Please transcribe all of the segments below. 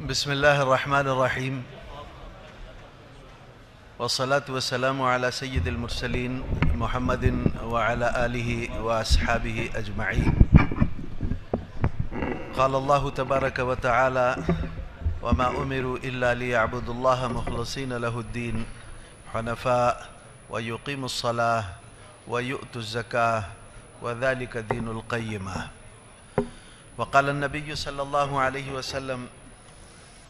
بسم الله الرحمن الرحيم والصلاة والسلام على سيد المرسلين محمد وعلى آله وأصحابه أجمعين. قال الله تبارك وتعالى وما أمروا إلا ليعبدوا الله مخلصين له الدين حنفاء ويقيموا الصلاة ويؤتوا الزكاة وذلك دين القيمة. وقال النبي صلى الله عليه وسلم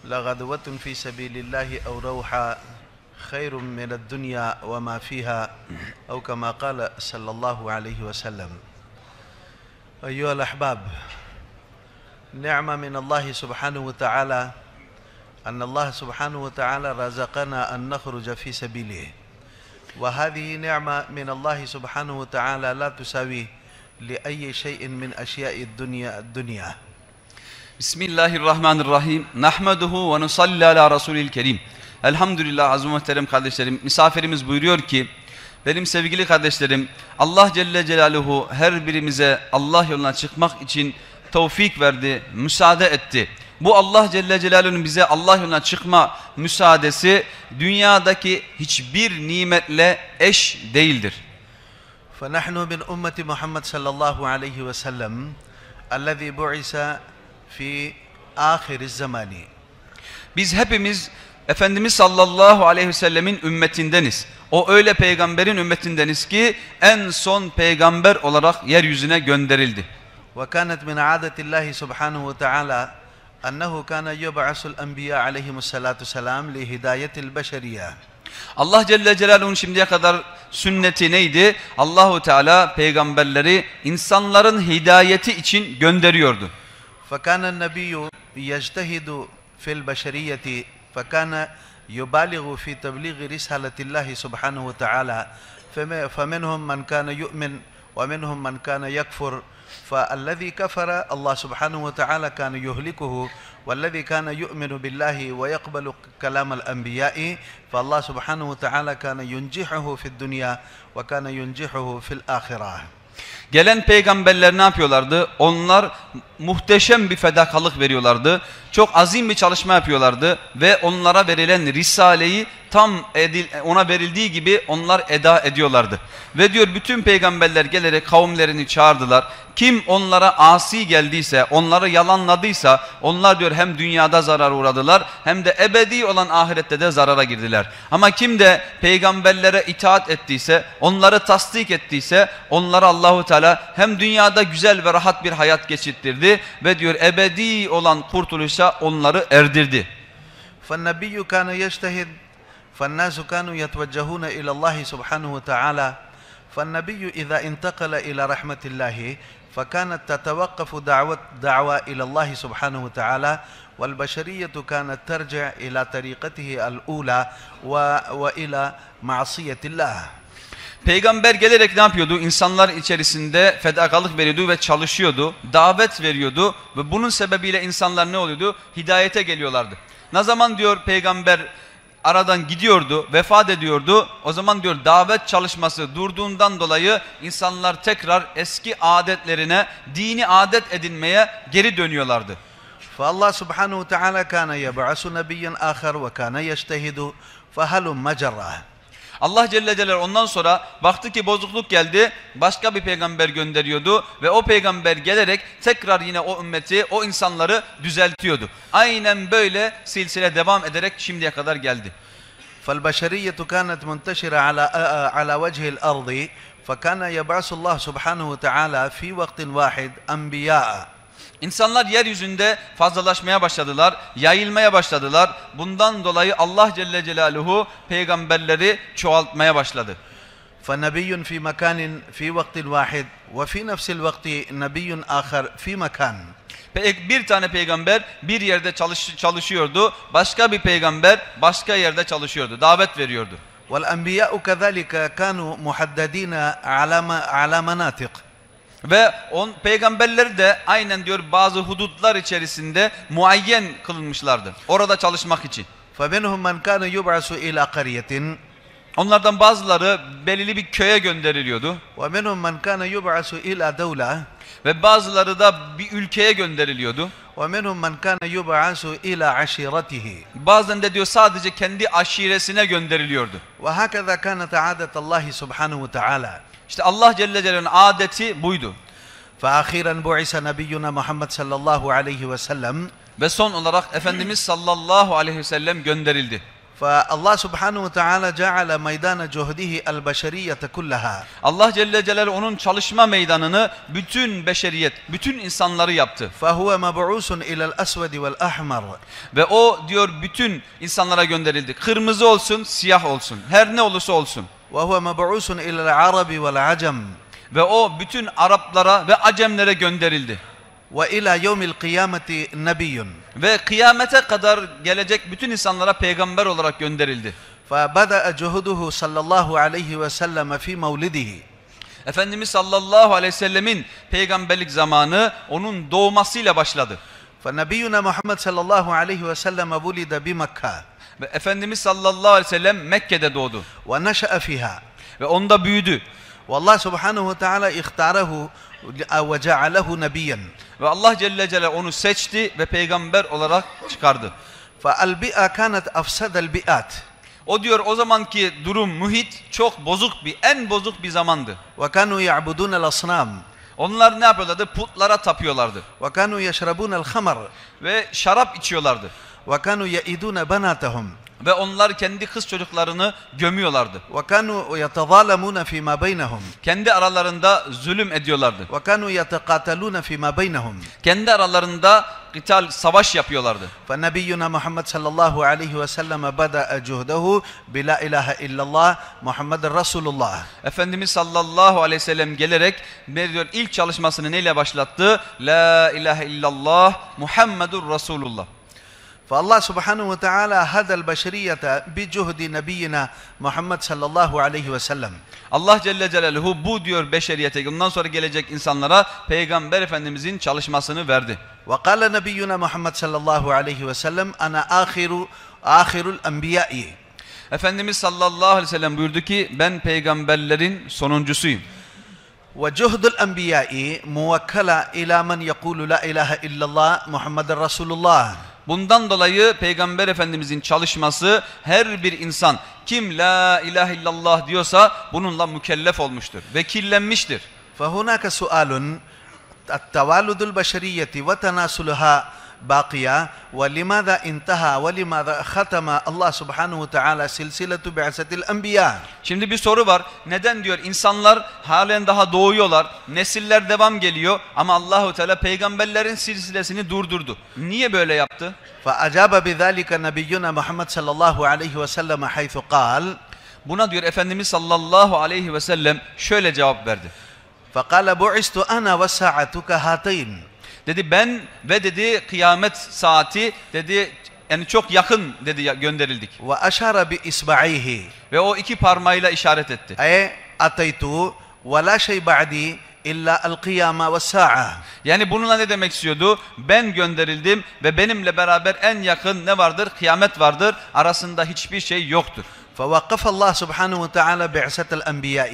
لغدوة في سبيل الله أو روحا خير من الدنيا وما فيها أو كما قال صلى الله عليه وسلم. أيها الأحباب، نعمة من الله سبحانه وتعالى أن الله سبحانه وتعالى رزقنا أن نخرج في سبيله، وهذه نعمة من الله سبحانه وتعالى لا تساوي لأي شيء من أشياء الدنيا. Bismillahirrahmanirrahim. Nahmeduhu ve nusalli ala Resulil Kerim. Elhamdülillah azim ve muhterem kardeşlerim. Misafirimiz buyuruyor ki, benim sevgili kardeşlerim, Allah Celle Celaluhu her birimize Allah yoluna çıkmak için tevfik verdi, müsaade etti. Bu Allah Celle Celaluhu'nun bize Allah yoluna çıkma müsaadesi dünyadaki hiçbir nimetle eş değildir. فَنَحْنُ مِنْ أُمَّةِ مُحَمَّدٍ صلى الله عليه وسلم الذي بعث في آخر الزمان. Biz hepimiz Efendimiz sallallahu aleyhi ve sellemin ümmetindeniz. O öyle peygamberin ümmetindeniz ki en son peygamber olarak yeryüzüne gönderildi. وكانت من عادة الله سبحانه وتعالى أنه كان يبعث الأنبياء عليهم الصلاة والسلام لهداية البشرية. Allah Celle Celaluhu'nun şimdiye kadar sünneti neydi? Allahu Teala peygamberleri insanların hidayeti için gönderiyordu. فكان النبي يجتهد في البشرية فكان يبالغ في تبليغ رسالة الله سبحانه وتعالى فمنهم من كان يؤمن ومنهم من كان يكفر فالذي كفر الله سبحانه وتعالى كان يهلكه والذي كان يؤمن بالله ويقبل كلام الأنبياء فالله سبحانه وتعالى كان ينجحه في الدنيا وكان ينجحه في الآخرة. Gelen peygamberler ne yapıyorlardı? Onlar muhteşem bir fedakarlık veriyorlardı. Çok azim bir çalışma yapıyorlardı ve onlara verilen risaleyi ona verildiği gibi onlar eda ediyorlardı. Ve diyor bütün peygamberler gelerek kavimlerini çağırdılar. Kim onlara asi geldiyse, onları yalanladıysa onlar diyor hem dünyada zarar uğradılar hem de ebedi olan ahirette de zarara girdiler. Ama kim de peygamberlere itaat ettiyse, onları tasdik ettiyse onlara Allahu Teala hem dünyada güzel ve rahat bir hayat geçirttirdi ve diyor ebedi olan kurtuluşa onları erdirdi. فالنبي كان يجتهد فالناس كانوا يتوجهون إلى الله سبحانه وتعالى فالنبي إذا انتقل إلى رحمة الله فكانت تتوقف دعوة إلى الله سبحانه وتعالى والبشرية كانت ترجع إلى طريقته الأولى وإلى معصية الله. Peygamber gelerek ne yapıyordu? İnsanlar içerisinde fedakarlık veriyordu ve çalışıyordu, davet veriyordu ve bunun sebebiyle insanlar ne oluyordu? Hidayete geliyorlardı. Ne zaman diyor peygamber aradan gidiyordu, vefat ediyordu, o zaman diyor davet çalışması durduğundan dolayı insanlar tekrar eski adetlerine, dini adet edinmeye geri dönüyorlardı. فالله سبحانه وتعالى كان يبعث نبيا آخر وكان يجتهد فهلم جرة. Allah Celle Celaluhu ondan sonra baktı ki bozukluk geldi, başka bir peygamber gönderiyordu ve o peygamber gelerek tekrar yine o ümmeti, o insanları düzeltiyordu. Aynen böyle silsile devam ederek şimdiye kadar geldi. فالبشرية كانت منتشرة على وجه الأرض فكان يبعث الله سبحانه وتعالى في وقت واحد أنبياء. İnsanlar yeryüzünde fazlalaşmaya başladılar, yayılmaya başladılar. Bundan dolayı Allah Celle Celaluhu peygamberleri çoğaltmaya başladı. فَنَبِيٌّ فِي مَكَانٍ فِي وَقْتٍ وَاحِدٍ وَفِي نَفْسِ الْوَقْتِ نَبِيٌّ آخَرٍ فِي مَكَانٍ. Bir tane peygamber bir yerde çalışıyordu, başka bir peygamber başka yerde çalışıyordu, davet veriyordu. وَالْأَنْبِيَاءُ كَذَلِكَ كَانُوا مُحَدَّدِينَ عَلَى مَنَاطِقٍ. Ve peygamberleri de aynen diyor bazı hudutlar içerisinde muayyen kılınmışlardı. Orada çalışmak için. فَمِنْهُمْ مَنْ كَانَ يُبْعَثُ إِلَى قَرْيَةٍ. Onlardan bazıları belirli bir köye gönderiliyordu. ومنهم من كان يبعث إلى دولة. Ve bazıları da bir ülkeye gönderiliyordu. ومنهم من كان يبعث إلى عشيرته. Bazen de diyor sadece kendi aşiresine gönderiliyordu. وهكذا كانت عادة الله سبحانه وتعالى. İşte Allah Celle Celaluhu'nun adeti buydu. فأخيرا بعث نبينا محمد صلى الله عليه وسلم. Ve son olarak Efendimiz sallallahu aleyhi ve sellem gönderildi. فالله سبحانه وتعالى جعل ميدان جهده البشرية كلها. Allah Celle Celaluhu onun çalışma meydanını bütün beşeriyet, bütün insanları yaptı. فهو مبعوث إلى الأسود والأحمر. Ve o diyor bütün insanlara gönderildi. Kırmızı olsun, siyah olsun, her ne olursa olsun. وهو مبعوث إلى العرب والعجم. Ve o bütün Araplara ve Acemlere gönderildi. وإلى يوم القيامة نبي. Ve kıyamete kadar gelecek bütün insanlara peygamber olarak gönderildi. فبدأ جهده صلى الله عليه وسلم في مولده. Efendimiz sallallahu aleyhi ve sellemin peygamberlik zamanı onun doğmasıyla başladı. فنبينا محمد صلى الله عليه وسلم ولد بمكة. Ve Efendimiz sallallahu aleyhi ve sellem Mekke'de doğdu. ونشأ فيها. Ve onda büyüdü. والله سبحانه وتعالى اختاره وجعله نبيا. Ve Allah Celle Celaluhu onu seçti ve peygamber olarak çıkardı. فالبيئة كانت أفسد البيئات. O diyor o zamanki durum, muhit çok bozuk en bozuk bir zamandı. وكانوا يعبدون الأصنام. Onlar ne yapıyorlardı? Putlara tapıyorlardı. وكانوا يشربون الخمر. Ve şarap içiyorlardı. وكانوا يئدون بناتهم. Ve onlar kendi kız çocuklarını gömüyorlardı. وكانوا يتظالمون فيما بينهم. Kendi aralarında zulüm ediyorlardı. وكانوا يتقاتلون فيما بينهم. Kendi aralarında savaş yapıyorlardı. فنبينا محمد صلى الله عليه وسلم بدأ جهده بلا إله إلا الله محمد رسول الله. Efendimiz sallallahu aleyhi ve sellem gelerek diyor ilk çalışmasını neyle başlattı? La ilahe illallah Muhammedur Resulullah. فالله سبحانه وتعالى هدى البشرية بجهد نبينا محمد صلى الله عليه وسلم. Allah Celle Celaluhu bu diyor beşeriyete, ondan sonra gelecek insanlara Peygamber Efendimizin çalışmasını verdi. وقال نبينا محمد صلى الله عليه وسلم أنا آخر الأنبياء. Efendimiz sallallahu aleyhi ve sellem buyurdu ki ben peygamberlerin sonuncusuyum. وجهد الأنبياء موكل إلى من يقول لا إله إلا الله محمد رسول الله. Bundan dolayı Peygamber Efendimizin çalışması her bir insan kim la ilahe illallah diyorsa bununla mükellef olmuştur, vekillenmiştir. فهناك سؤال التوالد البشرية وتناسلها باقية ولماذا انتهى ولماذا ختم الله سبحانه وتعالى سلسلة بعثة الأنبياء. Şimdi bir soru var. Neden diyor insanlar halen daha doğuyorlar, nesiller devam geliyor ama Allahu Teala peygamberlerin silsilesini durdurdu. Niye böyle yaptı? فأجاب بذلك نبينا محمد صلى الله عليه وسلم حيث قال. Buna diyor Efendimiz sallallahu aleyhi ve sellem şöyle cevap verdi. فقال بعثت أنا والساعة كهاتين. Dedi ben ve dedi kıyamet saati dedi yani çok yakın dedi gönderildik. وأشار بإصبعيه. Ve o iki parmağıyla işaret etti. أي أتيت ولا شيء بعدي إلا القيامة والساعة. Yani bununla ne demek istiyordu? Ben gönderildim ve benimle beraber en yakın ne vardır? Kıyamet vardır. Arasında hiçbir şey yoktur. فوقف الله سبحانه وتعالى بعثة الأنبياء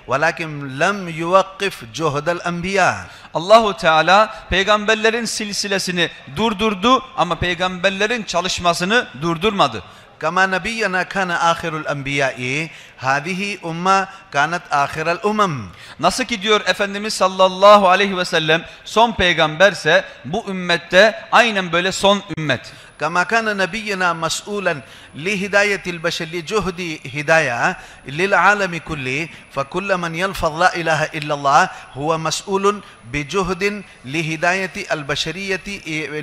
ولكن لم يوقف جهد الأنبياء. Allahu Teala peygamberlerin silsilesini durdurdu ama peygamberlerin çalışmasını durdurmadı. كما نبينا كان آخر الأنبياء هذه أمة كانت آخر الأمم. Nasıl ki diyor Efendimiz sallallahu aleyhi ve sellem son peygamberse bu ümmette aynen böyle son ümmet. كما كان نبينا مسؤولا لهداية البشر لجهد هداية للعالم كله فكل من يلفظ لا إله إلا الله هو مسؤول بجهد لهداية البشرية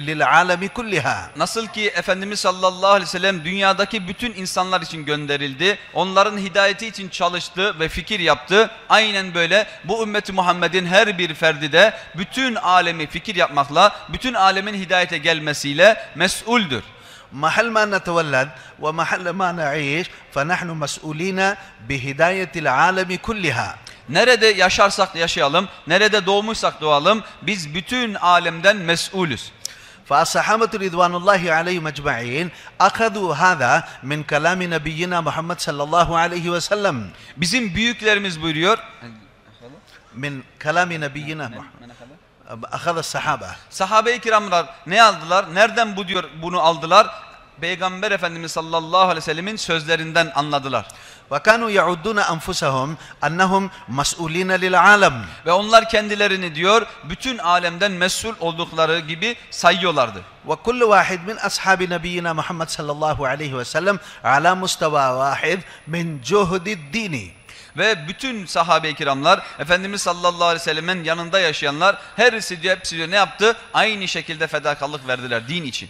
للعالم كلها. Nasıl ki Efendimiz sallallahu aleyhi ve sellem dünyadaki bütün insanlar için gönderildi. Onların hidayeti için çalıştı ve fikir yaptı. Aynen böyle bu ümmeti Muhammed'in her bir ferdi de bütün alemi fikir yapmakla, bütün alemin hidayete gelmesiyle mes'uldür. محل ما نتولد ومحل ما نعيش فنحن مسؤولين بهداية العالم كلها. Nerede yaşarsak yaşayalım, nerede doğmuşsak doğalım, biz bütün alemden mes'ulüz. فالصحابة رضوان الله عليهم أجمعين أخذوا هذا من كلام نبينا محمد صلى الله عليه وسلم. Bizim büyüklerimiz buyuruyor. من كلام نبينا محمد أخذ الصحابة. Sahabe-i kiramlar ne aldılar? Nereden bunu aldılar? Peygamber Efendimiz sallallahu aleyhi ve sellemin sözlerinden anladılar. وكانوا يعدون أنفسهم أنهم مسؤولين للعالم. Ve onlar kendilerini diyor bütün alemden mesul oldukları gibi sayıyorlardı. وكل واحد من أصحاب نبينا محمد صلى الله عليه وسلم على مستوى واحد من جهد الدين. Ve bütün sahabe-i kiramlar Efendimiz sallallahu aleyhi ve sellemin yanında yaşayanlar hepsi diyor ne yaptı? Aynı şekilde fedakarlık verdiler din için.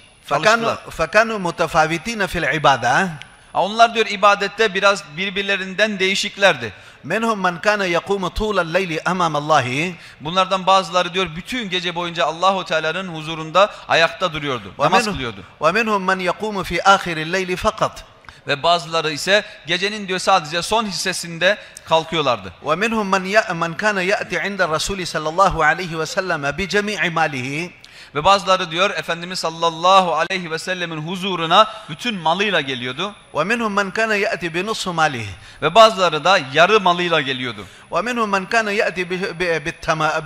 فكانوا متفاوتين في العبادة. Onlar diyor ibadette biraz birbirlerinden değişiklerdi. منهم من كان يقوم طول الليل أمام الله. Bunlardan bazıları diyor bütün gece boyunca Allahu Teala'nın huzurunda ayakta duruyordu. Namaz kılıyordu. ومنهم من يقوم في آخر الليل فقط. Ve bazıları ise gecenin diyor sadece son hissesinde kalkıyorlardı. ومنهم من كان يأتي عند الرسول صلى الله عليه وسلم بجميع ماله. Ve bazıları diyor Efendimiz sallallahu aleyhi ve sellemin huzuruna bütün malıyla geliyordu. ومنهم من كان يأتي بنصف ماله. Ve bazıları da yarı malıyla geliyordu. ومنهم من كان يأتي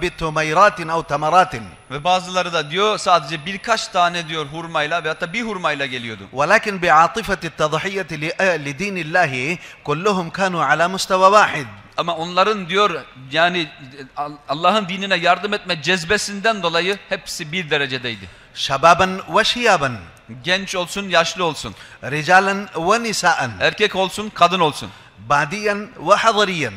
بتميرات أو تمرات. Ve bazıları da diyor sadece birkaç tane diyor hurmayla veyahut da bir hurmayla geliyordu. ولكن بعاطفة التضحية لدين الله كلهم كانوا على مستوى واحد. Ama onların diyor yani Allah'ın dinine yardım etme cezbesinden dolayı hepsi bir derecedeydi. شبابا وشيابا. Genç olsun, yaşlı olsun. رجالا ونساء. Erkek olsun, kadın olsun. باديا وحضريا.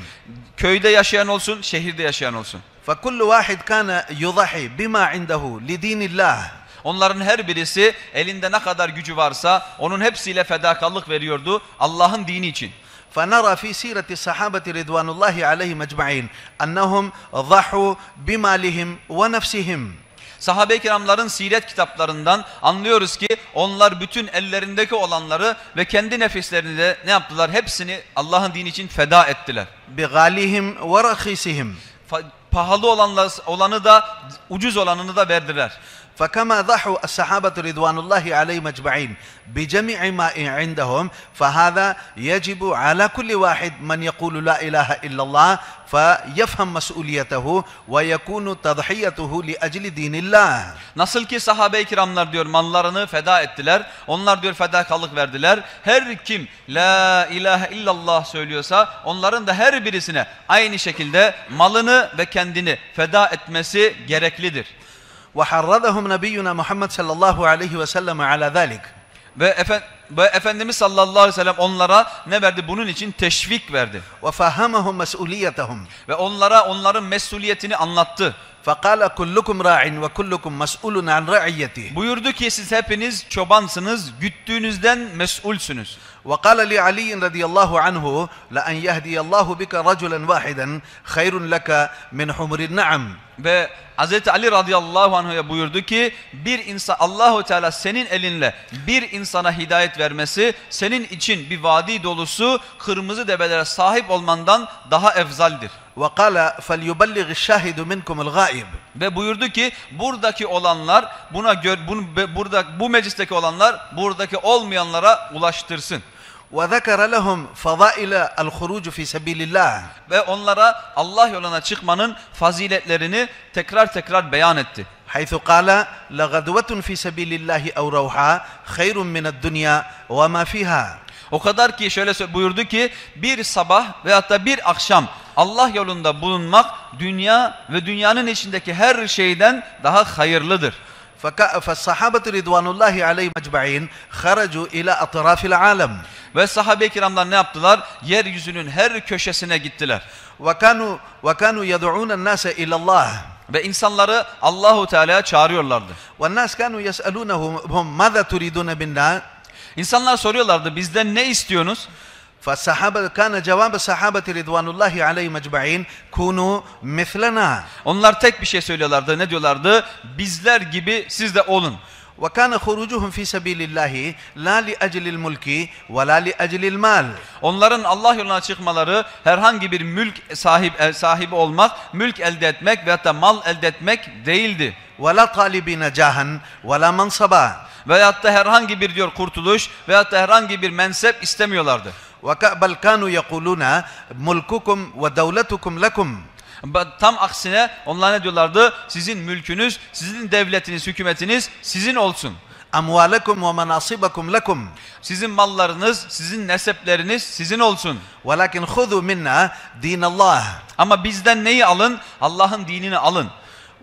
Köyde yaşayan olsun, şehirde yaşayan olsun. فكل واحد كان يضحي بما عنده لدين الله. Onların her birisi elinde ne kadar gücü varsa onun hepsiyle fedakarlık veriyordu Allah'ın dini için. فنرى في سيرة الصحابة رضوان الله عليهم أجمعين أنهم ضحوا بمالهم ونفسهم. Sahabe-i kiramların siret kitaplarından anlıyoruz ki onlar bütün ellerindeki olanları ve kendi nefislerini de ne yaptılar? Hepsini Allah'ın dini için feda ettiler. بغالهم ورخيصهم. Pahalı olanı da ucuz olanını da verdiler. فكما ضحوا الصحابة رضوان الله عليهم أجمعين بجميع ما عندهم فهذا يجب على كل واحد من يقول لا إله إلا الله فيفهم مسؤوليته ويكون تضحيته لأجل دين الله. Nasıl ki sahabe-i kiramlar diyor mallarını feda ettiler. Onlar diyor fedakarlık verdiler. Her kim la ilahe illallah söylüyorsa onların da her birisine aynı şekilde malını ve kendini feda etmesi gereklidir. وحرضهم نبينا محمد صلى الله عليه وسلم على ذلك. Ve Efendimiz sallallahu aleyhi ve sellem onlara ne verdi? Bunun için teşvik verdi. وفهمهم مسؤوليتهم. Ve onların mesuliyetini anlattı. فقال كلكم راع وكلكم مسؤول عن رعيته. Buyurdu ki siz hepiniz çobansınız, güttüğünüzden mesulsünüz. وقال لعلي رضي الله عنه لأن يهدي الله بك رجلا واحدا خير لك من حمر النعم. Ve Hz. Ali radıyallahu anh'a buyurdu ki bir insan Allahu Teala senin elinle bir insana hidayet vermesi senin için bir vadi dolusu kırmızı develere sahip olmandan daha efzaldir. وقال فليبلغ الشاهد منكم الغائب. Ve buyurdu ki buradaki olanlar bu meclisteki olanlar buradaki olmayanlara ulaştırsın. وذكر لهم فضائل الخروج في سبيل الله. Ve onlara Allah yoluna çıkmanın faziletlerini tekrar beyan etti. حيث قال لغدوة في سبيل الله أو روحا خير من الدنيا وما فيها. O kadar ki şöyle buyurdu ki bir sabah veyahut da bir akşam Allah yolunda bulunmak dünya ve dünyanın içindeki her şeyden daha hayırlıdır. فالصحابة رضوان الله عليهم أجمعين خرجوا إلى أطراف العالم. Ve sahabe-i kiramlar ne yaptılar? Yeryüzünün her köşesine gittiler. وكانوا يدعون الناس إلى الله. Ve insanları Allahu Teala'ya çağırıyorlardı. والناس كانوا يسألونهم ماذا تريدون منا. İnsanlar soruyorlardı bizden ne istiyorsunuz? فالصحابة كان جواب الصحابة رضوان الله عليهم أجمعين كونوا مثلنا. Onlar tek bir şey söylüyorlardı. Ne diyorlardı? Bizler gibi siz de olun. وكان خروجهم في سبيل الله لا لأجل الملك ولا لأجل المال. Onların Allah yoluna çıkmaları herhangi bir mülk sahibi olmak, mülk elde etmek veyahut da mal elde etmek değildi. ولا طالبين جاها ولا منصبا. Veyahut da herhangi bir diyor kurtuluş veyahut da herhangi bir mensep istemiyorlardı. بل كانوا يقولون ملككم ودولتكم لكم. Tam aksine onlar ne diyorlardı? Sizin mülkünüz, sizin devletiniz, hükümetiniz sizin olsun. أموالكم ومناصبكم لكم. Sizin mallarınız, sizin nesepleriniz sizin olsun. ولكن خذوا منا دين الله. Ama bizden neyi alın? Allah'ın dinini alın.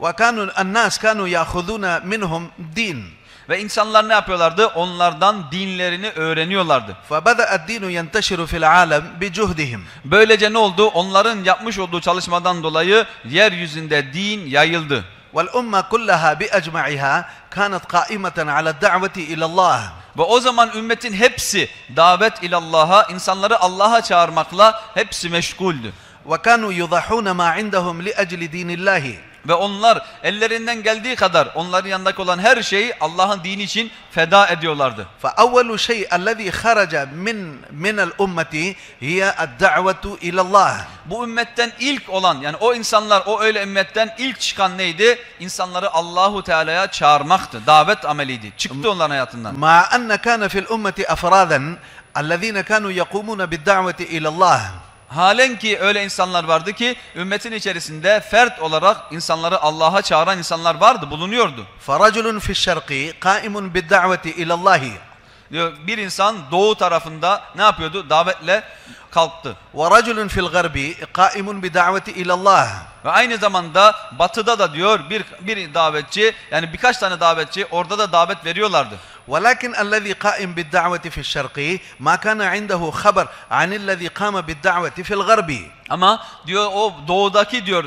وكانوا الناس كانوا يأخذون منهم دين. Ve insanlar ne yapıyorlardı? Onlardan dinlerini öğreniyorlardı. فبدأ الدين ينتشر في العالم بجهدهم. Böylece ne oldu? Onların yapmış olduğu çalışmadan dolayı yeryüzünde din yayıldı. والأمة كلها بأجمعها كانت قائمة على الدعوة إلى الله. Ve o zaman ümmetin hepsi davet ilallah'a, insanları Allah'a çağırmakla hepsi meşguldü. وكانوا يضحون ما عندهم لأجل دين الله. Ve onlar ellerinden geldiği kadar onların yanındaki olan her şeyi Allah'ın dini için feda ediyorlardı. فأول شيء الذي خرج من الأمة هي الدعوة إلى الله. Bu ümmetten ilk olan, yani o insanlar, o öyle ümmetten ilk çıkan neydi? İnsanları Allahu Teala'ya çağırmaktı. Davet ameliydi. Çıktı onların hayatından. مع أن كان في الأمة أفرادا الذين كانوا يقومون بالدعوة إلى الله. Halen ki öyle insanlar vardı ki ümmetin içerisinde fert olarak insanları Allah'a çağıran insanlar vardı, bulunuyordu. فرجل في الشرق قائم بالدعوة إلى الله. Diyor, bir insan doğu tarafında ne yapıyordu? Davetle kalktı. ورجل في الغرب قائم بدعوة إلى الله. Ve aynı zamanda batıda da diyor bir davetçi, yani birkaç tane davetçi orada da davet veriyorlardı. ولكن الذي قائم بالدعوة في الشرق ما كان عنده خبر عن الذي قام بالدعوة في الغرب. Ama diyor o doğudaki diyor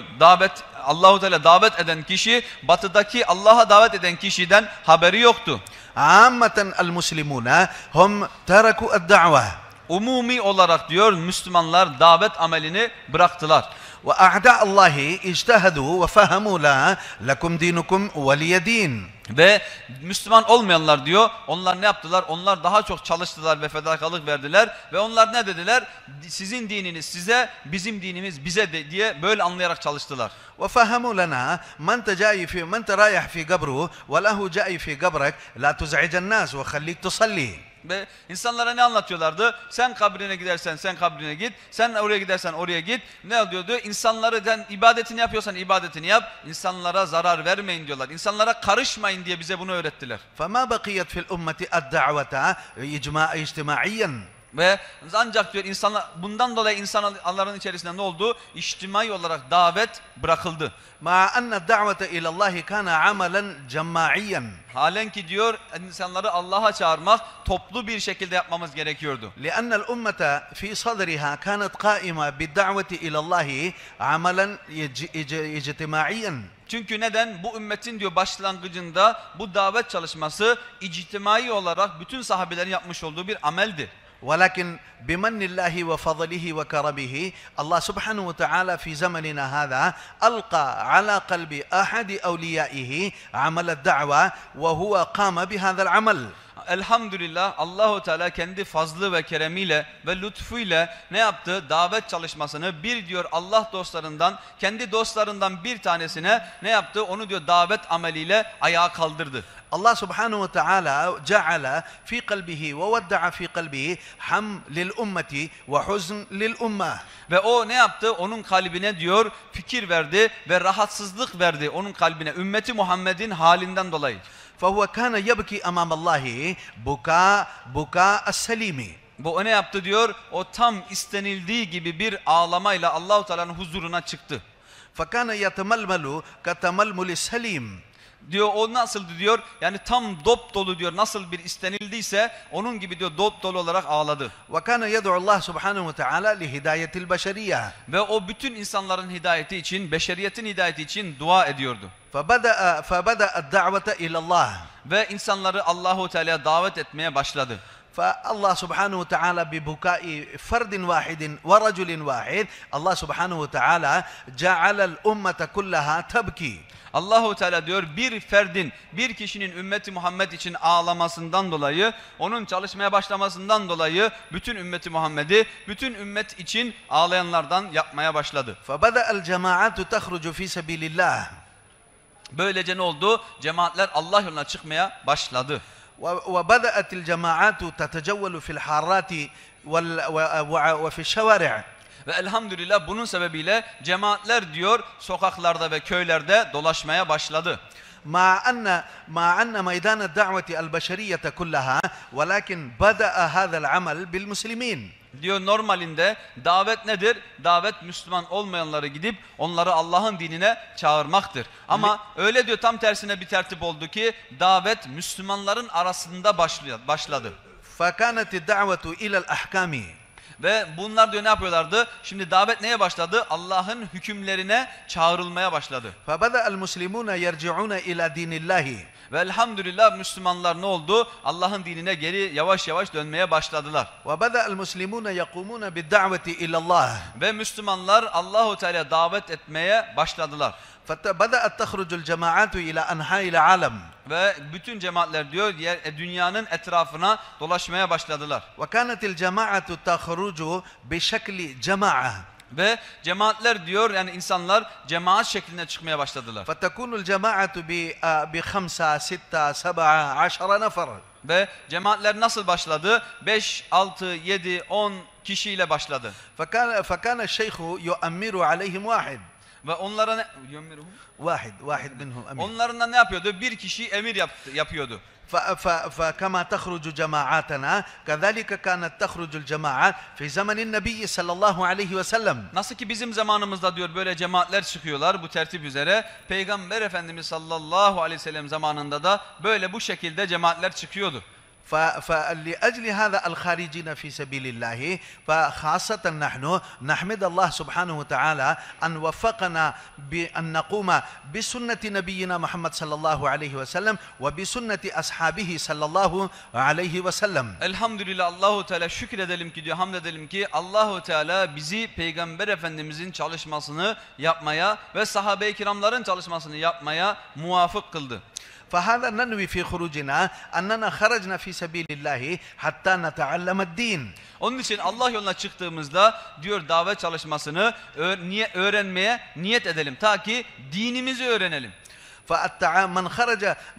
Allahu Teala davet eden kişi batıdaki Allah'a davet eden kişiden haberi yoktu. عامة المسلمون هم تركوا الدعوة. Umumi olarak diyor Müslümanlar davet amelini bıraktılar. وأعداء الله اجتهدوا وفهموا لا لكم دينكم ولي دين. Ve Müslüman olmayanlar diyor, onlar ne yaptılar? Onlar daha çok çalıştılar ve fedakarlık verdiler ve onlar ne dediler? Sizin dininiz size, bizim dinimiz bize diye böyle anlayarak çalıştılar. وفهموا لنا من انت رايح في قبره وله جاي في قبرك لا تزعج الناس وخليك تصلي. Ve insanlara ne anlatıyorlardı? Sen kabrine gidersen sen kabrine git, sen oraya gidersen oraya git. Ne diyordu? İnsanları sen ibadetini yapıyorsan ibadetini yap, insanlara zarar vermeyin diyorlar. İnsanlara karışmayın diye bize bunu öğrettiler. فما بقيت في الأمة الدعوة اجتماعيا. Ve ancak diyor insanlar, bundan dolayı insanların içerisinde ne oldu? İçtimai olarak davet bırakıldı. مع أن الدعوة إلى الله كان عملا جماعيا. Halen ki diyor insanları Allah'a çağırmak toplu bir şekilde yapmamız gerekiyordu. لأن الأمة في صدرها كانت قائمة بالدعوة إلى الله عملا اجتماعيا. Çünkü neden? Bu ümmetin diyor başlangıcında bu davet çalışması ictimai olarak bütün sahabelerin yapmış olduğu bir ameldi. ولكن بمن الله وفضله وكرمه الله سبحانه وتعالى في زمننا هذا ألقى على قلب أحد أوليائه عمل الدعوة وهو قام بهذا العمل. Elhamdülillah Allahu Teala kendi fazlı ve keremiyle ve lütfuyla ne yaptı? Davet çalışmasını bir diyor Allah dostlarından, kendi dostlarından bir tanesine ne yaptı? Onu diyor davet ameliyle ayağa kaldırdı. Allah subhanahu ve teala ceale fi kalbihi ve vedda'a fi kalbihi ham lil ummeti ve huzn lil ummah. Ve o ne yaptı? Onun kalbine diyor fikir verdi ve rahatsızlık verdi onun kalbine ümmeti Muhammed'in halinden dolayı. فهو كان يبكي أمام الله بكاء السليم. Bu ne yaptı diyor? O tam istenildiği gibi bir ağlamayla Allahu Teala'nın huzuruna çıktı. فكان يتململ كتململ السليم. Diyor o nasıldı diyor? Yani tam dop dolu diyor. Nasıl bir istenildiyse onun gibi diyor dop dolu olarak ağladı. وكان يدعو الله سبحانه وتعالى لهداية البشرية. Ve o bütün insanların hidayeti için, beşeriyetin hidayeti için dua ediyordu. فبدأ الدعوة إلى الله. Ve insanları Allahu Teala'ya davet etmeye başladı. فالله سبحانه وتعالى ببكاء فرد واحد ورجل واحد الله سبحانه وتعالى جعل الأمة كلها تبكي. Allahu Teala diyor bir ferdin, bir kişinin ümmeti Muhammed için ağlamasından dolayı, onun çalışmaya başlamasından dolayı bütün ümmeti Muhammed'i, bütün ümmet için ağlayanlardan yapmaya başladı. فبدأ الجماعات تخرج في سبيل الله. Böylece ne oldu? Cemaatler Allah yoluna çıkmaya başladı. وبدأت الجماعات تتجول في الحارات وفي الشوارع. Ve elhamdülillah bunun sebebiyle cemaatler diyor sokaklarda ve köylerde dolaşmaya başladı. مع أن ميدان الدعوة البشرية كلها ولكن بدأ هذا العمل بالمسلمين. Diyor normalinde davet nedir? Davet Müslüman olmayanları gidip onları Allah'ın dinine çağırmaktır. Ama öyle diyor tam tersine bir tertip oldu ki davet Müslümanların arasında başladı. فكانت الدعوة إلى الأحكام. Ve bunlar diyor ne yapıyorlardı? Şimdi davet neye başladı? Allah'ın hükümlerine çağrılmaya başladı. فبدأ المسلمون يرجعون إلى دين الله. Ve elhamdülillah Müslümanlar ne oldu? Allah'ın dinine geri yavaş yavaş dönmeye başladılar. وبدأ المسلمون يقومون بالدعوة إلى الله. Ve Müslümanlar Allahu Teala davet etmeye başladılar. فبدأت تخرج الجماعات إلى أنحاء العالم. Ve bütün cemaatler diyor dünyanın etrafına dolaşmaya başladılar. وكانت الجماعة تخرج بشكل جماعة. Ve cemaatler diyor yani insanlar cemaat şeklinde çıkmaya başladılar. فتكون الجماعة ب5 6 7 10 نفر. Ve cemaatler nasıl başladı? 5, 6, 7, 10 kişiyle başladı. فكان الشيخ يؤمر عليهم واحد. Ve onlara ne? واحد منهم أمير. Onlarından ne yapıyordu? Bir kişi emir yapıyordu. فكما تخرج جماعاتنا كذلك كانت تخرج الجماعات في زمن النبي صلى الله عليه وسلم. Nasıl ki bizim zamanımızda diyor böyle cemaatler çıkıyorlar bu tertip üzere. Peygamber Efendimiz sallallahu aleyhi ve sellem zamanında da böyle bu şekilde cemaatler çıkıyordu. فلأجل هذا الخارجين في سبيل الله فخاصة نحن نحمد الله سبحانه وتعالى أن وفقنا بأن نقوم بسنة نبينا محمد صلى الله عليه وسلم وبسنة أصحابه صلى الله عليه وسلم. Elhamdülillah Allahu Teala şükredelim ki diyor hamd edelim ki Allahu Teala bizi Peygamber Efendimizin çalışmasını yapmaya ve sahabe-i kiramların çalışmasını yapmaya muvafık kıldı. فهذا ننوي في خروجنا أننا خرجنا في سبيل الله حتى نتعلم الدين. Onun için Allah yoluna çıktığımızda diyor davet çalışmasını öğrenmeye niyet edelim ta ki dinimizi öğrenelim.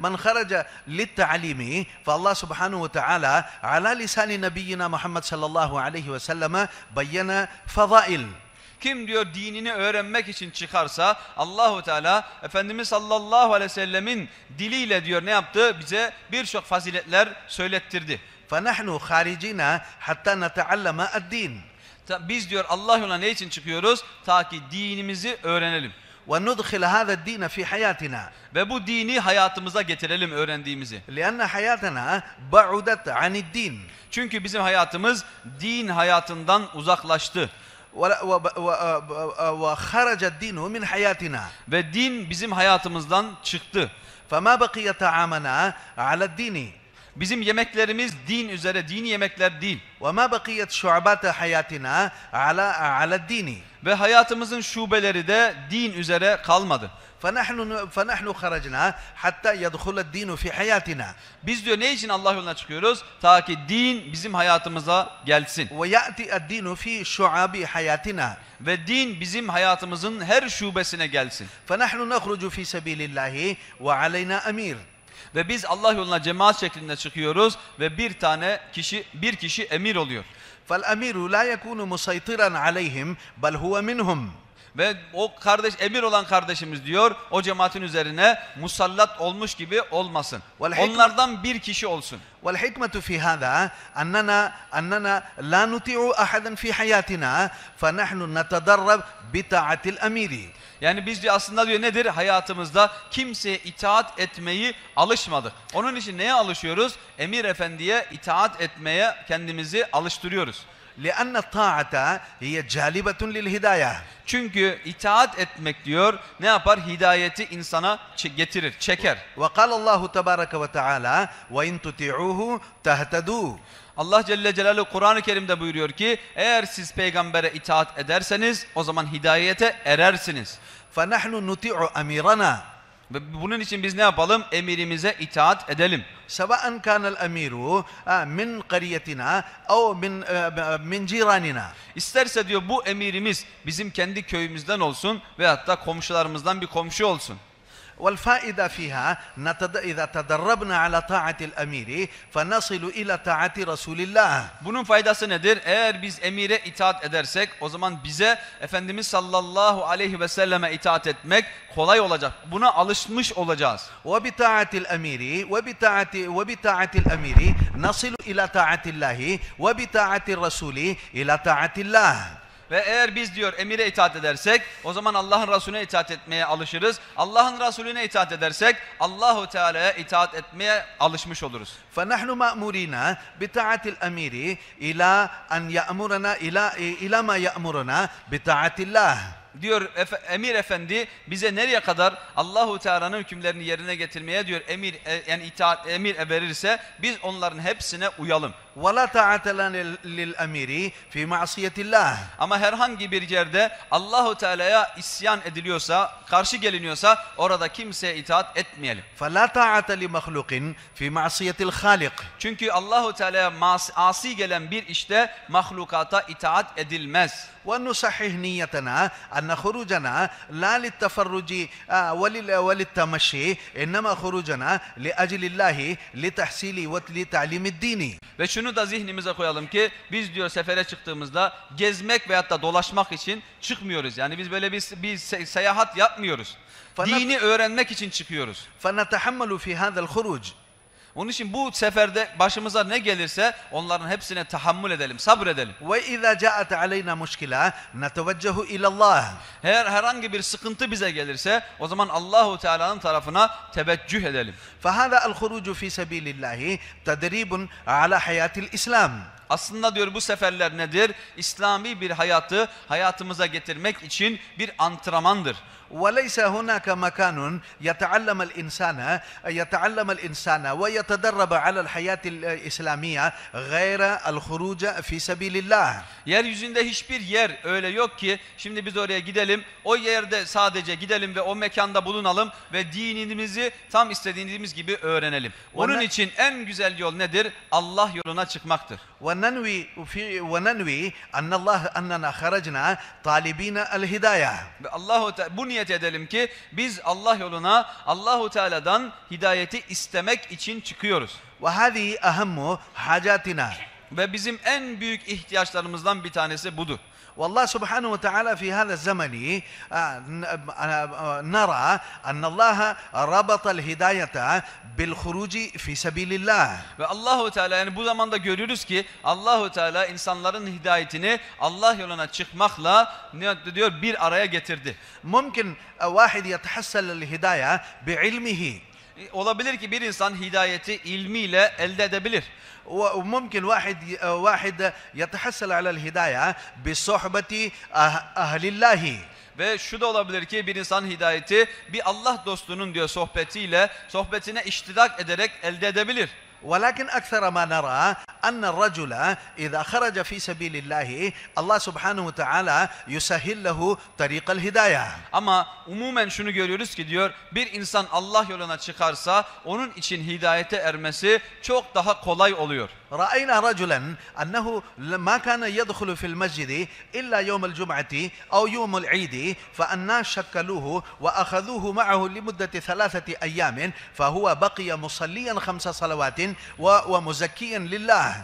من خرج للتعليم فالله سبحانه وتعالى على لسان نبينا محمد صلى الله عليه وسلم بين فضائل. Kim diyor dinini öğrenmek için çıkarsa Allahu Teala Efendimiz sallallahu aleyhi ve sellemin diliyle diyor ne yaptı? Bize birçok faziletler söylettirdi. فَنَحْنُ خَارِجِينَ حَتَّى نَتَعَلَّمَ الدِّينِ. Biz diyor Allah yoluna ne için çıkıyoruz? Ta ki dinimizi öğrenelim. وَنُدْخِلَ هَذَا الدِّينَ فِي حَيَاتِنَا. Ve bu dini hayatımıza getirelim öğrendiğimizi. لِأَنَّ حَيَاتَنَا بَعُدَتْ عَنِ الدِّينِ. Çünkü bizim hayatımız din hayatından uzaklaştı. وخرج الدين من حياتنا. Ve din bizim hayatımızdan çıktı. فما بقي طعامنا على الدين. Bizim yemeklerimiz din üzere, dini yemekler değil. وما بقيت شعبات حياتنا على الدين. Ve hayatımızın şubeleri de din üzere kalmadı. فنحن خرجنا حتى يدخل الدين في حياتنا. Biz diyor ne için Allah yoluna çıkıyoruz? Ta ki din bizim hayatımıza gelsin. ويأتي الدين في شعاب حياتنا. Ve din bizim hayatımızın her şubesine gelsin. فنحن نخرج في سبيل الله وعلينا أمير. Ve biz Allah yoluna cemaat şeklinde çıkıyoruz ve bir kişi emir oluyor. فالأمير لا يكون مسيطرا عليهم بل هو منهم. Ve o emir olan kardeşimiz diyor o cemaatin üzerine musallat olmuş gibi olmasın. Onlardan bir kişi olsun. والحكمة في هذا أننا لا نطيع أحدا في حياتنا فنحن نتدرب بطاعة الأمير. Yani biz diyor aslında diyor nedir? Hayatımızda kimseye itaat etmeyi alışmadık. Onun için neye alışıyoruz? Emir efendiye itaat etmeye kendimizi alıştırıyoruz. لأن الطاعة هي جالبة للهداية. Çünkü itaat etmek diyor ne yapar? Hidayeti insana getirir, çeker. وقال الله تبارك وتعالى وإن تطيعوه تهتدوا. Allah Celle Celaluhu Kur'an-ı Kerim'de buyuruyor ki eğer siz peygambere itaat ederseniz o zaman hidayete erersiniz. فنحن نطيع أميرنا. Ve bunun için biz ne yapalım? Emirimize itaat edelim. سواء كان الأمير من قريتنا أو من جيراننا. İsterse diyor bu emirimiz bizim kendi köyümüzden olsun veyahut da komşularımızdan bir komşu olsun. والفائدة فيها إذا تدربنا على طاعة الأمير فنصل إلى طاعة رسول الله. Bunun faydası nedir? Eğer biz emire itaat edersek o zaman bize Efendimiz sallallahu aleyhi ve selleme itaat etmek kolay olacak. Buna alışmış olacağız. وبطاعة الأمير وبطاعة الأمير نصل إلى طاعة الله وبطاعة الرسول إلى طاعة الله. Ve eğer biz diyor emire itaat edersek o zaman Allah'ın Resulüne itaat etmeye alışırız. Allah'ın Resulüne itaat edersek Allahu Teala'ya itaat etmeye alışmış oluruz. فنحن مأمورين بطاعة الأمير إلى أن يأمرنا إلى ما يأمرنا بطاعة الله. Diyor emir efendi bize nereye kadar Allahu Teala'nın hükümlerini yerine getirmeye diyor emir verirse biz onların hepsine uyalım. ولا طاعة للأمير في معصية الله. Ama herhangi bir yerde Allahu Teala'ya isyan ediliyorsa, karşı geliniyorsa orada kimseye itaat etmeyelim. فلا طاعة لمخلوق في معصية الخالق. Çünkü Allahu Teala'ya asi gelen bir işte mahlukata itaat edilmez. ونصحح نيتنا أن خروجنا لا للتفرج وللتمشي إنما خروجنا لأجل الله لتحصيل ولتعليم الدين. Ve şunu da zihnimize koyalım ki biz diyor sefere çıktığımızda gezmek veyahut da dolaşmak için çıkmıyoruz. Yani biz böyle bir seyahat yapmıyoruz. Dini öğrenmek için çıkıyoruz. فنتحمل في هذا الخروج. Onun için bu seferde başımıza ne gelirse onların hepsine tahammül edelim, sabredelim. وإذا جاءت علينا مشكلة نتوجه إلى الله. Herhangi bir sıkıntı bize gelirse o zaman Allahu Teala'nın tarafına teveccüh edelim. فهذا الخروج في سبيل الله تدريب على حياة الإسلام. Aslında diyor bu seferler nedir? İslami bir hayatı hayatımıza getirmek için bir antrenmandır. وليس هناك مكان يتعلم الإنسان ويتدرب على الحياة الإسلامية غير الخروج في سبيل الله. Yeryüzünde hiçbir yer öyle yok ki şimdi biz oraya gidelim, o yerde sadece gidelim ve o mekanda bulunalım ve dinimizi tam istediğimiz gibi öğrenelim. Onun için en güzel yol nedir? Allah yoluna çıkmaktır. وننوي أننا خرجنا طالبين الهداية. Ve bu niyet edelim ki biz Allah yoluna Allahu Teala'dan hidayeti istemek için çıkıyoruz. وهذه أهم حاجاتنا. Ve bizim en büyük ihtiyaçlarımızdan bir tanesi budur. والله سبحانه وتعالى في هذا الزمن نرى أن الله ربط الهداية بالخروج في سبيل الله. Ve Allahu Teala yani bu zamanda görüyoruz ki Allahu Teala insanların hidayetini Allah yoluna çıkmakla ne diyor bir araya getirdi. ممكن واحد يتحصل الهداية بعلمه. Olabilir ki bir insan hidayeti ilmiyle elde edebilir. وممكن واحد يتحصل على الهداية بصحبة أهل الله. Ve şu da olabilir ki bir insan hidayeti bir Allah dostunun diyor sohbetine iştirak ederek elde edebilir. ولكن أكثر ما نرى أن الرجل إذا خرج في سبيل الله الله سبحانه وتعالى يسهل له طريق الهداية. Ama umumen şunu görüyoruz ki diyor bir insan Allah yoluna çıkarsa onun için hidayete ermesi çok daha kolay oluyor. رأينا رجلا أنه ما كان يدخل في المسجد إلا يوم الجمعة أو يوم العيد فالناس شكلوه وأخذوه معه لمدة 3 أيام فهو بقي مصليا 5 صلوات ومزكيا لله.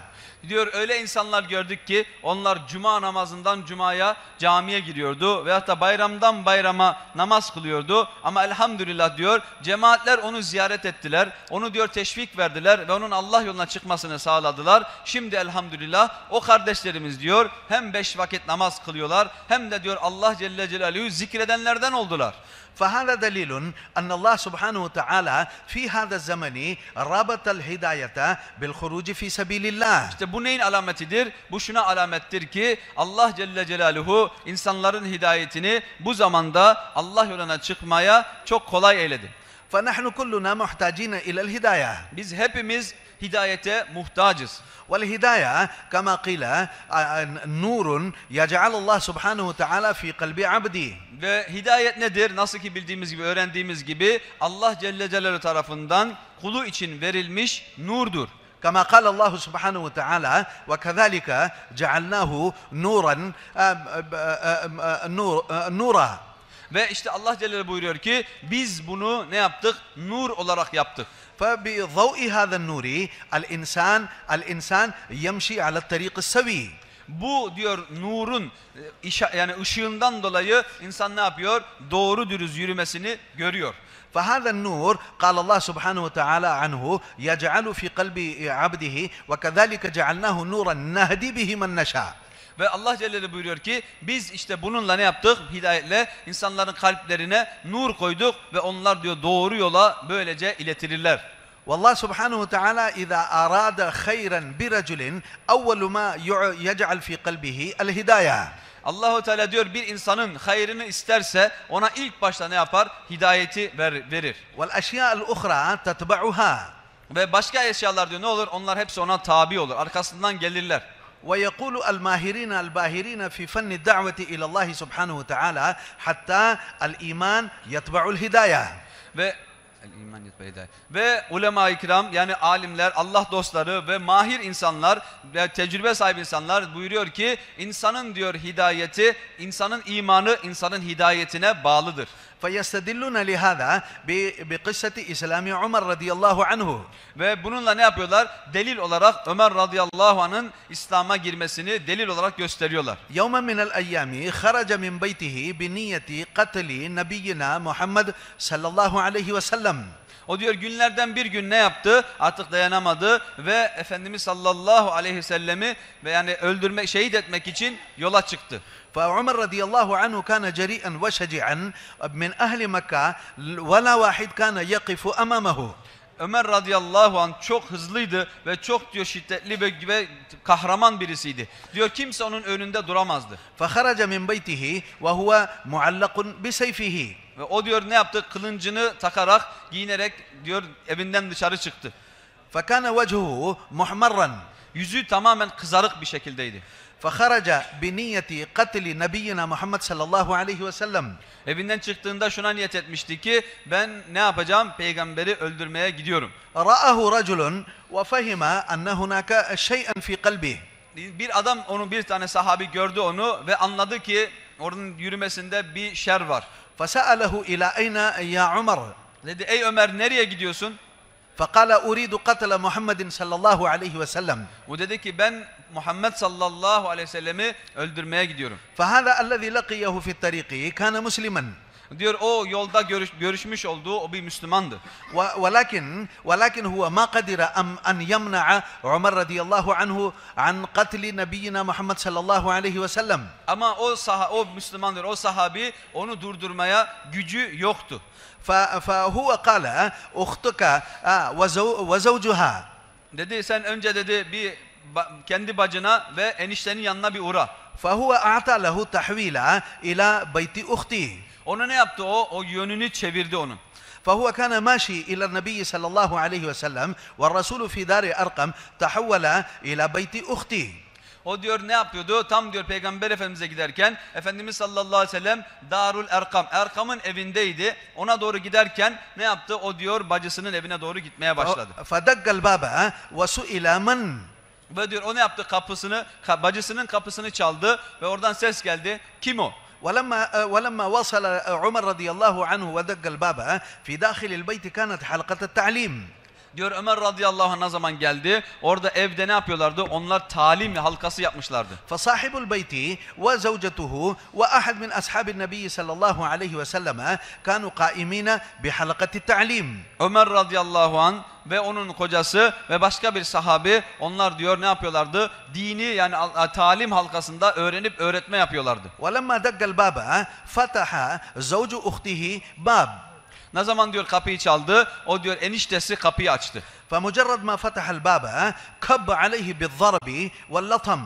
Diyor öyle insanlar gördük ki onlar cuma namazından cumaya camiye giriyordu veyahut da bayramdan bayrama namaz kılıyordu ama elhamdülillah diyor cemaatler onu ziyaret ettiler, onu diyor teşvik verdiler ve onun Allah yoluna çıkmasını sağladılar. Şimdi elhamdülillah o kardeşlerimiz diyor hem 5 vakit namaz kılıyorlar hem de diyor Allah Celle Celaluhu zikredenlerden oldular. فهذا دليل أن الله سبحانه وتعالى في هذا الزمن ربط الهداية بالخروج في سبيل الله. İşte bu neyin alametidir? Bu şuna alamettir ki Allah Celle Celaluhu insanların hidayetini bu zamanda Allah yoluna çıkmaya çok kolay eyledi. فنحن كلنا محتاجين إلى الهداية. Biz hepimiz hidayete muhtacız. والهداية كما قيل نور يجعل الله سبحانه وتعالى في قلب عبده. Ve hidayet nedir? Nasıl ki bildiğimiz gibi, öğrendiğimiz gibi Allah Celle Celaluhu tarafından kulu için verilmiş nurdur. كما قال الله سبحانه وتعالى وكذلك جعلناه نورا نورا. Ve işte Allah Celle buyuruyor ki biz bunu ne yaptık? Nur olarak yaptık. فبضوء هذا النور الإنسان يمشي على الطريق السوي. Bu diyor nurun yani ışığından dolayı insan ne yapıyor? Doğru dürüst yürümesini görüyor. فهذا النور قال الله سبحانه وتعالى عنه يجعل في قلب عبده وكذلك جعلناه نورا نهدي به من نشاء. Ve Allah Celle buyuruyor ki biz işte bununla ne yaptık? Hidayetle insanların kalplerine nur koyduk ve onlar diyor doğru yola böylece iletilirler. والله سبحانه وتعالى إذا أراد خيرا برجل أول ما يجعل في قلبه الهداية. Allahu Teala diyor bir insanın hayrını isterse ona ilk başta ne yapar? Hidayeti verir. والأشياء الأخرى تتبعها. Ve başka eşyalar diyor ne olur? Onlar hepsi ona tabi olur. Arkasından gelirler. ويقول الماهرين الباهرين في فن الدعوة إلى الله سبحانه وتعالى حتى الإيمان يتبع الهداية. Ve ulema-i kiram yani alimler, Allah dostları ve mahir insanlar ve tecrübe sahibi insanlar buyuruyor ki insanın diyor hidayeti, insanın imanı insanın hidayetine bağlıdır. فيستدلون لهذا بقصة إسلام عمر رضي الله عنه. Ve bununla ne yapıyorlar? Delil olarak Ömer radıyallahu anh'ın İslam'a girmesini delil olarak gösteriyorlar. يوما من الأيام خرج من بيته بنية قتل نبينا محمد صلى الله عليه وسلم. O diyor günlerden bir gün ne yaptı? Artık dayanamadı ve Efendimiz sallallahu aleyhi ve sellemi yani öldürmek, şehit etmek için yola çıktı. فعمر رضي الله عنه كان جريئا وشجعا من أهل مكة ولا واحد كان يقف أمامه. Ömer radıyallahu anh çok hızlıydı ve çok diyor şiddetli ve kahraman birisiydi. Diyor kimse onun önünde duramazdı. فخرج من بيته وهو معلق بسيفه. Ve o diyor ne yaptı? Kılıncını takarak, giyinerek diyor evinden dışarı çıktı. فكان وجهه محمرا. Yüzü tamamen kızarık bir şekildeydi. فخرج بنية قتل نبينا محمد صلى الله عليه وسلم. Evinden çıktığında şuna niyet etmişti ki ben ne yapacağım? Peygamberi öldürmeye gidiyorum. رآه رجل وفهم أن هناك شيئا في قلبه. Bir adam bir tane sahabi gördü onu ve anladı ki onun yürümesinde bir şer var. فسأله إلى أين يا عمر. Dedi ey Ömer nereye gidiyorsun? فقال أريد قتل محمد صلى الله عليه وسلم. O dedi ki ben Muhammed sallallahu aleyhi ve sellemi öldürmeye gidiyorum. فهذا الذي لقيه في الطريق كان مسلما. Diyor o yolda görüşmüş olduğu o bir Müslümandı. ولكن هو ما قدر أن يمنع عمر رضي الله عنه عن قتل نبينا محمد صلى الله عليه وسلم. Ama o Müslümandır, o sahabi onu durdurmaya gücü yoktu. فهو قال أختك وزوجها. Dedi sen önce dedi kendi bacına ve eniştenin yanına bir uğra. فهو أعطى له تحويلا إلى بيت أختي. Onu ne yaptı o yönünü çevirdi onun. فهو كان ماشي إلى النبي صلى الله عليه وسلم والرسول في دار أرقم تحول إلى بيت أختي. O diyor ne yapıyordu? Tam diyor Peygamber Efendimiz'e giderken Efendimiz sallallahu aleyhi ve sellem Darul Erkam, Erkam'ın evindeydi. Ona doğru giderken ne yaptı? O diyor bacısının evine doğru gitmeye başladı. فدق الباب وسئل من. Ve diyor o ne yaptı? Bacısının kapısını çaldı ve oradan ses geldi. Kim o? ولما وصل عمر رضي الله عنه ودق الباب في داخل البيت كانت حلقة التعليم. Diyor Ömer radıyallahu anh ne zaman geldi? Orada evde ne yapıyorlardı? Onlar talim halkası yapmışlardı. فصاحب البيت وزوجته وأحد من أصحاب النبي صلى الله عليه وسلم كانوا قائمين بحلقة التعليم. Ömer radıyallahu anh ve onun kocası ve başka bir sahabi, onlar diyor ne yapıyorlardı? Dini yani talim halkasında öğrenip öğretme yapıyorlardı. ولما دق الباب فتح زوج أخته باب. Ne zaman diyor kapıyı çaldı? O diyor eniştesi kapıyı açtı. فمجرد ما فتح الباب كب عليه بالضرب واللطم.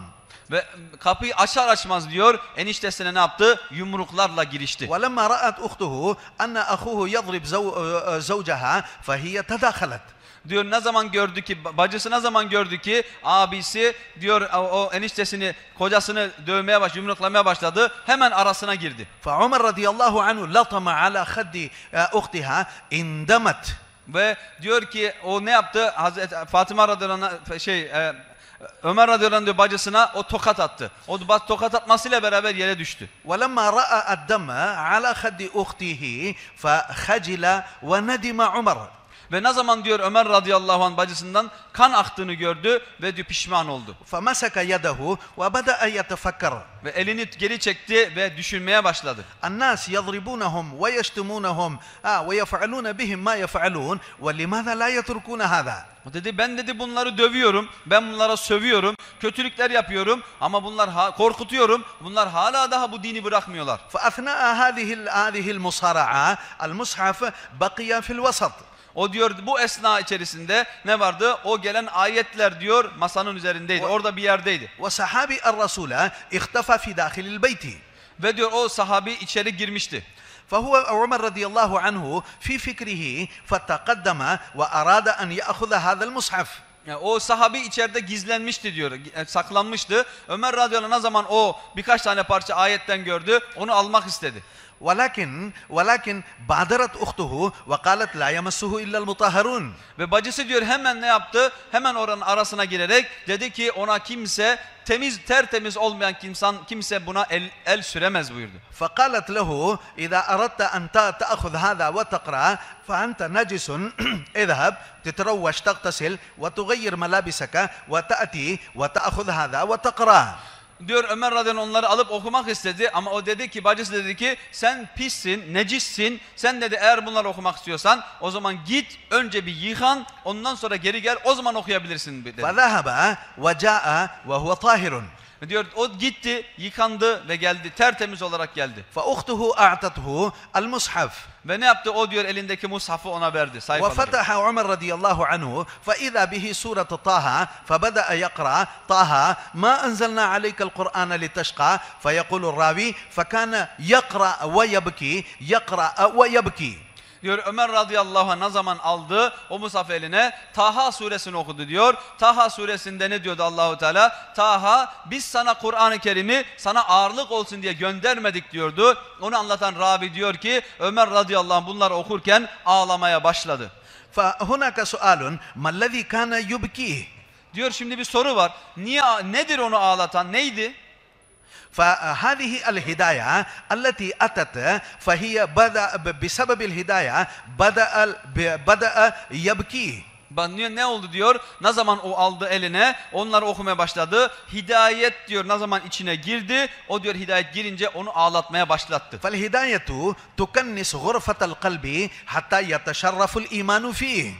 Ve kapıyı açar açmaz diyor eniştesine ne yaptı? Yumruklarla girişti. ولما رأت أخته أن أخوه يضرب زوجها فهي تداخلت. Diyor ne zaman gördü ki, bacısı ne zaman gördü ki abisi diyor o eniştesini, kocasını dövmeye yumruklamaya başladı. Hemen arasına girdi. فعمر رضي الله عنه لطم على خد أختها اندمت. Ve diyor ki o ne yaptı? Hazreti Fatıma radıyallahu anh, Ömer radıyallahu anh diyor bacısına o tokat attı. O tokat atmasıyla beraber yere düştü. ولما رأى الدم على خد أخته فخجل وندم عمر. Ve ne zaman diyor Ömer radıyallahu anh bacısından kan aktığını gördü ve diyor pişman oldu. فمسك يده وبدأ يتفكر. Ve elini geri çekti ve düşünmeye başladı. الناس يضربونهم ويشتمونهم ويفعلون بهم ما يفعلون ولماذا لا يتركون هذا؟ O dedi ben dedi bunları dövüyorum, ben bunlara sövüyorum, kötülükler yapıyorum ama bunlar korkutuyorum. Bunlar hala daha bu dini bırakmıyorlar. فأثناء هذه المصارعة المصحف بقي في الوسط. O diyor bu esna içerisinde ne vardı? O gelen ayetler diyor masanın üzerindeydi. Orada bir yerdeydi. وصحابي الرسول اختفى في داخل البيت. Ve diyor o sahabi içeri girmişti. فهو عمر رضي الله عنه في فكره فتقدم وأراد أن يأخذ هذا المصحف. Yani o sahabi içeride gizlenmişti diyor, saklanmıştı. Ömer radıyallahu anh ne zaman o birkaç tane parça ayetten gördü, onu almak istedi. ولكن بادرت أخته وقالت لا يمسه إلا المطهرون. Ve bacısı diyor hemen ne yaptı? Hemen oranın arasına girerek dedi ki ona kimse tertemiz olmayan kimse buna el süremez buyurdu. فقالت له إذا أردت أن تأخذ هذا وتقرأ فأنت نجس اذهب تتروش تغتسل وتغير ملابسك وتأتي وتأخذ هذا وتقرأ. Diyor Ömer radıyallahu anh onları alıp okumak istedi ama o dedi ki bacısı dedi ki sen pissin, necissin. Sen dedi eğer bunları okumak istiyorsan o zaman git önce bir yıkan ondan sonra geri gel o zaman okuyabilirsin dedi. فذهب وجاء وهو طاهر. Diyor o gitti, yıkandı ve geldi, tertemiz olarak geldi. فأخته أعطته المصحف. Ve ne yaptı? O diyor elindeki mushafı ona verdi, sayfaları. وفتح عمر رضي الله عنه فإذا به سورة طه فبدأ يقرأ طه ما أنزلنا عليك القرآن لتشقى فيقول الراوي فكان يقرأ ويبكي يقرأ ويبكي. Diyor Ömer radıyallahu anh ne zaman aldı o mushaf eline Taha suresini okudu diyor. Taha suresinde ne diyordu Allahu Teala? Taha biz sana Kur'an-ı Kerim'i sana ağırlık olsun diye göndermedik diyordu. Onu anlatan Rabi diyor ki Ömer radıyallahu anh bunları okurken ağlamaya başladı. فهناك سؤال ما الذي كان يبكيه؟ Diyor şimdi bir soru var. Nedir onu ağlatan? Neydi? فهذه الهداية التي أتت فهي بسبب الهداية بدأ يبكي. Ne oldu diyor? Ne zaman o aldı eline onları okumaya başladı. Hidayet diyor ne zaman içine girdi. O diyor hidayet girince onu ağlatmaya başlattı. فالهداية تكنس غرفة القلب حتى يتشرف الإيمان فيه.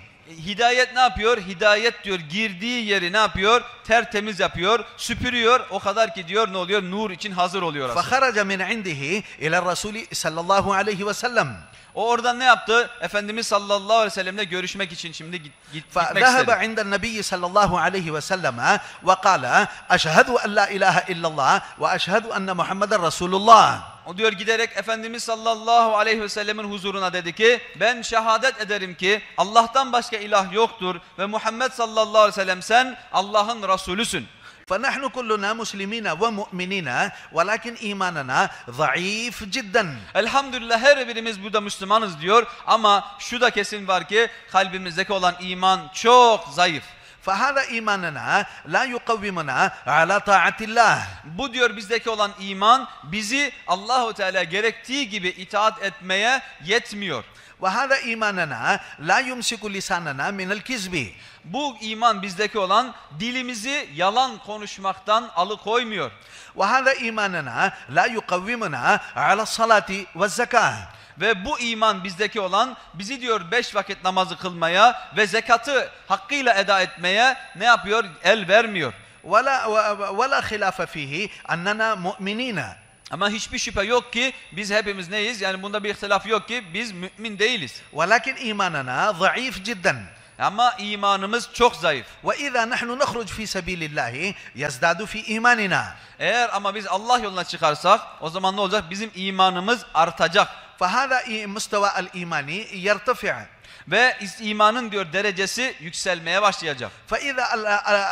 Hidayet ne yapıyor? Hidayet diyor girdiği yeri ne yapıyor? Tertemiz yapıyor, süpürüyor. O kadar ki diyor ne oluyor? Nur için hazır oluyor aslında. فخرج من عنده إلى الرسول صلى الله عليه وسلم. O oradan ne yaptı? Efendimiz sallallahu aleyhi ve sellemle görüşmek için şimdi gitmek فذهب istedi. عند النبي صلى الله عليه وسلم وقال أشهد أن لا إله إلا الله وأشهد أن محمد رسول الله. O diyor giderek Efendimiz sallallahu aleyhi ve sellemin huzuruna dedi ki ben şehadet ederim ki Allah'tan başka ilah yoktur ve Muhammed sallallahu aleyhi ve sellem sen Allah'ın Resulüsün. فنحن كلنا مسلمين ومؤمنين ولكن إيماننا ضعيف جدا. Elhamdülillah her birimiz burada Müslümanız diyor ama şu da kesin var ki kalbimizdeki olan iman çok zayıf. فهذا إيماننا لا يقومنا على طاعة الله. Bu diyor bizdeki olan iman bizi Allahu Teala gerektiği gibi itaat etmeye yetmiyor. وهذا إيماننا لا يمسك لساننا من الكذب. Bu iman bizdeki olan dilimizi yalan konuşmaktan alıkoymuyor. وهذا إيماننا لا يقومنا على الصلاة والزكاة. Ve bu iman bizdeki olan bizi diyor 5 vakit namazı kılmaya ve zekatı hakkıyla eda etmeye ne yapıyor? El vermiyor. ولا خلاف فيه أننا مؤمنين. Ama hiçbir şüphe yok ki biz hepimiz neyiz? Yani bunda bir ihtilaf yok ki biz mümin değiliz. ولكن إيماننا ضعيف جدا. Ama imanımız çok zayıf. وإذا نحن نخرج في سبيل الله يزداد في إيماننا. Eğer ama biz Allah yoluna çıkarsak o zaman ne olacak? Bizim imanımız artacak. فهذا مستوى الإيمان يرتفع. Ve imanın diyor derecesi yükselmeye başlayacak. فإذا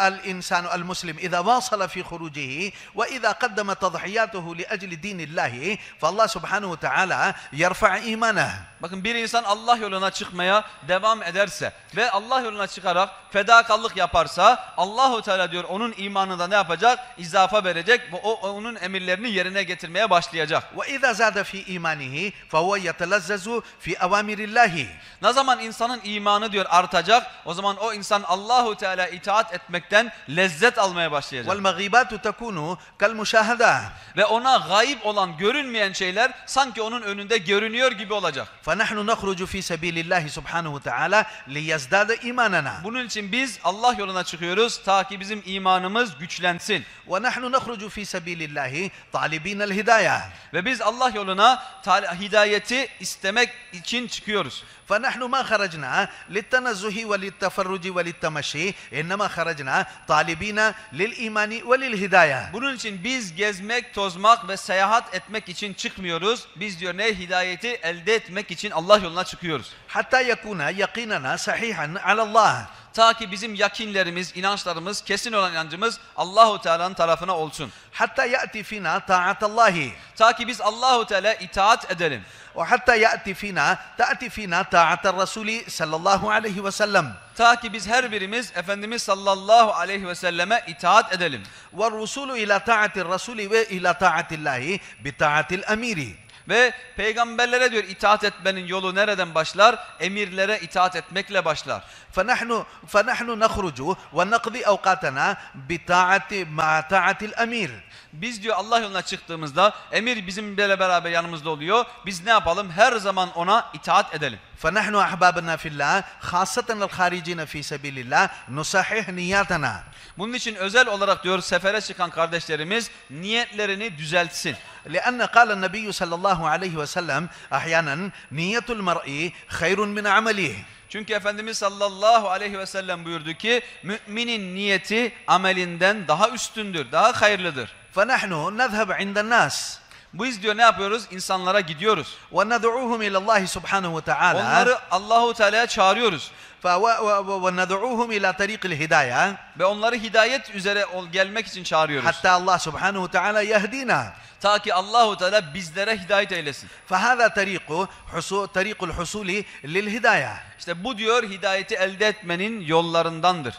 الإنسان المسلم إذا واصل في خروجه وإذا قدم تضحياته لأجل دين الله فالله سبحانه وتعالى يرفع إيمانه. Bakın bir insan Allah yoluna çıkmaya devam ederse ve Allah yoluna çıkarak fedakarlık yaparsa Allahu Teala diyor onun imanında ne yapacak? İzafe verecek ve onun emirlerini yerine getirmeye başlayacak. وإذا زاد في إيمانه فهو يتلذذ في أوامر الله. Ne zaman insanın imanı diyor artacak, o zaman o insan Allahu Teala itaat etmekten lezzet almaya başlayacak. والمغيبات تكون كالمشاهدة. Ve ona gayb olan, görünmeyen şeyler sanki onun önünde görünüyor gibi olacak. فنحن نخرج في سبيل الله سبحانه وتعالى ليزداد إيماننا. Bunun için biz Allah yoluna çıkıyoruz ta ki bizim imanımız güçlensin. ونحن نخرج في سبيل الله طالبين الهداية. Ve biz Allah yoluna hidayeti istemek için çıkıyoruz. فنحن ما خرجنا للتنزه وللتفرج وللتمشي إنما خرجنا طالبين للإيمان وللهداية. Bunun için biz gezmek, tozmak ve seyahat etmek için çıkmıyoruz. Biz diyor ne hidayeti elde etmek için Allah yoluna çıkıyoruz. حتى يكون يقيننا صحيحا على الله. Ta ki bizim yakinlerimiz, inançlarımız, kesin olan inancımız Allahu Teala'nın tarafına olsun. حتى يأتي فينا طاعة الله. Ta ki biz Allahu Teala itaat edelim. وحتى تأتي فينا طاعة الرسول صلى الله عليه وسلم. Ta ki biz her birimiz Efendimiz sallallahu aleyhi ve selleme itaat edelim. والرسول إلى طاعة الرسول وإلى طاعة الله بطاعة الأمير. Ve peygamberlere diyor itaat etmenin yolu nereden başlar? Emirlere itaat etmekle başlar. فنحن نخرج ونقضي أوقاتنا مع طاعة الأمير. Biz diyor Allah yoluna çıktığımızda emir bizimle beraber yanımızda oluyor. Biz ne yapalım? Her zaman ona itaat edelim. فنحن أحبابنا في الله خاصة الخارجين في سبيل الله نصحح نياتنا. Bunun için özel olarak diyor sefere çıkan kardeşlerimiz niyetlerini düzeltsin. لأن قال النبي صلى الله عليه وسلم أحيانا نية المرء خير من عمله. Çünkü Efendimiz sallallahu aleyhi ve sellem buyurdu ki müminin niyeti amelinden daha üstündür, daha hayırlıdır. فنحن نذهب عند الناس. Biz diyor ne yapıyoruz? İnsanlara gidiyoruz. وندعوهم إلى الله سبحانه وتعالى. Onları Allahu Teala'ya çağırıyoruz. وندعوهم إلى طريق الهداية. Ve onları hidayet üzere gelmek için çağırıyoruz. حتى الله سبحانه وتعالى يهدينا. Ta ki Allahu Teala bizlere hidayet eylesin. فهذا طريق الحصول للهداية. İşte bu diyor hidayeti elde etmenin yollarındandır.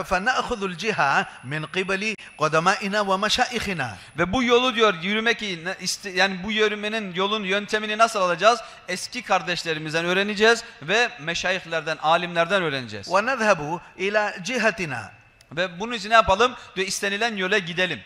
فنأخذ الجهة من قبل قدمائنا ومشائخنا. Ve bu yolu diyor yürümek yani bu yürümenin yöntemini nasıl alacağız? Eski kardeşlerimizden öğreneceğiz ve meşayihlerden, alimlerden öğreneceğiz. ونذهب إلى جهتنا. Ve bunun için ne yapalım? Diyor istenilen yola gidelim.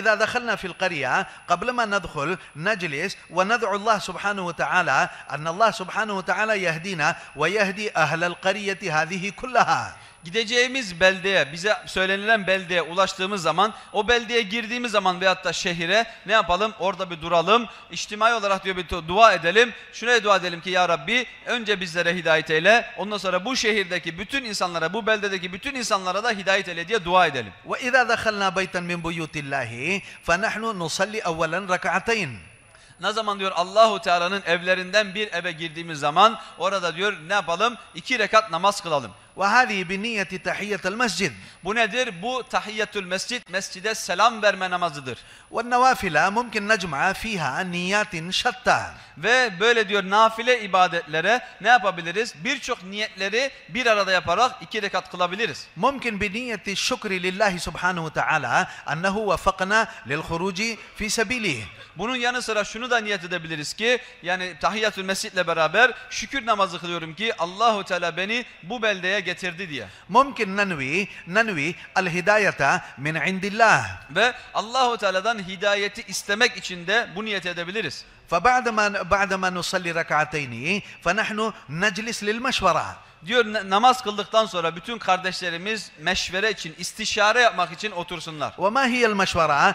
إذا دخلنا في القرية قبل ما ندخل نجلس وندعو الله سبحانه وتعالى أن الله سبحانه وتعالى يهدينا ويهدي أهل القرية هذه كلها. Gideceğimiz beldeye, bize söylenilen beldeye ulaştığımız zaman, o beldeye girdiğimiz zaman veyahut da şehire ne yapalım? Orada bir duralım. İçtimai olarak diyor bir dua edelim. Şuraya dua edelim ki ya Rabbi önce bizlere hidayet eyle. Ondan sonra bu şehirdeki bütün insanlara, bu beldedeki bütün insanlara da hidayet eyle diye dua edelim. وإذا دخلنا بيتا من بيوت الله فنحن نصلي أولا ركعتين. Ne zaman diyor Allahu Teala'nın evlerinden bir eve girdiğimiz zaman orada diyor ne yapalım? 2 rekat namaz kılalım. وهذه بنية تحية المسجد. Bu nedir? Bu tahiyyetül mescid, mescide selam verme namazıdır. والنوافل ممكن نجمع فيها نيات شتى. Ve böyle diyor nafile ibadetlere ne yapabiliriz? Birçok niyetleri bir arada yaparak 2 rekat kılabiliriz. ممكن بنية الشكر لله سبحانه وتعالى أنه وفقنا للخروج في سبيله. Bunun yanı sıra şunu da niyet edebiliriz ki yani tahiyyatül mescidle beraber şükür namazı kılıyorum ki Allahu Teala beni bu beldeye getirdi diye. ممكن ننوي الهداية من عند الله. Ve Allahu Teala'dan hidayeti istemek için de bu niyet edebiliriz. بعدما نصلي ركعتين فنحن نجلس للمشورة. Diyor namaz kıldıktan sonra bütün kardeşlerimiz meşvere için, istişare yapmak için otursunlar. وما هي المشورة؟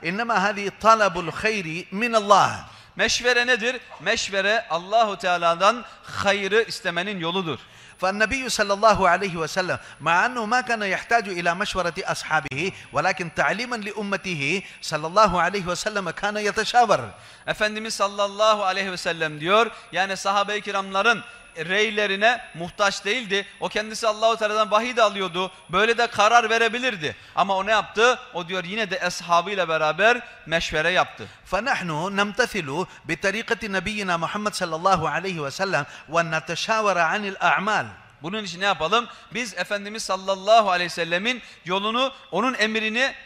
إنما هذه طلب الخير من الله. Meşvere nedir? Meşvere Allahu Teala'dan hayrı istemenin yoludur. فالنبي صلى الله عليه وسلم مع أنه ما كان يحتاج إلى مشورة أصحابه ولكن تعليما لأمته صلى الله عليه وسلم كان يتشاور. Efendimiz sallallahu aleyhi ve sellem diyor yani sahabe-i kiramların reylerine muhtaç değildi. O kendisi Allahu Teala'dan vahiy de alıyordu. Böyle de karar verebilirdi. Ama o ne yaptı? O diyor yine de ashabıyla beraber meşvere yaptı. فنحن نمتثل بطريقة نبينا محمد صلى الله عليه وسلم ونتشاور عن الأعمال. Bunun için ne yapalım? Biz Efendimiz sallallahu aleyhi ve sellemin yolunu, onun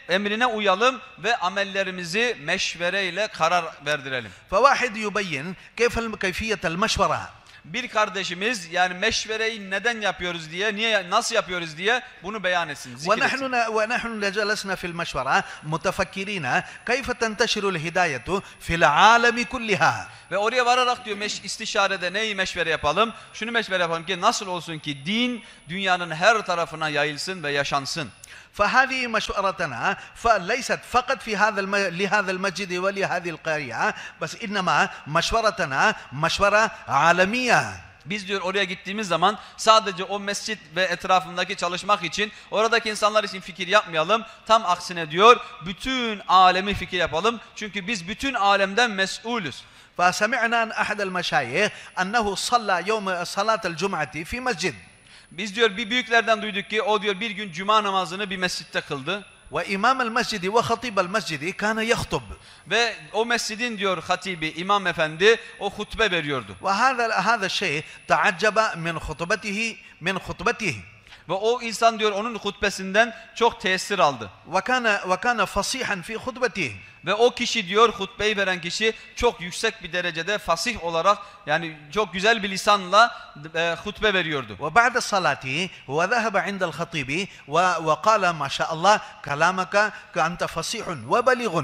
emrine uyalım ve amellerimizi meşvereyle karar verdirelim. فواحد يبين كيفية المشورة. Bir kardeşimiz yani meşvereyi neden yapıyoruz diye, nasıl yapıyoruz diye bunu beyan etsin, zikretsin. ونحن جلسنا في المشورة متفكرين كيف تنتشر الهداية في العالم كلها. Ve oraya vararak diyor istişarede neyi meşvere yapalım? Şunu meşvere yapalım ki nasıl olsun ki din dünyanın her tarafına yayılsın ve yaşansın. فهذه مشورتنا فليست فقط في لهذا المسجد ولهذه القرية بس إنما مشورتنا مشورة عالمية. Biz diyor oraya gittiğimiz zaman sadece o mescit ve etrafındaki çalışmak için, oradaki insanlar için fikir yapmayalım. Tam aksine diyor bütün alemi fikir yapalım. Çünkü biz bütün alemden mesulüz. فسمعنا عن أحد المشايخ أنه صلى يوم صلاة الجمعة في مسجد. Biz diyor bir büyüklerden duyduk ki o diyor bir gün cuma namazını bir mescitte kıldı. وإمام المسجد وخطيب المسجد كان يخطب. Ve o mescidin diyor hatibi, imam efendi o hutbe veriyordu. وهذا الشيء تعجب من خطبته. Ve o insan diyor onun hutbesinden çok tesir aldı. وكان فصيحا في خطبته. Ve o kişi diyor hutbeyi veren kişi çok yüksek bir derecede fasih olarak yani çok güzel bir lisanla hutbe veriyordu. وبعد الصلاة هو ذهب عند الخطيب وقال ما شاء الله كلامك أنت فصيح وبليغ.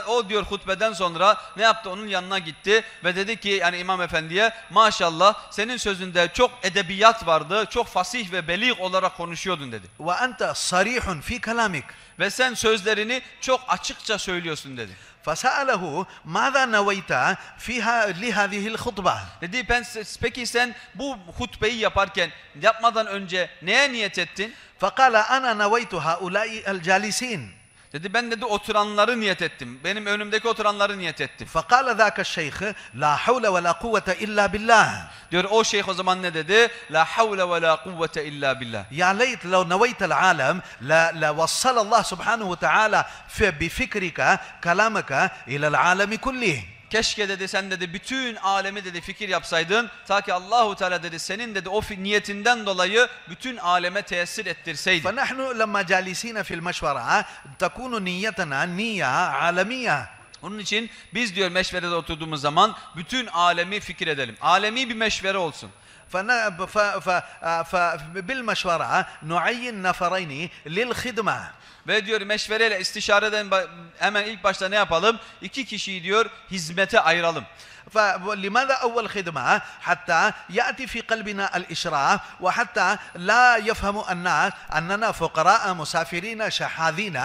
O diyor hutbeden sonra ne yaptı? Onun yanına gitti ve dedi ki yani imam efendiye maşallah senin sözünde çok edebiyat vardı, çok fasih ve belig olarak konuşuyordun dedi. وأنت صريح في كلامك. Ve sen sözlerini çok açıkça söylüyorsun dedi. فسأله ماذا نويت فيها لهذه الخطبة. Dedi peki sen bu hutbeyi yapmadan önce neye niyet ettin? فقال أنا نويت هؤلاء الجالسين. Dedi ben dedi oturanları niyet ettim. Benim önümdeki oturanları niyet ettim. فقال ذاك الشيخ لا حول ولا قوة إلا بالله. Diyor o şeyh o zaman ne dedi? La havle ve la kuvvete illa billah. يا ليت لو نويت العالم لوصل الله سبحانه وتعالى بفكرك كلامك إلى العالم كله. Keşke dedi sen dedi bütün alemi dedi fikir yapsaydın ta ki Allahu Teala dedi senin dedi o niyetinden dolayı bütün aleme tesir ettirseydi. فنحن لما جالسين في المشورة تكون نيتنا نية عالمية. Onun için biz diyor meşverede oturduğumuz zaman bütün alemi fikir edelim. Alemi bir meşvere olsun. بالمشورة نعين نفرين للخدمة. Ve diyor meşvereyle istişareden hemen ilk başta ne yapalım? 2 kişiyi diyor hizmete ayıralım. فلماذا أول خدمة؟ حتى يأتي في قلبنا الإشراف وحتى لا يفهم الناس أننا فقراء مسافرين شحاذين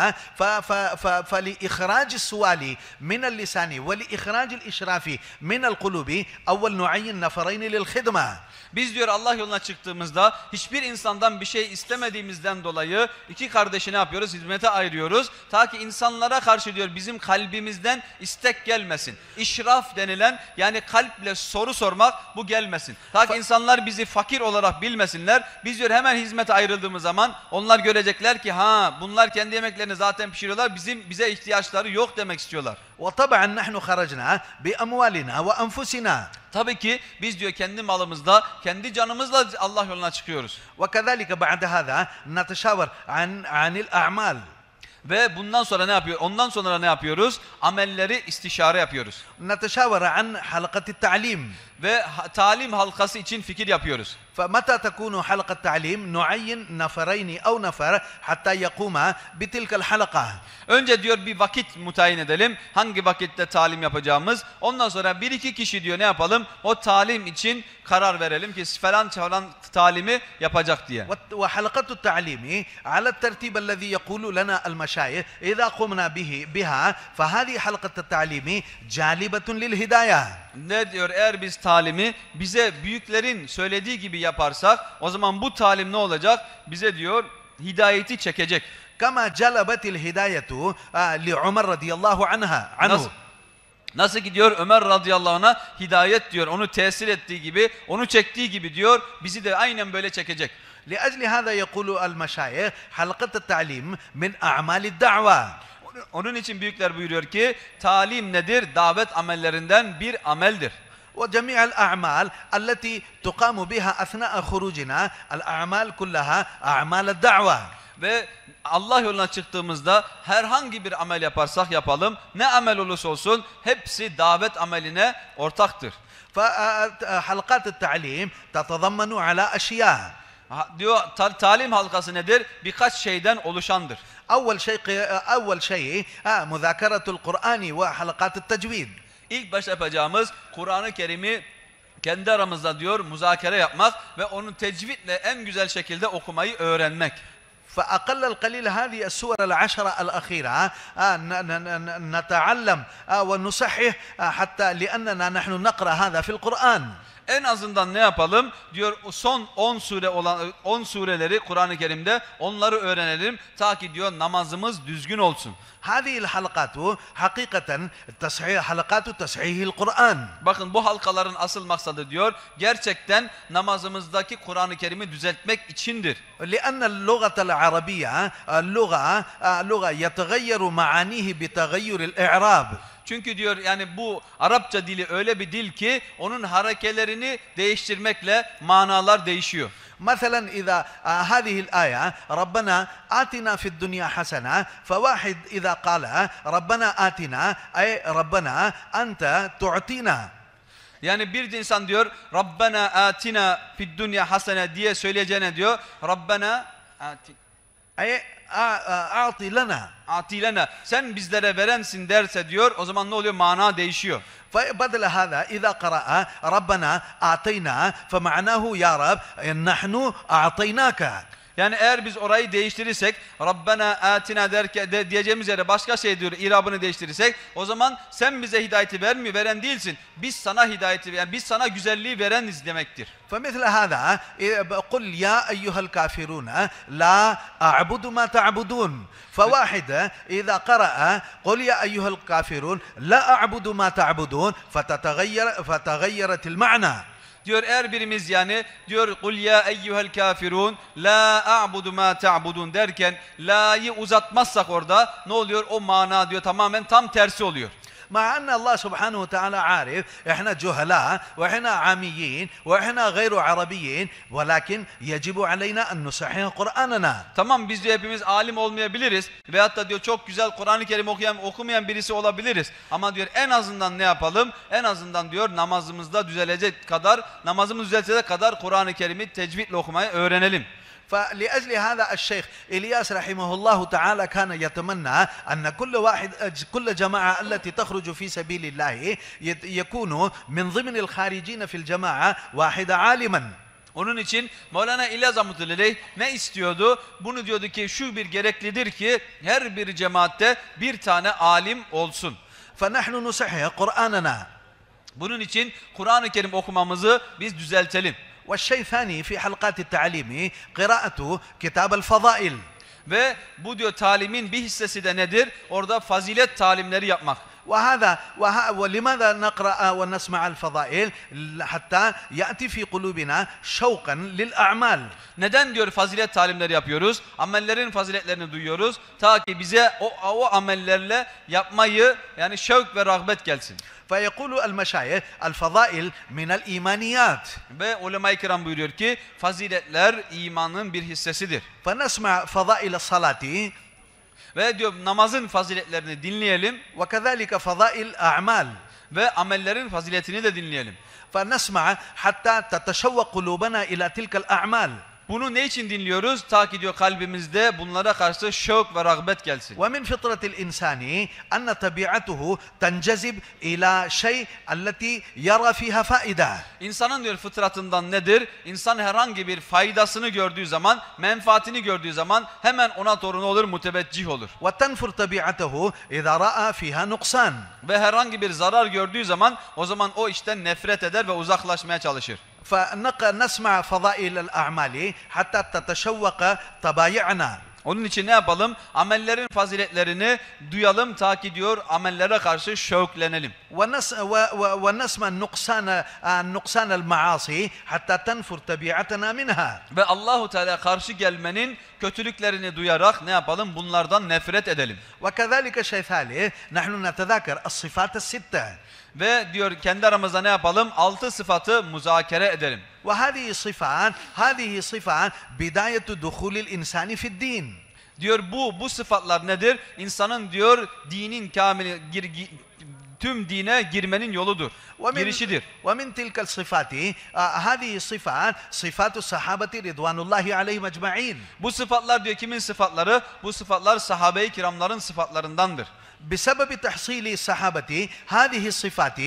فلإخراج السؤال من اللسان ولإخراج الإشراف من القلوب أول نعين نفرين للخدمة. Biz diyor Allah yoluna çıktığımızda hiçbir insandan bir şey istemediğimizden dolayı 2 kardeşi ne yapıyoruz? Hizmete ayırıyoruz. Ta ki insanlara karşı diyor bizim kalbimizden istek gelmesin. İşraf denilen yani kalple soru sormak bu gelmesin. Ta ki insanlar bizi fakir olarak bilmesinler. Biz diyor hemen hizmete ayrıldığımız zaman onlar görecekler ki ha bunlar kendi yemeklerini zaten pişiriyorlar. Bize ihtiyaçları yok demek istiyorlar. وطبعا نحن خرجنا بأموالنا وأنفسنا. Tabii ki biz diyor kendi malımızda, kendi canımızla Allah yoluna çıkıyoruz. وكذلك بعد هذا نتشاور عن الأعمال. Ve bundan sonra ne yapıyor? Ondan sonra ne yapıyoruz? Amelleri istişare yapıyoruz. نتشاور عن حلقة التعليم. Ve talim halkası için fikir yapıyoruz. فمتى تكون حلقة تعليم نعين نفرين أو نفر حتى يقوم بتلك الحلقة. Önce diyor bir vakit mutayin edelim. Hangi vakitte talim yapacağımız. Ondan sonra bir iki kişi diyor ne yapalım? O talim için karar verelim ki falan talimi yapacak diye. وحلقة التعليم على الترتيب الذي يقول لنا المشايخ إذا قمنا بها فهذه حلقة التعليم جالبة للهداية. Ne diyor? Eğer biz talimi bize büyüklerin söylediği gibi yaparsak o zaman bu talim ne olacak? Bize diyor hidayeti çekecek. كما جلبت الهداية لعمر رضي الله عنه. Nasıl ki diyor Ömer radıyallahu anh'a hidayet diyor onu tesir ettiği gibi onu çektiği gibi diyor bizi de aynen böyle çekecek. لأجل هذا يقول المشايخ حلقة التعليم من أعمال الدعوة. Onun için büyükler buyuruyor ki talim nedir? Davet amellerinden bir ameldir. وجميع الأعمال التي تقام بها أثناء خروجنا الأعمال كلها أعمال الدعوة. Ve Allah yoluna çıktığımızda herhangi bir amel yaparsak yapalım, ne amel olursa olsun hepsi davet ameline ortaktır. فحلقات التعليم تتضمن على أشياء. Diyor talim halkası nedir? Birkaç şeyden oluşandır. أول شيء مذاكرة القرآن وحلقات التجويد. İlk başta yapacağımız Kur'an-ı Kerim'i kendi aramızda diyor müzakere yapmak ve onu tecvidle en güzel şekilde okumayı öğrenmek. فأقل القليل هذه السور العشرة الأخيرة نتعلم ونصحح حتى لأننا نحن نقرأ هذا في القرآن. En azından ne yapalım? Diyor son 10 sure olan 10 sureleri Kur'an-ı Kerim'de onları öğrenelim ta ki diyor namazımız düzgün olsun. هذه الحلقات حقيقة حلقات تصحيح القرآن. Bakın bu halkaların asıl maksadı diyor gerçekten namazımızdaki Kur'an-ı Kerim'i düzeltmek içindir. لأن اللغة العربية لغة يتغير معانيه بتغير الإعراب. Çünkü diyor yani bu Arapça dili öyle bir dil ki onun harekelerini değiştirmekle manalar değişiyor. مثلا إذا هذه الآية ربنا آتنا في الدنيا حسنة فواحد إذا قال ربنا آتنا أي ربنا أنت تعطينا. Yani bir insan diyor Rabbena atina fid dunya hasene diye söyleyeceğine diyor Rabbena أي أعطي لنا. Atilena sen bizlere verensin derse diyor o zaman ne oluyor? Mana değişiyor. فبدل هذا إذا قرأ ربنا آتينا فمعناه يا رب نحن أعطيناك. Yani eğer biz orayı değiştirirsek Rabbena atina derken diyeceğimiz yere başka şey diyor irabını değiştirirsek o zaman sen bize hidayeti veren değilsin. Biz sana hidayeti yani biz sana güzelliği vereniz demektir. فمثل هذا قل يا أيها الكافرون لا أعبد ما تعبدون. فواحد إذا قرأ قل يا أيها الكافرون لا أعبد ما تعبدون فتغيرت المعنى. Diyor eğer birimiz yani diyor kul ya eyyuhel kafirun la a'budu ma ta'budun derken la'yı uzatmazsak orada ne oluyor? O mana diyor tamamen tam tersi oluyor. مع أن الله سبحانه وتعالى عارف إحنا جهلاء وإحنا عاميين وإحنا غير عربيين ولكن يجب علينا أن نصحح قرآننا. Tamam biz de hepimiz alim olmayabiliriz veyahut da diyor çok güzel Kur'an-ı Kerim okumayan birisi olabiliriz. Ama diyor en azından ne yapalım? En azından diyor namazımızda düzelecek kadar namazımız düzelecek kadar Kur'an-ı Kerim'i tecvidle okumayı öğrenelim. فلأجل هذا الشيخ إلياس رحمه الله تعالى كان يتمنى أن كل جماعة التي تخرج في سبيل الله يكونوا من ضمن الخارجين في الجماعة واحد عالما. Onun için Mevlana İlyas Rahmetullahi ne istiyordu? Bunu diyordu ki şu bir gereklidir ki her bir cemaatte bir tane alim olsun. فنحن نصحح قرآننا. Bunun için Kur'an-ı Kerim okumamızı biz düzeltelim. والشيء الثاني في حلقات التعليم قراءة كتاب الفضائل. Ve bu diyor talimin bir hissesi de nedir? Orada fazilet talimleri yapmak. ولماذا نقرأ ونسمع الفضائل حتى يأتي في قلوبنا شوقا للأعمال. Neden diyor fazilet talimleri yapıyoruz? Amellerin faziletlerini duyuyoruz. Ta ki bize o amellerle yapmayı yani şevk ve rağbet gelsin. فيقول المشايخ الفضائل من الإيمانيات. Ve ulema-i kiram buyuruyor ki faziletler imanın bir hissesidir. فنسمع فضائل الصلاة. Ve diyor namazın faziletlerini dinleyelim. وكذلك فضائل أعمال. Ve amellerin faziletini de dinleyelim. فنسمع حتى تتشوق قلوبنا إلى تلك الأعمال. Bunu ne için dinliyoruz? Ta ki diyor kalbimizde bunlara karşı şevk ve rağbet gelsin. ومن فطرة الإنسان أن طبيعته تنجذب إلى شيء التي يرى فيها فائدة. İnsanın diyor fıtratından nedir? İnsan herhangi bir faydasını gördüğü zaman, menfaatini gördüğü zaman hemen ona doğru ne olur? Muteveccih olur. وتنفر طبيعته إذا رأى فيها نقصان. Ve herhangi bir zarar gördüğü zaman o zaman o işten nefret eder ve uzaklaşmaya çalışır. فنسمع فضائل الأعمال حتى تتشوق طبايعنا. Onun için ne yapalım? Amellerin faziletlerini duyalım ta ki diyor amellere karşı şevklenelim. ونسمع نقصان المعاصي حتى تنفر طبيعتنا منها. Ve Allahu Teala karşı gelmenin kötülüklerini duyarak ne yapalım? Bunlardan nefret edelim. وكذلك شيء ثالث نحن نتذاكر الصفات الستة. Ve diyor kendi aramızda ne yapalım? 6 sıfatı muzakere edelim. وهذه صفات بداية دخول الإنسان في الدين. Diyor bu sıfatlar nedir? İnsanın diyor dinin kamili tüm dine girmenin yoludur. Girişidir. ومن تلك الصفات هذه صفات الصحابة رضوان الله عليهم أجمعين. Bu sıfatlar diyor kimin sıfatları? Bu sıfatlar sahabe-i kiramların sıfatlarındandır. بسبب تحصيل الصحابة هذه الصفات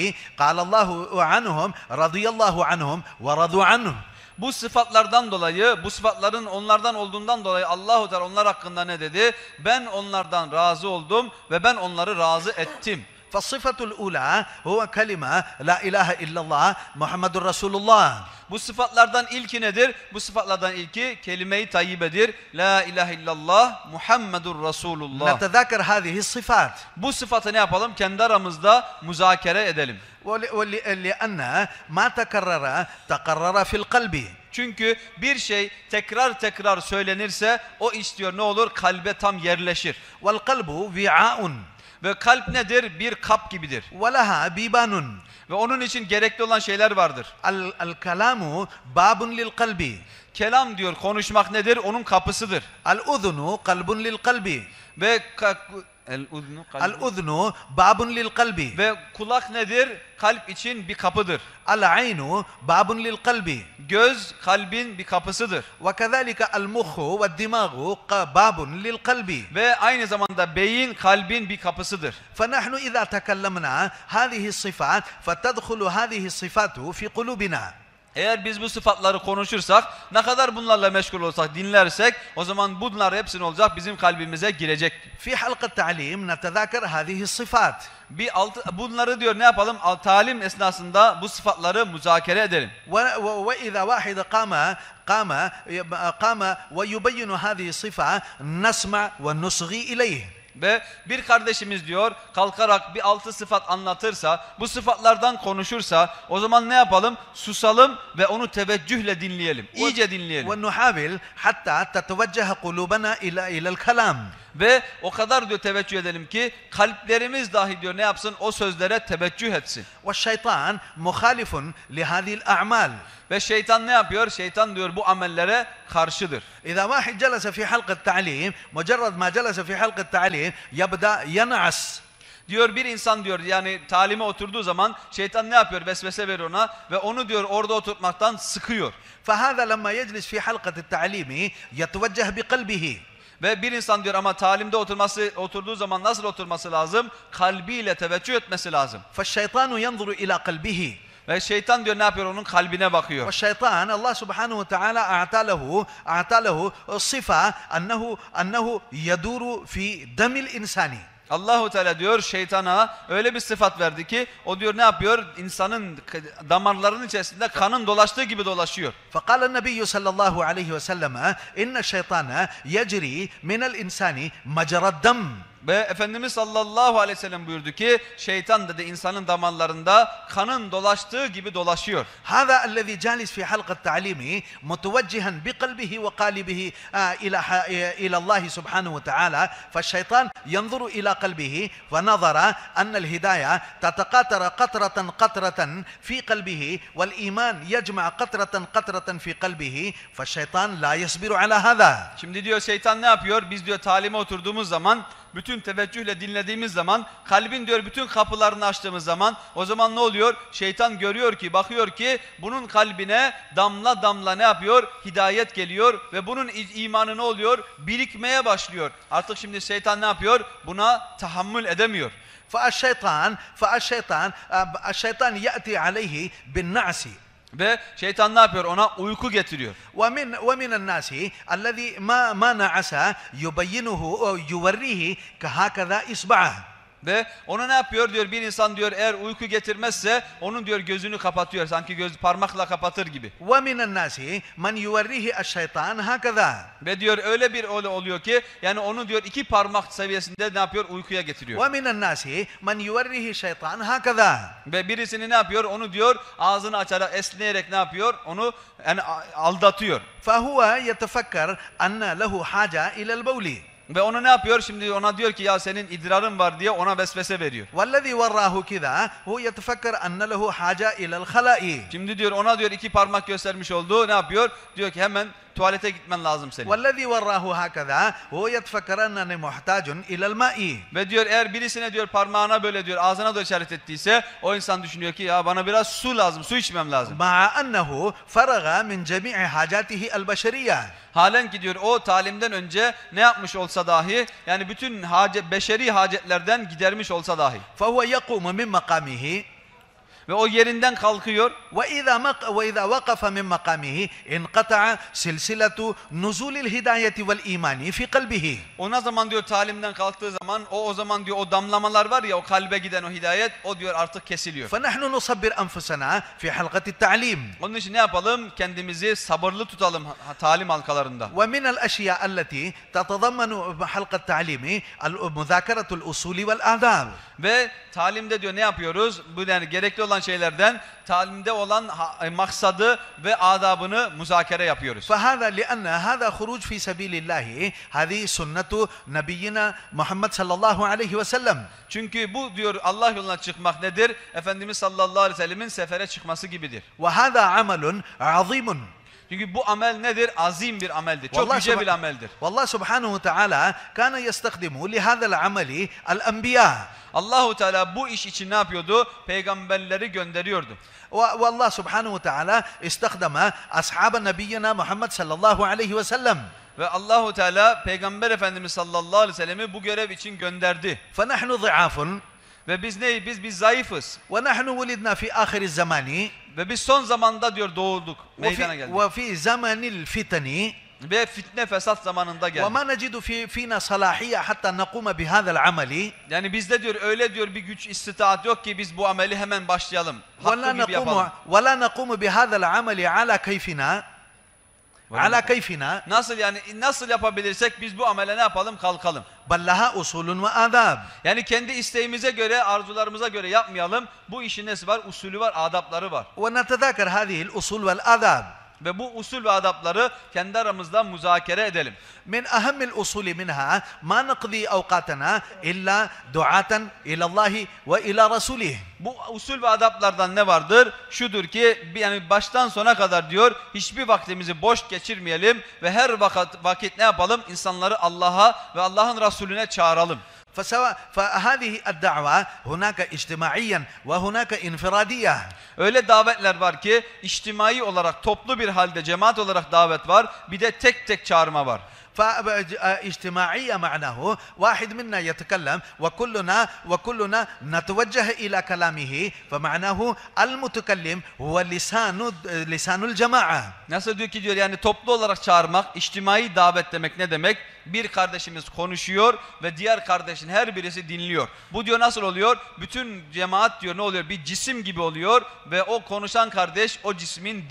قال الله عنهم رضي الله عنهم ورضوا عنه. Bu sıfatlardan dolayı, bu sıfatların onlardan olduğundan dolayı Allahu Teala onlar hakkında ne dedi? Ben onlardan razı oldum ve ben onları razı ettim. فالصفة الأولى هو كلمة لا إله إلا الله محمد رسول الله. Bu sıfatlardan ilki nedir? Bu sıfatlardan ilki kelime-i tayyibedir. La ilahe illallah Muhammedur Resulullah. نتذاكر هذه الصفات. Bu sıfatı ne yapalım? Kendi aramızda muzakere edelim. لأن ما تقرر في القلب. Çünkü bir şey tekrar söylenirse o iş diyor ne olur? Kalbe tam yerleşir. والقلب وعاء. Ve kalp nedir? Bir kap gibidir. وَلَهَا بِيبَانٌ. Ve onun için gerekli olan şeyler vardır. الكلام باب للقلب. Kelam diyor konuşmak nedir? Onun kapısıdır. الأذن قلب للقلب. Ve الأذن باب للقلب. Ve kulak nedir? Kalp için bir kapıdır. العين باب للقلب. Göz kalbin bir kapısıdır. وكذلك المخ والدماغ باب للقلب. Ve aynı zamanda beyin kalbin bir kapısıdır. فنحن إذا تكلمنا هذه الصفات فتدخل هذه الصفات في قلوبنا. Eğer biz bu sıfatları konuşursak, ne kadar bunlarla meşgul olsak, dinlersek, o zaman bunlar hepsini olacak bizim kalbimize girecek. في حلقة تعليم نتذاكر هذه الصفات. Bunları diyor ne yapalım? Talim esnasında bu sıfatları muzakere edelim. وإذا واحد قام ويبين هذه الصفة نسمع ونصغي إليه. Ve bir kardeşimiz diyor kalkarak bir 6 sıfat anlatırsa, bu sıfatlardan konuşursa o zaman ne yapalım? Susalım ve onu teveccühle dinleyelim. İyice dinleyelim. وَنُحَاوِلْ حَتَّى تَتَوَجَّهَ قُلُوبَنَا إلى الكلام. Ve o kadar diyor teveccüh edelim ki kalplerimiz dahi diyor ne yapsın? O sözlere teveccüh etsin. وَالشَّيْطَانِ مُخَالِفٌ لِهَذِهِ الْأَعْمَالِ. Ve şeytan ne yapıyor? Şeytan diyor bu amellere karşıdır. إذا واحد جلس في حلقة التعليم مجرد ما جلس في حلقة التعليم يبدأ ينعس. Diyor bir insan diyor yani talime oturduğu zaman şeytan ne yapıyor? Vesvese veriyor ona ve onu diyor orada oturtmaktan sıkıyor. فهذا لما يجلس في حلقة التعليم يتوجه بقلبه. Ve bir insan diyor ama talimde oturduğu zaman nasıl oturması lazım? Kalbiyle teveccüh etmesi lazım. فالشيطان ينظر إلى قلبه. Ve şeytan diyor ne yapıyor? Onun kalbine bakıyor. والشيطان الله سبحانه وتعالى أعطى له صفة أنه يدور في دم الإنسان. Allahu Teala diyor şeytana öyle bir sıfat verdi ki o diyor ne yapıyor? İnsanın damarlarının içerisinde kanın dolaştığı gibi dolaşıyor. فقال النبي صلى الله عليه وسلم إن الشيطان يجري من الإنسان مجرى الدم. Ve Efendimiz sallallahu aleyhi ve sellem buyurdu ki şeytan dedi insanın damarlarında kanın dolaştığı gibi dolaşıyor. هذا الذي جالس في حلقة تعليمه متوجها بقلبه وقالبه إلى الله سبحانه وتعالى فالشيطان ينظر إلى قلبه فنظر أن الهداية تتقاطر قطرة قطرة في قلبه والإيمان يجمع قطرة قطرة في قلبه فالشيطان لا يصبر على هذا. Şimdi diyor şeytan ne yapıyor? Biz diyor talime oturduğumuz zaman, bütün teveccühle dinlediğimiz zaman, kalbin diyor bütün kapılarını açtığımız zaman, o zaman ne oluyor? Şeytan görüyor ki, bakıyor ki bunun kalbine damla damla ne yapıyor? Hidayet geliyor ve bunun imanı ne oluyor? Birikmeye başlıyor. Artık şimdi şeytan ne yapıyor? Buna tahammül edemiyor. الشيطان يأتي عليه بالنعس. Ve şeytan ne yapıyor? Ona uyku getiriyor. ومن الناس الذي ما نعس يبينه أو يوريه كهكذا إصبعه. Ve ona ne yapıyor diyor, bir insan diyor eğer uyku getirmezse onun diyor gözünü kapatıyor, sanki göz parmakla kapatır gibi. ومن الناس من يوريه الشيطان هكذا. Ve diyor öyle bir oluyor ki yani onu diyor iki parmak seviyesinde ne yapıyor, uykuya getiriyor. ومن الناس من يوريه الشيطان هكذا. Ve birisini ne yapıyor, onu diyor ağzını açarak esneyerek ne yapıyor, onu yani aldatıyor. فهو يتفكر أن له حاجة إلى البول. Ve onu ne yapıyor? Şimdi ona diyor ki ya senin idrarın var diye ona vesvese veriyor. والذي وراه كذا هو يتفكر أن له حاجة إلى الخلاء. Şimdi diyor ona diyor iki parmak göstermiş olduğu ne yapıyor? Diyor ki hemen tuvalete gitmen lazım senin. والذي وراه هكذا هو يتفكر أنني محتاج إلى الماء. Ve diyor eğer birisine diyor parmağına böyle diyor ağzına da işaret ettiyse o insan düşünüyor ki ya bana biraz su lazım, su içmem lazım. مع أنه فرغ من جميع حاجاته البشرية. Halen ki diyor o talimden önce ne yapmış olsa dahi yani bütün beşeri hacetlerden gidermiş olsa dahi. فهو يقوم من مقامه. Ve o yerinden kalkıyor. وإذا وقف من مقامه انقطع سلسلة نزول الهداية والإيمان في قلبه. O ne zaman diyor talimden kalktığı zaman o zaman diyor o damlamalar var ya o kalbe giden o hidayet o diyor artık kesiliyor. فنحن نصبر أنفسنا في حلقة التعليم. Onun için ne yapalım? Kendimizi sabırlı tutalım talim halkalarında. ومن الأشياء التي تتضمن حلقة التعليم مذاكرة الأصول والآداب. Ve talimde diyor ne yapıyoruz? Bu yani gerekli olan şeylerden talimde olan maksadı ve adabını müzakere yapıyoruz. فهذا لأن هذا خروج في سبيل الله هذه سنة نبينا محمد صلى الله عليه وسلم. Çünkü bu diyor Allah yoluna çıkmak nedir? Efendimiz sallallahu aleyhi ve sellemin sefere çıkması gibidir. وهذا عمل عظيم. Çünkü bu amel nedir? Azim bir ameldir. Çok yüce bir ameldir. والله سبحانه وتعالى كان يستخدم لهذا العمل الأنبياء. Allahu Teala bu iş için ne yapıyordu? Peygamberleri gönderiyordu. والله سبحانه وتعالى استخدم أصحاب نبينا محمد صلى الله عليه وسلم. Ve Allahu Teala Peygamber Efendimiz sallallahu aleyhi ve sellemi bu görev için gönderdi. فنحن ضعاف. Ve biz neyiz? Biz zayıfız. ونحن ولدنا في آخر الزمان. Ve biz son zamanda diyor doğduk, meydana geldik. وفي زمن الفتن. Ve fitne fesat zamanında geldik. وما نجد فينا صلاحية حتى نقوم بهذا العمل. Yani bizde diyor öyle diyor bir güç istitaat yok ki biz bu ameli hemen başlayalım. Hakkı gibi yapalım. ولا نقوم بهذا العمل على كيفنا. على كيفنا. Nasıl yapabilirsek biz bu amele ne yapalım? Kalkalım. بل لها أصول وآداب. Yani kendi isteğimize göre, arzularımıza göre yapmayalım. Bu işin nesi var? Usulü var, adapları var. ونتذاكر هذه الأصول والآداب. Ve bu usul ve adapları kendi aramızda müzakere edelim. من أهم الأصول منها ما نقضي أوقاتنا إلا دعاة إلى الله وإلى رسوله. Bu usul ve adaplardan ne vardır? Şudur ki yani baştan sona kadar diyor hiçbir vaktimizi boş geçirmeyelim ve her vakit ne yapalım? İnsanları Allah'a ve Allah'ın Resulüne çağıralım. فهذه الدعوة هناك اجتماعيا وهناك انفرادية. Öyle davetler var ki içtimai olarak toplu bir halde cemaat olarak davet var. Bir de tek tek çağırma var. فاجتماعية معناه واحد منا يتكلم وكلنا نتوجه إلى كلامه فمعناه المتكلم هو لسان الجماعة. Nasıl diyor ki diyor yani toplu olarak çağırmak, içtimai davet demek ne demek? bir kardeşimiz konuşuyor ve diğer kardeşin her birisi dinliyor. Bu diyor nasıl oluyor? Bütün cemaat diyor ne oluyor? Bir cisim gibi oluyor ve o konuşan kardeş o cismin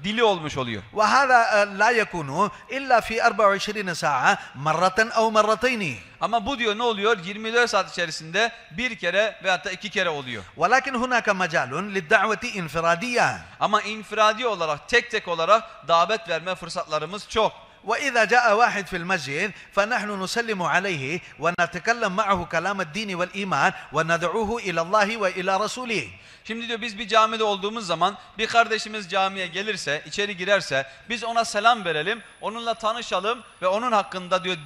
dili olmuş oluyor. وهذا لا يكون إلا في 24 ساعة مرة أو مرتين. Ama bu diyor ne oluyor? 24 saat içerisinde bir kere veyahut da 2 kere oluyor. ولكن هناك مجال للدعوة انفرادية. Ama infiradi olarak, tek olarak davet verme fırsatlarımız çok. وإذا جاء واحد في المسجد فنحن نسلم عليه ونتكلم معه كلام الدين والإيمان وندعوه إلى الله وإلى رسوله. Şimdi diyor biz bir camide olduğumuz zaman bir kardeşimiz camiye gelirse, içeri girerse biz ona selam verelim, onunla tanışalım ve onun hakkında diyor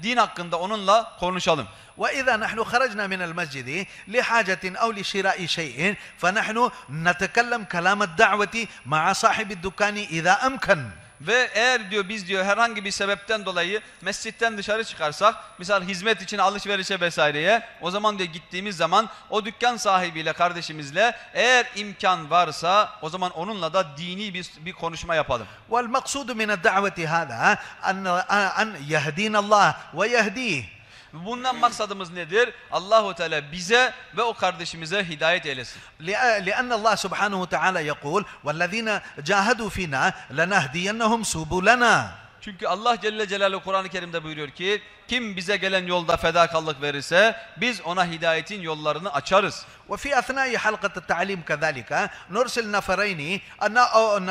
din hakkında onunla konuşalım. وإذا نحن خرجنا من المسجد لحاجة أو لشراء شيء فنحن نتكلم كلام الدعوة مع صاحب الدكان إذا أمكن. Ve eğer diyor biz diyor herhangi bir sebepten dolayı mescitten dışarı çıkarsak, misal hizmet için alışverişe vesaireye, o zaman diyor gittiğimiz zaman o dükkan sahibiyle, kardeşimizle eğer imkan varsa o zaman onunla da dini bir konuşma yapalım. والمقصود من الدعوة هذا أن يهدينا الله ويهديه. Bundan maksadımız nedir? Allahu Teala bize ve o kardeşimize hidayet eylesin. لأن الله سبحانه وتعالى يقول والذين جاهدوا فينا لنهدينهم سبلنا. Çünkü Allah Celle Celaluhu Kur'an-ı Kerim'de buyuruyor ki kim bize gelen yolda fedakarlık verirse biz ona hidayetin yollarını açarız. وفي أثناء حلقة التعليم كذلك نرسل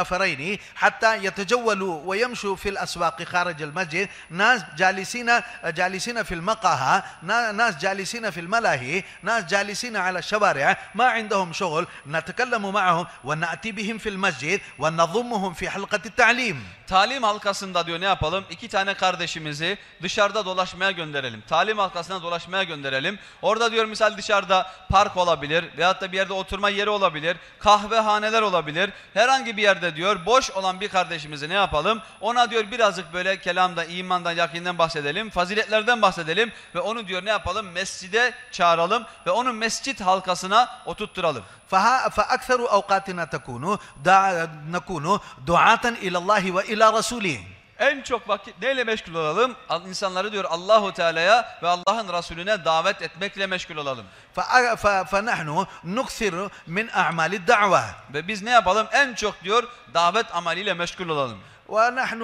نفرين حتى يتجولوا ويمشوا في الأسواق خارج المسجد. ناس جالسين في المقاهى، ناس جالسين في الملاهي، ناس جالسين على الشوارع ما عندهم شغل، نتكلم معهم ونأتي بهم في المسجد ونضمهم في حلقة التعليم. Talim halkasında diyor ne yapalım? 2 tane kardeşimizi dışarıda dolaşmaya gönderelim. Talim halkasına dolaşmaya gönderelim. Orada diyor misal dışarıda park olabilir veyahut da bir yerde oturma yeri olabilir, kahvehaneler olabilir. Herhangi bir yerde diyor boş olan bir kardeşimizi ne yapalım? Ona diyor birazcık böyle kelamdan, imandan, yakinden bahsedelim, faziletlerden bahsedelim ve onu diyor ne yapalım? Mescide çağıralım ve onu mescit halkasına oturtturalım. فأكثر أوقاتنا نكون دعاة إلى الله وإلى رسوله. En çok vakit neyle meşgul olalım? İnsanları diyor Allahu Teala'ya ve Allah'ın Resulüne davet etmekle meşgul olalım. فنحن نكثر من أعمال الدعوة. Ve biz ne yapalım? En çok diyor davet ameliyle meşgul olalım. ونحن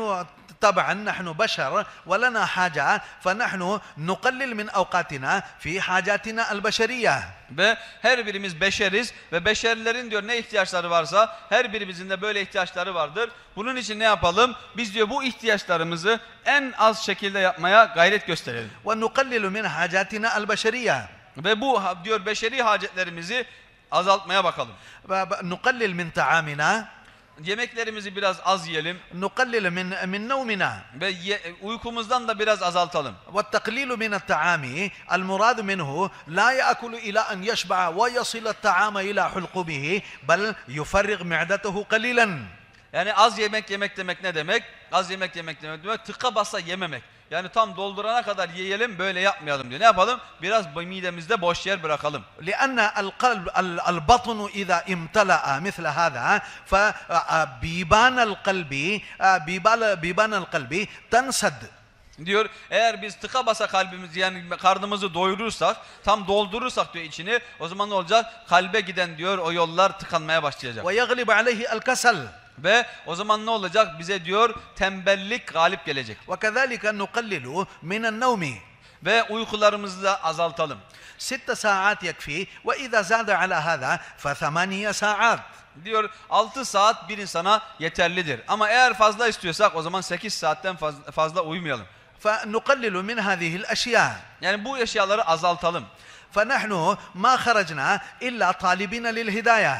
طبعا نحن بشر ولنا حاجات فنحن نقلل من أوقاتنا في حاجاتنا البشرية. Ve her birimiz beşeriz ve beşerlerin diyor ne ihtiyaçları varsa her birimizin de böyle ihtiyaçları vardır. Bunun için ne yapalım? Biz diyor bu ihtiyaçlarımızı en az şekilde yapmaya gayret gösterelim. ونقلل من حاجاتنا البشرية. Ve bu diyor beşeri hacetlerimizi azaltmaya bakalım. نقلل من طعامنا. Yemeklerimizi biraz az yiyelim. نقلل من نومنا. Ve uykumuzdan da biraz azaltalım. والتقليل من الطعام المراد منه لا يأكل إلى أن يشبع ويصل الطعام إلى حلقومه بل يفرغ معدته قليلا. Yani az yemek demek ne demek? Az yemek demek tıka basa yememek. Yani tam doldurana kadar yiyelim, böyle yapmayalım diyor. Ne yapalım? Biraz midemizde boş yer bırakalım. لأن البطن إذا امتلأ مثل هذا فبيبان القلب تنسد. Diyor eğer biz tıka basa kalbimizi yani karnımızı doyurursak, tam doldurursak diyor içini, o zaman ne olacak? Kalbe giden diyor o yollar tıkanmaya başlayacak. ويغلب عليه الكسل. Ve o zaman ne olacak? Bize diyor tembellik galip gelecek. وكذلك نقلل من النوم. Ve uykularımızı da azaltalım. 6 ساعات يكفي وإذا زاد على هذا ف8 ساعات. Diyor 6 saat bir insana yeterlidir. Ama eğer fazla istiyorsak o zaman 8 saatten fazla uyumayalım. فنقلل من هذه الأشياء. Yani bu eşyaları azaltalım. فنحن ما خرجنا إلا طالبين للهداية.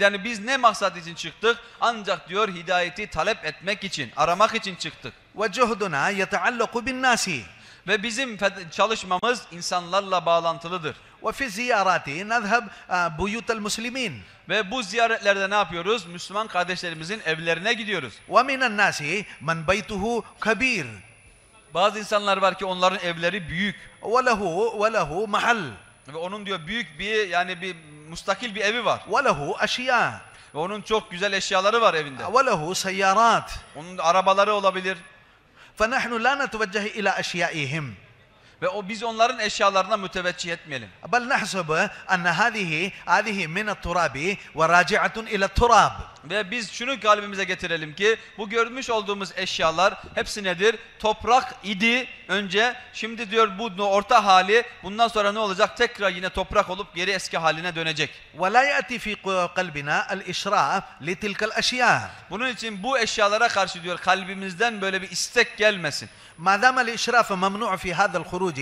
Yani biz ne maksat için çıktık? Ancak diyor hidayeti talep etmek için, aramak için çıktık. وجهدنا يتعلق بالناس. Ve bizim çalışmamız insanlarla bağlantılıdır. وفي الزيارات نذهب بيوت المسلمين. Ve bu ziyaretlerde ne yapıyoruz? Müslüman kardeşlerimizin evlerine gidiyoruz. ومن الناس من بيته كبير. Bazı insanlar var ki onların evleri büyük. وله محل. Ve onun diyor büyük bir müstakil bir evi var. وله أشياء. Ve onun çok güzel eşyaları var evinde. وله سيارات. Onun arabaları olabilir. فنحن لا نتوجه إلى أشيائهم Ve biz onların eşyalarına müteveccih etmeyelim. بل نحسب أن هذه من التراب وراجعة إلى التراب. Ve biz şunu kalbimize getirelim ki bu görmüş olduğumuz eşyalar hepsi nedir? Toprak idi önce. Şimdi diyor bu orta hali, bundan sonra ne olacak? Tekrar yine toprak olup geri eski haline dönecek. ولا يأتي في قلبنا الإشراف لتلك الأشياء. Bunun için bu eşyalara karşı diyor kalbimizden böyle bir istek gelmesin. ما دام الإشراف ممنوع في هذا الخروج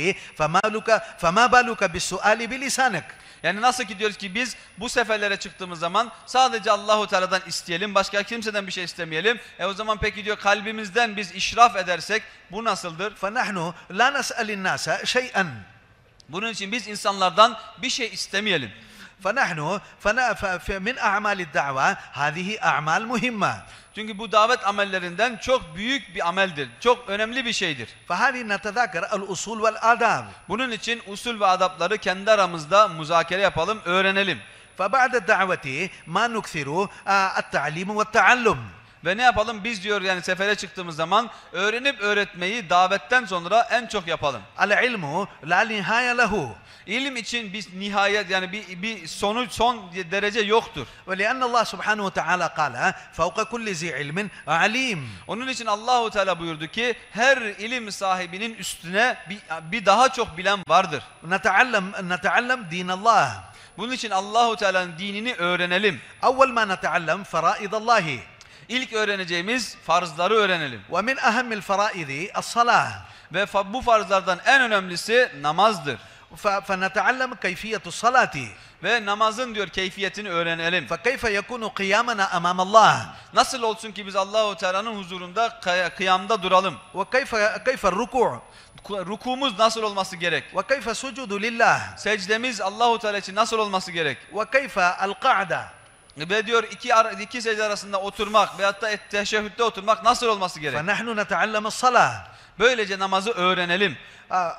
فما بالك بالسؤال بلسانك. Yani nasıl ki diyoruz ki biz bu seferlere çıktığımız zaman sadece Allahu Teala'dan isteyelim, başka kimseden bir şey istemeyelim. O zaman peki diyor kalbimizden biz işraf edersek bu nasıldır? فنحن لا نسأل الناس شيئا. Bunun için biz insanlardan bir şey istemeyelim. فنحن من أعمال الدعوة هذه أعمال مهمة. Çünkü bu davet amellerinden çok büyük bir ameldir. Çok önemli bir şeydir. فهذه نتذاكر الأصول والآداب. Bunun için usul ve adapları kendi aramızda muzakere yapalım, öğrenelim. فبعد الدعوة ما نكثر التعليم والتعلم. Ve ne yapalım? Biz diyor yani sefere çıktığımız zaman öğrenip öğretmeyi davetten sonra en çok yapalım. العلم لا نهاية له. İlim için bir nihayet yani bir son derece yoktur. ولأن الله سبحانه وتعالى قال فوق كل ذي علم عليم. Onun için Allahu Teala buyurdu ki her ilim sahibinin üstüne bir daha çok bilen vardır. نتعلم دين الله. Bunun için Allahu Teala'nın dinini öğrenelim. أول ما نتعلم فرائض الله. İlk öğreneceğimiz farzları öğrenelim. ومن أهم الفرائض الصلاة. Ve bu farzlardan en önemlisi namazdır. فنتعلم كيفية الصلاة. Ve namazın diyor keyfiyetini öğrenelim. فكيف يكون قيامنا أمام الله. Nasıl olsun ki biz Allahu Teala'nın huzurunda kıyamda duralım? وكيف الركوع. Rukumuz nasıl olması gerek? وكيف سجود لله. Secdemiz Allahu Teala için nasıl olması gerek? وكيف القعدة. Ve diyor iki secde arasında oturmak veyahut da teşehhütte oturmak nasıl olması gerek? فنحن نتعلم الصلاة. Böylece namazı öğrenelim.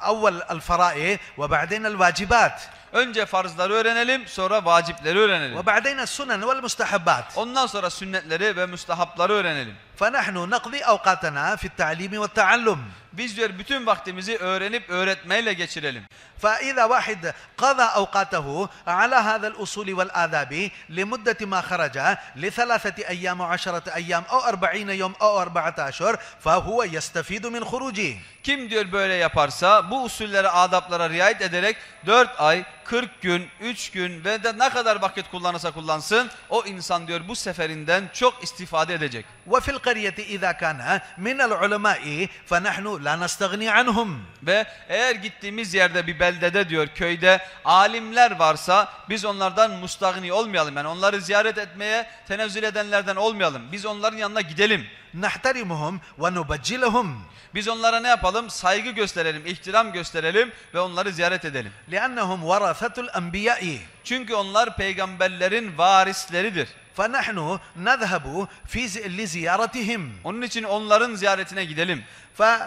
أول الفرائض وبعدين الواجبات. Önce farzları öğrenelim, sonra vacipleri öğrenelim. وبعدين السنن والمستحبات. Ondan sonra sünnetleri ve müstahapları öğrenelim. فنحن نقضي أوقاتنا في التعليم والتعلم. Biz diyor bütün vaktimizi öğrenip öğretmeyle geçirelim. فإذا واحد قضى أوقاته على هذا الأصول والآداب لمدة ما خرج ل3 أيام و10 أيام أو 40 يوم أو 4 أشهر فهو يستفيد من خروجه. Kim diyor böyle yaparsa bu usullere, adaplara riayet ederek 4 ay, 40 gün, 3 gün ve de ne kadar vakit kullanırsa kullansın o insan diyor bu seferinden çok istifade edecek. وفي القرية إذا كان من العلماء فنحن لا نستغني عنهم. Ve eğer gittiğimiz yerde bir beldede diyor köyde alimler varsa biz onlardan mustagni olmayalım. Yani onları ziyaret etmeye tenezzül edenlerden olmayalım. Biz onların yanına gidelim. نحترمهم ونبجلهم. Biz onlara ne yapalım? Saygı gösterelim, ihtiram gösterelim ve onları ziyaret edelim. لأنهم ورثة الأنبياء. Çünkü onlar peygamberlerin varisleridir. فنحن نذهب لزيارتهم. Onun için onların ziyaretine gidelim.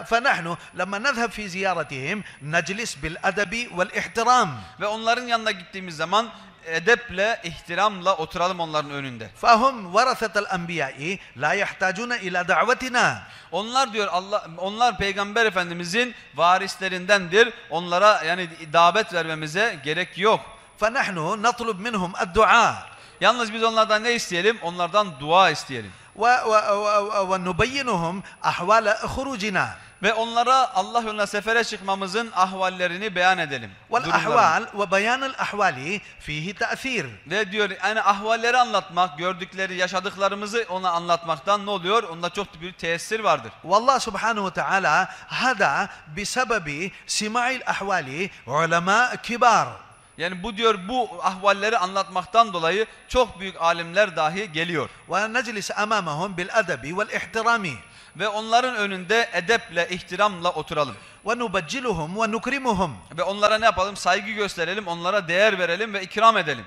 فنحن لما نذهب في زيارتهم نجلس بالأدب والاحترام. Ve onların yanına gittiğimiz zaman edeple, ihtiramla oturalım onların önünde. فهم ورثة الأنبياء لا يحتاجون إلى دعوتنا. Onlar diyor onlar Peygamber Efendimizin varislerindendir. Onlara yani davet vermemize gerek yok. فنحن نطلب منهم الدعاء. Yalnız biz onlardan ne isteyelim? Onlardan dua isteyelim. ونبينهم أحوال خروجنا. Ve onlara Allah yoluna sefere çıkmamızın ahvallerini beyan edelim. والأحوال وبيان الأحوال فيه تأثير. Ve diyor yani ahvalleri anlatmak, gördükleri, yaşadıklarımızı ona anlatmaktan ne oluyor? Onda çok büyük tesir vardır. والله سبحانه وتعالى هدى بسبب سماع الأحوال علماء كبار. Yani bu diyor bu ahvalleri anlatmaktan dolayı çok büyük alimler dahi geliyor. ونجلس أمامهم بالأدب والاحترام. Ve onların önünde edeple, ihtiramla oturalım. ونبجلهم ونكرمهم. Ve onlara ne yapalım? Saygı gösterelim, onlara değer verelim ve ikram edelim.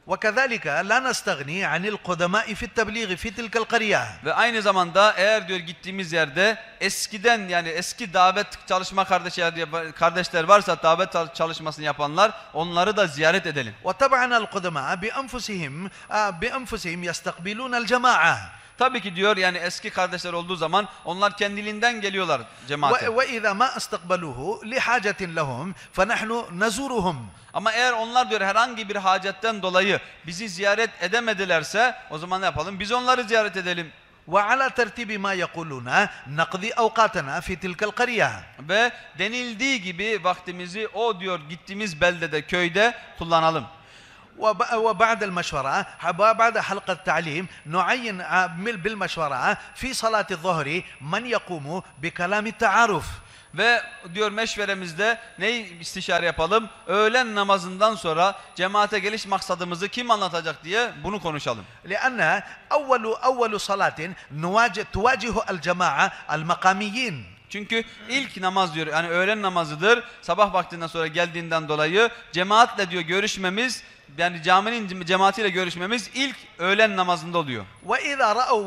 وكذلك لا نستغني عن القدماء في التبليغ في تلك القرية. Ve aynı zamanda eğer diyor gittiğimiz yerde eskiden yani eski davet çalışma kardeşler varsa davet çalışmasını yapanlar onları da ziyaret edelim. وطبعا القدماء بأنفسهم يستقبلون الجماعة. Tabii ki diyor yani eski kardeşler olduğu zaman onlar kendiliğinden geliyorlar cemaate. وإذا ما استقبلوه لحاجة لهم فنحن نزورهم. Ama eğer onlar diyor herhangi bir hacetten dolayı bizi ziyaret edemedilerse o zaman ne yapalım? Biz onları ziyaret edelim. وعلى ترتيب ما يقولون نقضي أوقاتنا في تلك القرية. Ve denildiği gibi vaktimizi o diyor gittiğimiz beldede, köyde kullanalım. وبعد المشورة بعد حلقة التعليم نعين بالمشورة في صلاة الظهر من يقوم بكلام التعارف. Ve diyor meşveremizde neyi istişare yapalım? Öğlen namazından sonra cemaate geliş maksadımızı kim anlatacak diye bunu konuşalım. لأن أول صلاة تواجه الجماعة المقاميين. Çünkü ilk namaz diyor yani öğlen namazıdır. Sabah vaktinden sonra geldiğinden dolayı cemaatle diyor görüşmemiz yani caminin cemaatiyle görüşmemiz ilk öğlen namazında oluyor. وإذا رأوا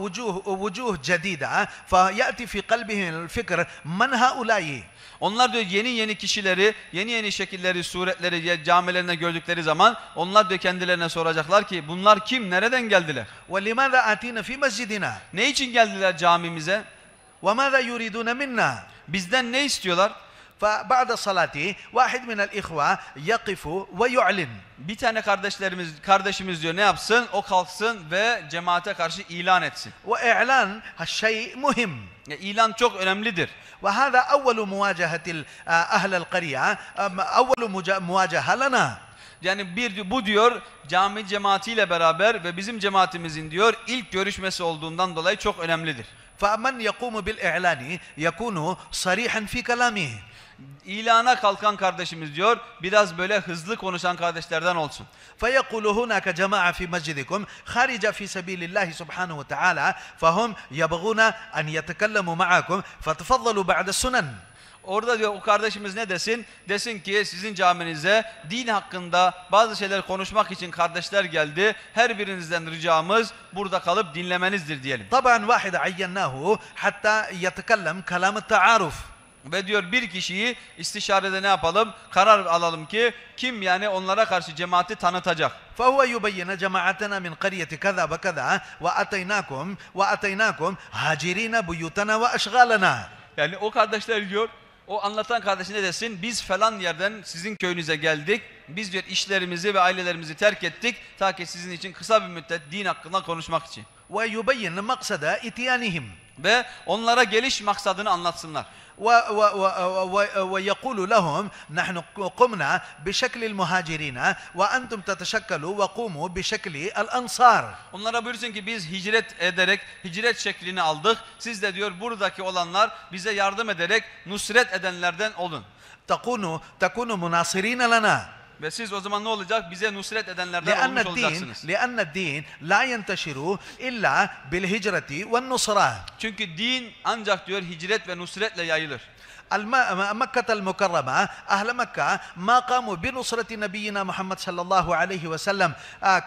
وجوه جديدة فيأتي في قلبهم الفكر من هؤلاء. Onlar diyor yeni kişileri, yeni şekilleri, suretleri camilerinde gördükleri zaman onlar diyor kendilerine soracaklar ki bunlar kim, nereden geldiler? وَلِمَاذَا آتِينَ فِي مَسْجِدِنَا. Ne için geldiler camimize? وَمَاذَا يُرِيدُونَ مِنَّا. Bizden ne istiyorlar? فبعد الصلاة واحد من الإخوة يقف ويعلن. Bir tane kardeşimiz diyor ne yapsın? O kalksın ve cemaate karşı ilan etsin. وإعلان هالشيء مهم. İlan çok önemlidir. وهذا أول مواجهة أهل القرية أول مواجهة لنا. Yani bu diyor cami cemaatiyle beraber ve bizim cemaatimizin diyor ilk görüşmesi olduğundan dolayı çok önemlidir. فمن يقوم بالإعلان يكون صريحا في كلامه. İlana kalkan kardeşimiz diyor biraz böyle hızlı konuşan kardeşlerden olsun. فيقول هناك جماعة في مسجدكم خارج في سبيل الله سبحانه وتعالى فهم يبغون أن يتكلموا معكم فتفضلوا بعد السنن. Orada diyor o kardeşimiz ne desin? Desin ki sizin caminize din hakkında bazı şeyler konuşmak için kardeşler geldi. Her birinizden ricamız burada kalıp dinlemenizdir diyelim. طبعا واحد عيناه حتى يتكلم كلام التعارف. Ve diyor bir kişiyi istişarede ne yapalım? Karar alalım ki kim yani onlara karşı cemaati tanıtacak. فهو يبين جماعتنا من قرية كذا وكذا وأتيناكم هاجرين بيوتنا وأشغالنا. Yani o kardeşler diyor, o anlatan kardeş ne desin? Biz falan yerden sizin köyünüze geldik. Biz diyor işlerimizi ve ailelerimizi terk ettik. Ta ki sizin için kısa bir müddet din hakkında konuşmak için. ويبين مقصد إتيانهم. Ve onlara geliş maksadını anlatsınlar. ويقول لهم نحن قمنا بشكل المهاجرين وأنتم تتشكلوا وقوموا بشكل الأنصار. Onlara buyursun ki biz hicret ederek hicret şeklini aldık. Siz de diyor buradaki olanlar bize yardım ederek nusret edenlerden olun. تكونوا مناصرين لنا. Ve siz o zaman ne olacak? Bize nusret edenlerden olmuş olacaksınız. لأن الدين لا ينتشر إلا بالهجرة والنصرة. Çünkü din ancak diyor hicret ve nusretle yayılır. مكة المكرمة أهل مكة ما قاموا بنصرة نبينا محمد صلى الله عليه وسلم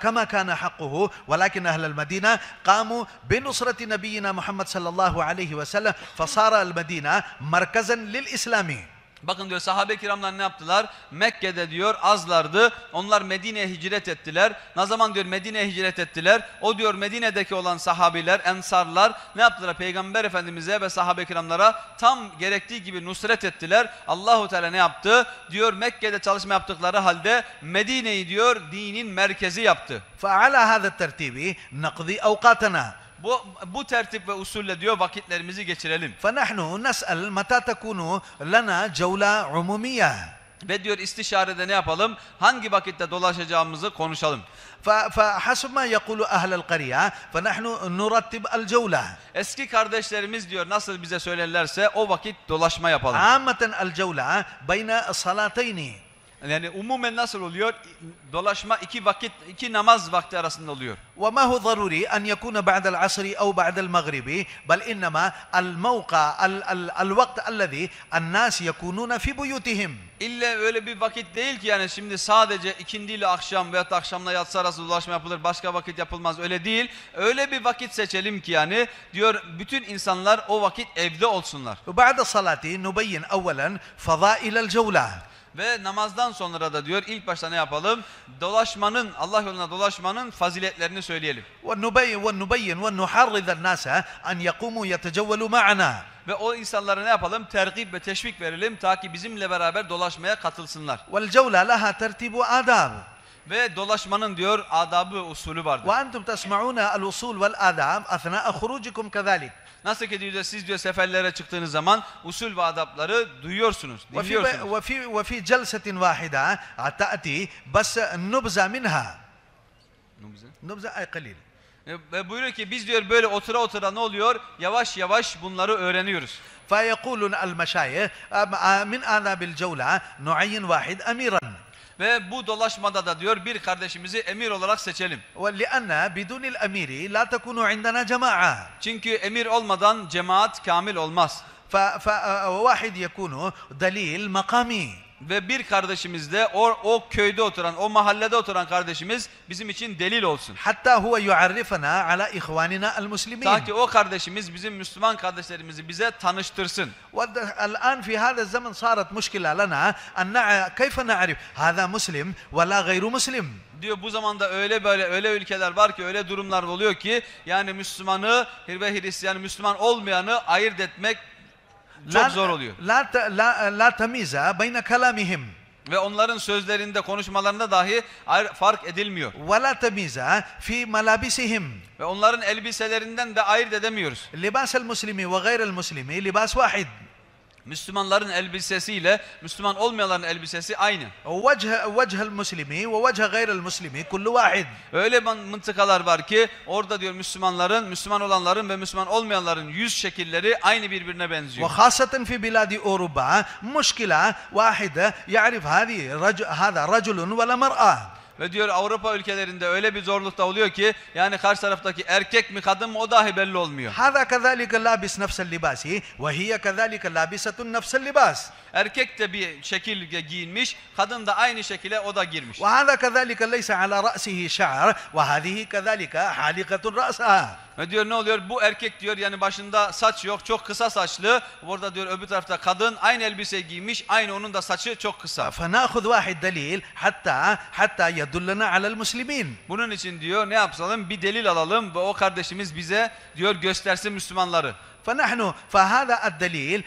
كما كان حقه ولكن أهل المدينة قاموا بنصرة نبينا محمد صلى الله عليه وسلم فصار المدينة مركزا للإسلام. Bakın diyor sahabe-i kiramlar ne yaptılar? Mekke'de diyor azlardı. Onlar Medine'ye hicret ettiler. Ne zaman diyor Medine'ye hicret ettiler? O diyor Medine'deki olan sahabiler, ensarlar ne yaptılar? Peygamber Efendimiz'e ve sahabe-i kiramlara tam gerektiği gibi nusret ettiler. Allahu Teala ne yaptı? Diyor Mekke'de çalışma yaptıkları halde Medine'yi diyor dinin merkezi yaptı. فعلى هذا الترتيب نقضي أوقاتنا. Bu tertip ve usulle diyor vakitlerimizi geçirelim. فنحن نسأل متى تكون لنا جولة عمومية. Ve diyor istişarede ne yapalım? Hangi vakitte dolaşacağımızı konuşalım. فحسب ما يقول أهل القرية فنحن نرتب الجولة. Eski kardeşlerimiz diyor nasıl bize söylerlerse o vakit dolaşma yapalım. عامة الجولة بين الصلاتين. Yani umumen nasıl oluyor? Dolaşma iki namaz vakti arasında oluyor. وما هو ضروري أن يكون بعد العصر أو بعد المغرب بل إنما الموقع الوقت الذي الناس يكونون في بيوتهم. İlla öyle bir vakit değil ki yani şimdi sadece ikindi ile akşam veyahut da akşamla yatsı arası dolaşma yapılır, başka vakit yapılmaz, öyle değil. Öyle bir vakit seçelim ki yani diyor bütün insanlar o vakit evde olsunlar. وبعد الصلاة نبين أولا فضائل الجولة. Ve namazdan sonra da diyor ilk başta ne yapalım? Dolaşmanın, Allah yoluna dolaşmanın faziletlerini söyleyelim. ونبين ونحرض الناس أن يقوموا يتجولوا معنا. Ve o insanlara ne yapalım? Tergib ve teşvik verelim ta ki bizimle beraber dolaşmaya katılsınlar. والجولة لها ترتيب آداب. Ve dolaşmanın diyor adabı, usulü vardır. وأنتم تسمعون الأصول والآداب أثناء خروجكم كذلك. Nasıl ki diyor siz diyor seferlere çıktığınız zaman usul ve adapları duyuyorsunuz, dinliyorsunuz. وفي جلسة واحدة تأتي بس نبذة منها. نبذة أي قليل. Ve buyuruyor ki biz diyor böyle otura otura ne oluyor? Yavaş yavaş bunları öğreniyoruz. فيقولون المشايخ من آداب الجولة نعين واحد أميرا. Ve bu dolaşmada da diyor bir kardeşimizi emir olarak seçelim. ولأن بدون الأمير لا تكون عندنا جماعة. Çünkü emir olmadan cemaat kamil olmaz. فواحد يكون دليل مقامي. Ve bir kardeşimiz de o köyde oturan, o mahallede oturan kardeşimiz bizim için delil olsun. حتى هو يعرفنا على إخواننا المسلمين. Ta ki o kardeşimiz bizim Müslüman kardeşlerimizi bize tanıştırsın. والآن في هذا الزمن صارت مشكلة لنا أن كيف نعرف هذا مسلم ولا غير مسلم. Diyor bu zamanda öyle ülkeler var ki öyle durumlar oluyor ki yani Müslümanı ve Hristiyanı, Müslüman olmayanı ayırt etmek çok zor oluyor. لا تمييز بين كلامهم. Ve onların sözlerinde, konuşmalarında dahi fark edilmiyor. ولا تمييز في ملابسهم. Ve onların elbiselerinden de ayırt edemiyoruz. لباس المسلم وغير المسلم لباس واحد. Müslümanların elbisesiyle Müslüman olmayanların elbisesi aynı. وجه المسلم ووجه غير المسلم كل واحد. Öyle mıntıkalar var ki orada diyor Müslümanların, Müslüman olanların ve Müslüman olmayanların yüz şekilleri aynı birbirine benziyor. وخاصة في بلاد أوروبا مشكلة واحدة يعرف هذا رجل ولا مرأة. Ve diyor Avrupa ülkelerinde öyle bir zorluk da oluyor ki yani karşı taraftaki erkek mi kadın mı o dahi belli olmuyor. هذا كذلك لابس نفس اللباس وهي كذلك لابسة نفس اللباس. Erkek de bir şekil giyinmiş, kadın da aynı şekilde o da girmiş. وهذا كذلك ليس على رأسه شعر وهذه كذلك حالقة رأسها. Ve diyor ne oluyor? Bu erkek diyor yani başında saç yok, çok kısa saçlı. Burada diyor öbür tarafta kadın aynı elbise giymiş, aynı onun da saçı çok kısa. فنأخذ واحد دليل حتى يدلنا على المسلمين. Bunun için diyor ne yapalım? Bir delil alalım ve o kardeşimiz bize diyor göstersin Müslümanları. فهذا الدليل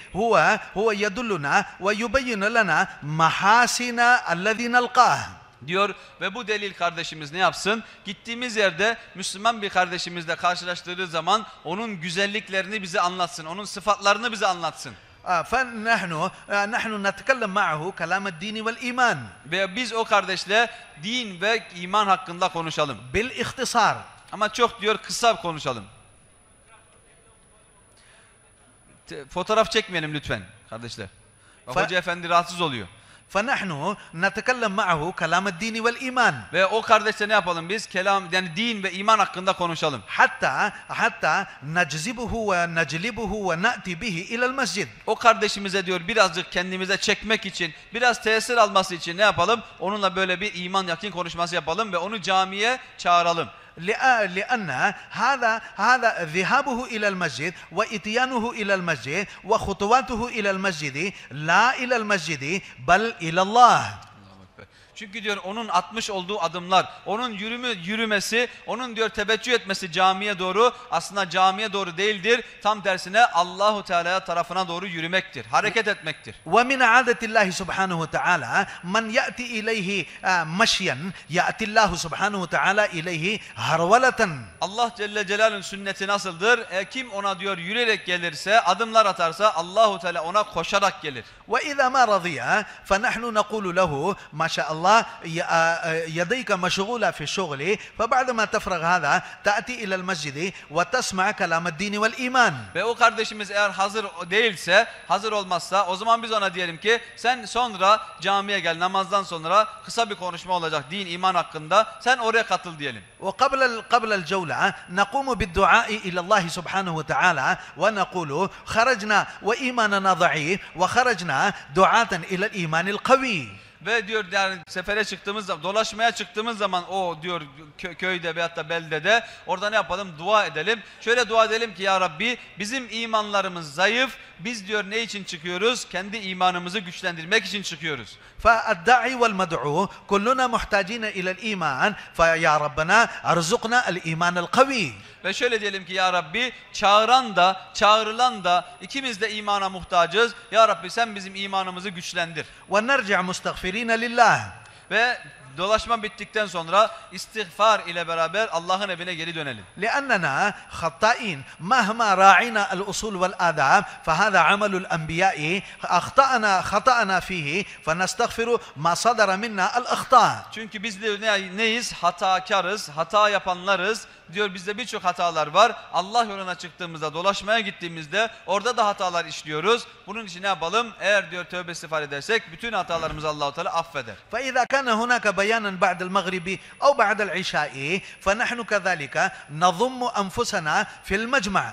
هو يدلنا ويبين لنا محاسن الذي نلقاه. Diyor ve bu delil kardeşimiz ne yapsın? Gittiğimiz yerde Müslüman bir kardeşimizle karşılaştırdığı zaman onun güzelliklerini bize anlatsın, onun sıfatlarını bize anlatsın. نحن نتكلم معه كلام الدين والإيمان. Ve biz o kardeşle din ve iman hakkında konuşalım. بالاختصار. Ama çok diyor kısa konuşalım. Fotoğraf çekmeyelim lütfen kardeşler. Hoca efendi rahatsız oluyor. فنحن نتكلم معه كلام الدين والإيمان. Ve o kardeşle ne yapalım biz? Kelam yani din ve iman hakkında konuşalım. حتى نجذبه ونجلبه ونأتي به إلى المسجد. O kardeşimize diyor birazcık kendimize çekmek için, biraz tesir alması için ne yapalım? Onunla böyle bir iman yakin konuşması yapalım ve onu camiye çağıralım. لأن هذا ذهابه إلى المسجد وإتيانه إلى المسجد وخطواته إلى المسجد لا إلى المسجد بل إلى الله. Çünkü diyor onun atmış olduğu adımlar, onun yürümesi, onun diyor teveccüh etmesi camiye doğru aslında camiye doğru değildir. Tam tersine Allahu Teala tarafına doğru yürümektir, hareket etmektir. ومن عادة الله سبحانه وتعالى من يأتي إليه مشيا يأتي الله سبحانه وتعالى إليه هرولة. Allah Celle Celaluhu'nun sünneti nasıldır? Kim ona diyor yürüyerek gelirse, adımlar atarsa Allahu Teala ona koşarak gelir. وإذا ما رضي فنحن نقول له ما شاء الله يديك مشغولة في الشغل فبعدما تفرغ هذا تأتي إلى المسجد وتسمع كلام الدين والإيمان. Ve o kardeşimiz eğer hazır değilse, hazır olmazsa o zaman biz ona diyelim ki sen sonra camiye gel, namazdan sonra kısa bir konuşma olacak din iman hakkında, sen oraya katıl diyelim. وقبل الجولة نقوم بالدعاء إلى الله سبحانه وتعالى ونقول خرجنا وإيماننا ضعيف وخرجنا دعاة إلى الإيمان القوي. Ve diyor yani sefere çıktığımız zaman, dolaşmaya çıktığımız zaman o diyor köyde veyahut da beldede orada ne yapalım? Dua edelim. Şöyle dua edelim ki ya Rabbi bizim imanlarımız zayıf. Biz diyor ne için çıkıyoruz? Kendi imanımızı güçlendirmek için çıkıyoruz. فالداعي والمدعو كلنا محتاجين إلى الإيمان فيا ربنا ارزقنا الإيمان القوي. Ve şöyle diyelim ki ya Rabbi çağıran da çağrılan da ikimiz de imana muhtacız. Ya Rabbi sen bizim imanımızı güçlendir. ونرجع مستغفرين لله. Ve dolaşma bittikten sonra istiğfar ile beraber Allah'ın evine geri dönelim. لأننا خطائين مهما راعينا الأصول والآداب فهذا عمل الأنبياء خطأنا فيه فنستغفر ما صدر منا الأخطاء. Çünkü biz de neyiz? Hatakarız, hata yapanlarız. Diyor bizde birçok hatalar var. Allah yoluna çıktığımızda, dolaşmaya gittiğimizde orada da hatalar işliyoruz. Bunun için ne yapalım? Eğer diyor tövbe istiğfar edersek bütün hatalarımızı Allah-u Teala affeder. فإذا كان هناك بيان بعد المغرب أو بعد العشاء فنحن كذلك نضم أنفسنا في المجمع.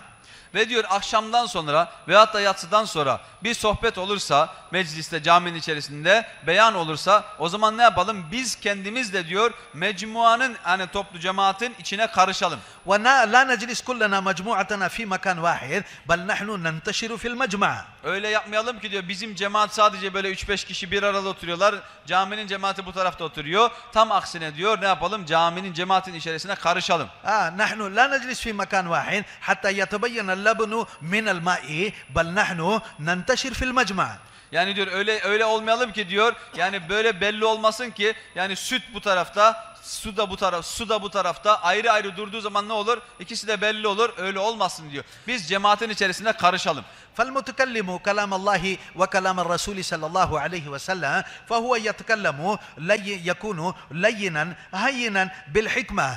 Ve diyor akşamdan sonra veyahut da yatsıdan sonra bir sohbet olursa mecliste, caminin içerisinde beyan olursa o zaman ne yapalım? Biz kendimiz de diyor mecmuanın hani toplu cemaatin içine karışalım. ولا نجلس كلنا مجموعتنا في مكان واحد بل نحن ننتشر في المجمع. Öyle yapmayalım ki diyor bizim cemaat sadece böyle 3-5 kişi bir arada oturuyorlar. Caminin cemaati bu tarafta oturuyor. Tam aksine diyor ne yapalım? Caminin cemaatin içerisine karışalım. نحن لا نجلس في مكان واحد حتى يتبين اللبن من الماء بل نحن ننتشر في المجمع. Yani diyor öyle olmayalım ki diyor yani böyle belli olmasın ki yani süt bu tarafta su da bu tarafta ayrı ayrı durduğu zaman ne olur? İkisi de belli olur. Öyle olmasın diyor. Biz cemaatin içerisinde karışalım. فالمتكلم كلام الله وكلام الرسول صلى الله عليه وسلم فهو يتكلم يكون لينا هينا بالحكمة.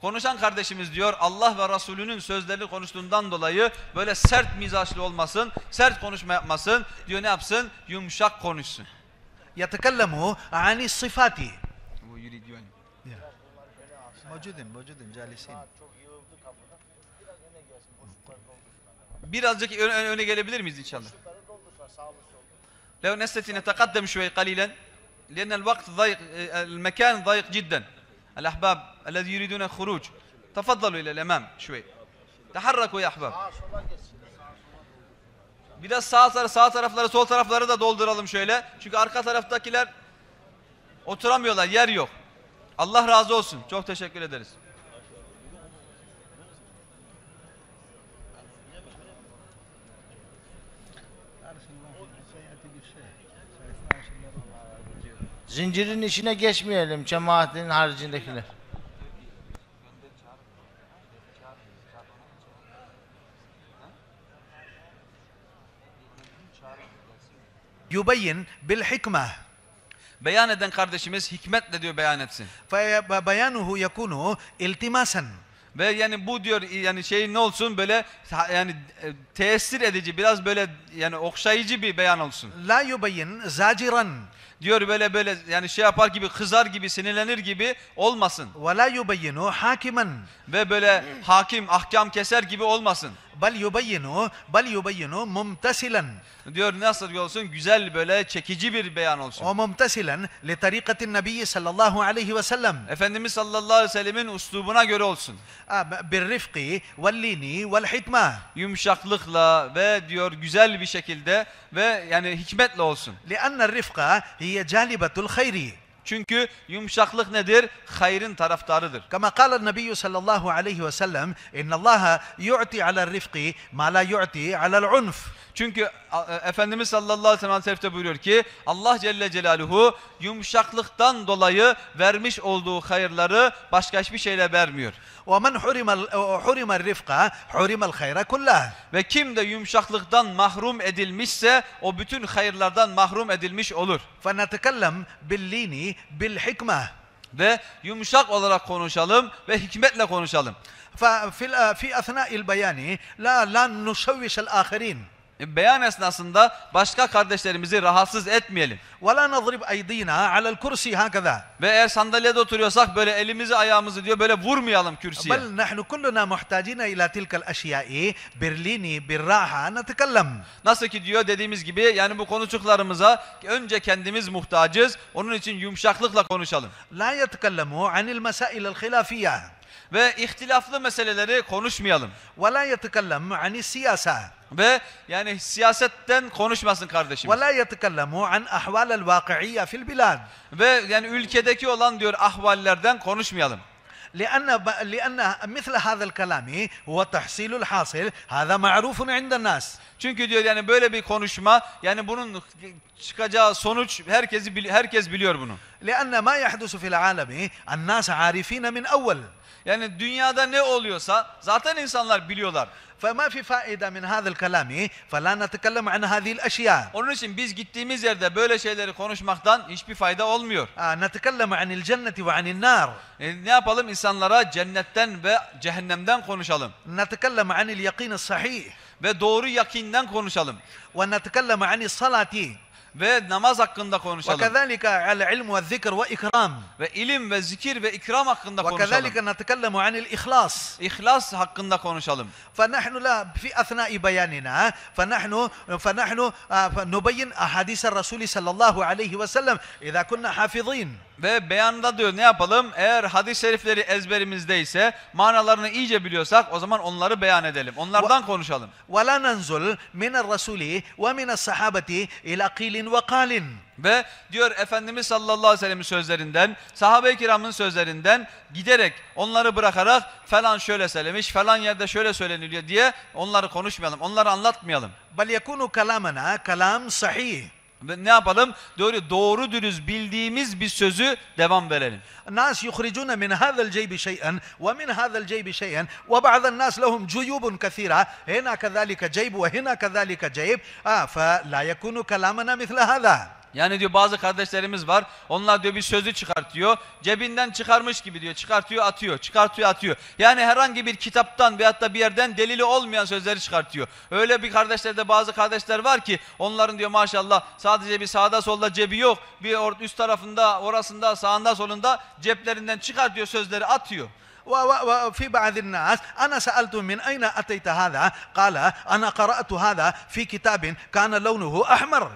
Konuşan kardeşimiz diyor Allah ve Resulünün sözlerini konuştuğundan dolayı böyle sert mizaçlı olmasın, sert konuşma yapmasın. Diyor ne yapsın? Yumuşak konuşsun. يتكلم عن الصفات. موجودين جالسين. Birazcık öne gelebilir miyiz inşallah? لو نستطيع نتقدم شوي قليلا لأن الوقت ضيق المكان ضيق جدا. الأحباب الذي يريدون الخروج تفضلوا إلى الأمام شوي. تحركوا يا أحباب. Biraz sağ tarafları, sol tarafları da dolduralım şöyle. Çünkü arka taraftakiler oturamıyorlar, yer yok. Allah razı olsun. Çok teşekkür ederiz. Zincirin içine geçmeyelim cemaatin haricindekiler. يبين بالحكمة. Beyan eden kardeşimiz hikmetle diyor beyan etsin. فبيانه يكون التماسا. Ve yani bu diyor yani şey ne olsun böyle yani tesir edici biraz böyle yani okşayıcı bir beyan olsun. لا يبين زاجرا. Diyor böyle yani şey yapar gibi kızar gibi sinirlenir gibi olmasın. ولا يبين حاكما. Ve böyle hakim ahkam keser gibi olmasın. بل يبين ممتثلا. Diyor nasıl olsun güzel böyle çekici bir beyan olsun. وممتثلا لطريقة النبي صلى الله عليه وسلم. Efendimiz sallallahu aleyhi ve sellemin üslubuna göre olsun. بالرفق واللين والحكمة. Yumuşaklıkla ve diyor güzel bir şekilde ve yani hikmetle olsun. لأن الرفق هي جالبة الخير. Çünkü yumuşaklık nedir? Hayrın taraftarıdır. كما قال النبي صلى الله عليه وسلم إن الله يعطي على الرفق ما لا يعطي على العنف. Çünkü Efendimiz sallallahu aleyhi ve sellem buyuruyor ki Allah Celle Celaluhu yumuşaklıktan dolayı vermiş olduğu hayırları başka hiçbir şeyle vermiyor. ومن حرم الرفق حرم الخير كله. Ve kim de yumuşaklıktan mahrum edilmişse o bütün hayırlardan mahrum edilmiş olur. فنتكلم باللين بالحكمة. Ve yumuşak olarak konuşalım ve hikmetle konuşalım. في أثناء البيان لا نشوش الآخرين. Beyan esnasında başka kardeşlerimizi rahatsız etmeyelim. ولا نضرب أيدينا على الكرسي هكذا. Ve eğer sandalyede oturuyorsak böyle elimizi ayağımızı diyor böyle vurmayalım kürsüye. بل نحن كلنا محتاجين إلى تلك الأشياء برليني بالراحة نتكلم. Nasıl ki diyor dediğimiz gibi yani bu konuştuklarımıza önce kendimiz muhtacız. Onun için yumuşaklıkla konuşalım. لا يتكلموا عن المسائل الخلافية. Ve ihtilaflı meseleleri konuşmayalım. ولا يتكلم عن السياسة. Ve yani siyasetten konuşmasın kardeşimiz. ولا يتكلموا عن أحوال الواقعية في البلاد. Ve yani ülkedeki olan diyor ahvallerden konuşmayalım. لأن مثل هذا الكلام هو تحصيل الحاصل هذا معروف عند الناس. Çünkü diyor yani böyle bir konuşma yani bunun çıkacağı sonuç herkes biliyor bunu. لأن ما يحدث في العالم الناس عارفين من أول. Yani dünyada ne oluyorsa zaten insanlar biliyorlar. فما في فائدة من هذا الكلام فلا نتكلم عن هذه الأشياء. Onun için biz gittiğimiz yerde böyle şeyleri konuşmaktan hiçbir fayda olmuyor. نتكلم عن الجنة وعن النار. Ne yapalım? İnsanlara cennetten ve cehennemden konuşalım. نتكلم عن اليقين الصحيح. Ve doğru yakinden konuşalım. ونتكلم عن الصلاة. Ve namaz hakkında konuşalım. وكذلك على العلم والذكر وإكرام. Ve ilim ve zikir ve ikram hakkında konuşalım. وكذلك نتكلم عن الإخلاص. İhlas hakkında konuşalım. فنحن لا في أثناء بياننا فنحن نبين أحاديث الرسول صلى الله عليه وسلم إذا كنا حافظين. Ve beyanda diyor ne yapalım? Eğer hadis-i şerifleri ezberimizdeyse, manalarını iyice biliyorsak o zaman onları beyan edelim. Onlardan konuşalım. ولا ننزل من الرسول ومن الصحابة إلى قيل وقال. Ve diyor Efendimiz sallallahu aleyhi ve sellem'in sözlerinden, sahabe-i kiramın sözlerinden giderek onları bırakarak falan şöyle söylemiş, falan yerde şöyle söyleniliyor diye onları konuşmayalım, onları anlatmayalım. بل يكون كلامنا كلام صحيح. Ve ne yapalım? Doğru dürüst bildiğimiz bir sözü devam verelim. الناس يخرجون من هذا الجيب شيئا ومن هذا الجيب شيئا وبعض الناس لهم جيوب كثيرة هنا كذلك جيب وهنا كذلك جيب فلا يكون كلامنا مثل هذا. Yani diyor bazı kardeşlerimiz var. Onlar diyor bir sözü çıkartıyor. Cebinden çıkarmış gibi diyor. Çıkartıyor atıyor. Çıkartıyor atıyor. Yani herhangi bir kitaptan veyahut da bir yerden delili olmayan sözleri çıkartıyor. Öyle bir kardeşlerde bazı kardeşler var ki onların diyor maşallah sadece bir sağda solda cebi yok. Bir üst tarafında orasında sağında solunda ceplerinden çıkartıyor sözleri atıyor. وفي بعض الناس أنا سألت من أين أتيت هذا قال أنا قرأت هذا في كتاب كان لونه أحمر.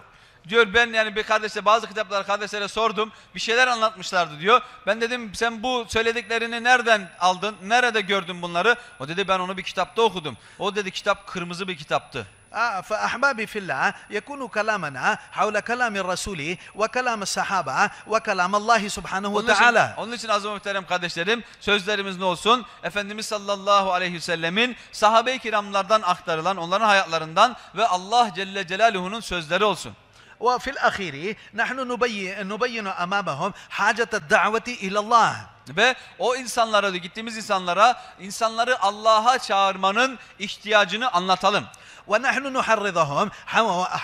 Diyor ben yani bir bazı kitaplar kardeşlere sordum. Bir şeyler anlatmışlardı diyor. Ben dedim sen bu söylediklerini nereden aldın? Nerede gördün bunları? O dedi ben onu bir kitapta okudum. O dedi kitap kırmızı bir kitaptı. فأحبابي في الله يكون كلامنا حول كلام الرسول وكلام الصحابة وكلام الله سبحانه وتعالى. Onun için aziz ve muhterem kardeşlerim sözlerimiz ne olsun? Efendimiz sallallahu aleyhi ve sellemin sahabe-i kiramlardan aktarılan onların hayatlarından ve Allah Celle Celaluhu'nun sözleri olsun. وفي الأخير نحن نبين أمامهم حاجة الدعوة إلى الله. Ve o insanlara gittiğimiz insanları Allah'a çağırmanın ihtiyacını anlatalım. ونحن نحرضهم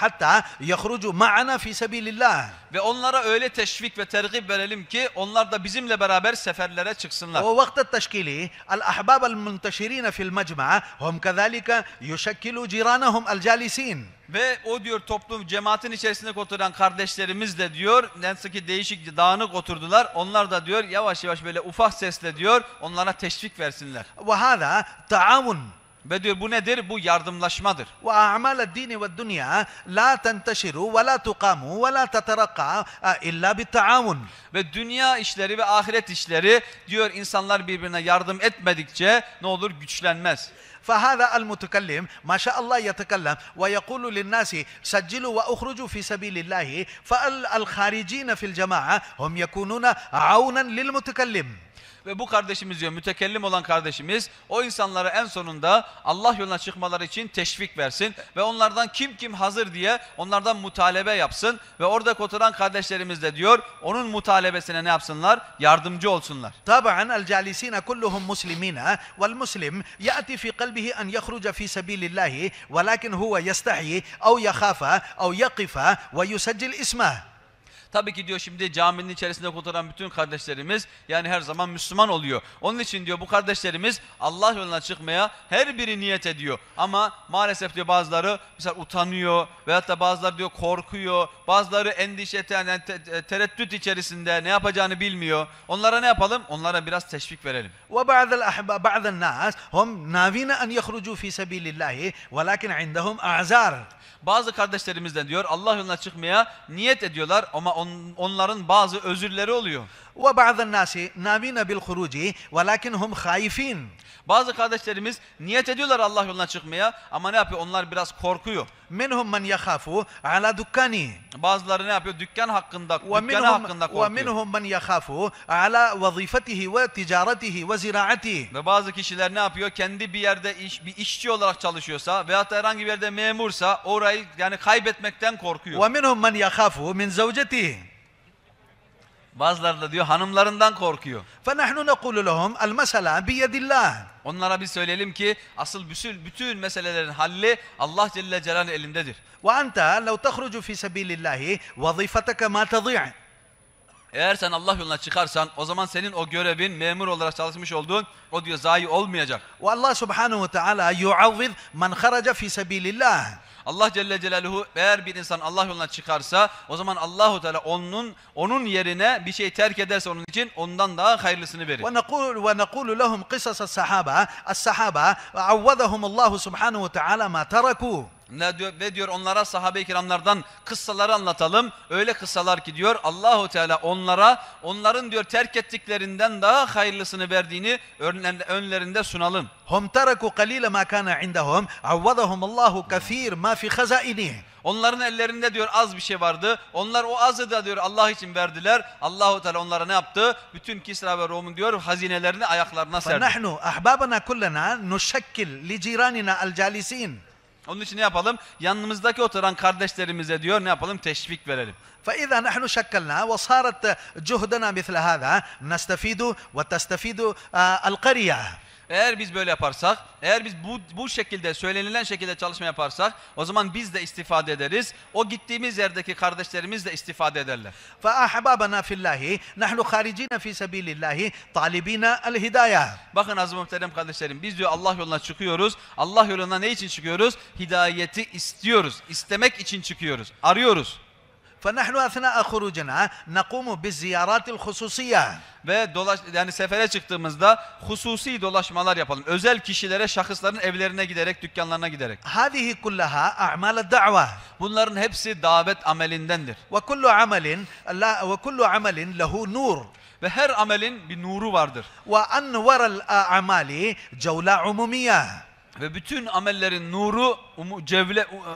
حتى يخرجوا معنا في سبيل الله. Ve onlara öyle teşvik ve tergib verelim ki onlar da bizimle beraber seferlere çıksınlar. ووقت التشكيل الأحباب المنتشرين في المجمع هم كذلك يشكلوا جيرانهم الجالسين. Ve o diyor toplum cemaatin içerisinde oturan kardeşlerimiz de diyor nasıl ki değişik dağınık oturdular. Onlar da diyor yavaş yavaş böyle ufak sesle diyor onlara teşvik versinler. وهذا تعاون. Ve diyor bu nedir? Bu yardımlaşmadır. وأعمال الدين والدنيا لا تنتشر ولا تقام ولا تترقى إلا بالتعاون. Ve dünya işleri ve ahiret işleri diyor insanlar birbirine yardım etmedikçe ne olur güçlenmez. فهذا المتكلم ما شاء الله يتكلم ويقول للناس سجلوا وأخرجوا في سبيل الله فالخارجين في الجماعة هم يكونون عونا للمتكلم. Ve bu kardeşimiz diyor mütekellim olan kardeşimiz o insanlara en sonunda Allah yoluna çıkmaları için teşvik versin ve onlardan kim hazır diye onlardan mutalebe yapsın ve orada oturan kardeşlerimiz de diyor onun mutalebesine ne yapsınlar? Yardımcı olsunlar. طبعا الجالسين كلهم مسلمين والمسلم يأتي في قلبه أن يخرج في سبيل الله ولكن هو يستحي أو يخاف أو يقف ويسجل اسمه. Tabii ki diyor şimdi caminin içerisinde oturan bütün kardeşlerimiz yani her zaman Müslüman oluyor. Onun için diyor bu kardeşlerimiz Allah yoluna çıkmaya her biri niyet ediyor. Ama maalesef diyor bazıları mesela utanıyor veyahut da bazıları diyor korkuyor. Bazıları endişe, yani tereddüt içerisinde ne yapacağını bilmiyor. Onlara ne yapalım? Onlara biraz teşvik verelim. بعض الناس هم ناوين أن يخرجوا في سبيل الله ولكن عندهم أعذار. Bazı kardeşlerimiz de diyor Allah yoluna çıkmaya niyet ediyorlar ama onların bazı özürleri oluyor. وبعض الناس ناوين بالخروج ولكن هم خايفين. Bazı kardeşlerimiz niyet ediyorlar Allah yoluna çıkmaya ama ne yapıyor? Onlar biraz korkuyor. منهم من يخاف على دكانه. Bazıları ne yapıyor? Dükkanı hakkında korkuyor. ومنهم من يخاف على وظيفته وتجارته وزراعته. Ve bazı kişiler ne yapıyor? Kendi bir yerde bir işçi olarak çalışıyorsa veyahut da herhangi bir yerde memursa orayı yani kaybetmekten korkuyor. ومنهم من يخاف من زوجته. Bazıları da diyor hanımlarından korkuyor. فنحن نقول لهم المسألة بيد الله. Onlara bir söyleyelim ki asıl bütün meselelerin halli Allah Celle Celaluhu'nun elindedir. وأنت لو تخرج في سبيل الله وظيفتك ما تضيع. Eğer sen Allah yoluna çıkarsan o zaman senin o görevin memur olarak çalışmış olduğun o diyor zayi olmayacak. والله سبحانه وتعالى يعوض من خرج في سبيل الله. Allah Celle Celaluhu eğer bir insan Allah yoluna çıkarsa o zaman Allahu Teala onun yerine bir şey terk ederse onun için ondan daha hayırlısını verir. ونقول لهم قصص الصحابة عوضهم الله سبحانه وتعالى ما تركوا. Ve diyor onlara sahabe-i kiramlardan kıssaları anlatalım. Öyle kıssalar ki diyor Allahu Teala onların diyor terk ettiklerinden daha hayırlısını verdiğini önlerinde sunalım. هم تركوا قليل ما كان عندهم عوضهم الله كثير ما في خزائنه. Onların ellerinde diyor az bir şey vardı. Onlar o azı da diyor Allah için verdiler. Allahu Teala onlara ne yaptı? Bütün Kisra ve Rom'un diyor hazinelerini ayaklarına serdi. فنحن أحبابنا كلنا نشكل لجيراننا الجالسين. Onun için ne yapalım? Yanımızdaki oturan kardeşlerimize diyor ne yapalım? Teşvik verelim. فإذا نحن شكلنا وصارت جهدنا مثل هذا نستفيد وتستفيد القرية. Eğer biz böyle yaparsak, eğer biz bu şekilde söylenilen şekilde çalışma yaparsak o zaman biz de istifade ederiz. O gittiğimiz yerdeki kardeşlerimiz de istifade ederler. فأحبابنا في الله نحن خارجين في سبيل الله طالبين الهداية. Bakın aziz muhterem kardeşlerim biz diyor Allah yoluna çıkıyoruz. Allah yoluna ne için çıkıyoruz? Hidayeti istiyoruz. İstemek için çıkıyoruz. Arıyoruz. فنحن أثناء خروجنا نقوم بالزيارات الخصوصية. Ve yani sefere çıktığımızda hususi dolaşmalar yapalım. Özel kişilere, şahısların evlerine giderek, dükkanlarına giderek. هذه كلها أعمال الدعوة. Bunların hepsi davet amelindendir. وكل عمل له نور. Ve her amelin bir nuru vardır. وأنور الأعمال جولة عمومية. Ve bütün amellerin nuru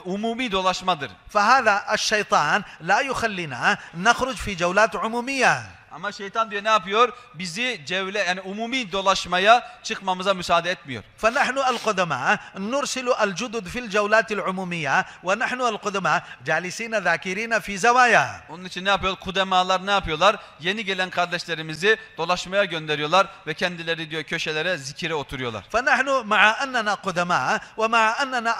umumi dolaşmadır. فهذا الشيطان لا يخلينا نخرج في جولات عمومية. Ama şeytan diyor ne yapıyor? Bizi yani umumi dolaşmaya çıkmamıza müsaade etmiyor. فنحن القدماء نرسل الجدد في الجولات العمومية ونحن القدماء جالسين ذاكرين في زوايا. Onun için ne yapıyor? Kudemalar ne yapıyorlar? Yeni gelen kardeşlerimizi dolaşmaya gönderiyorlar ve kendileri diyor köşelere zikire oturuyorlar. فنحن مع أننا قدماء ومع أننا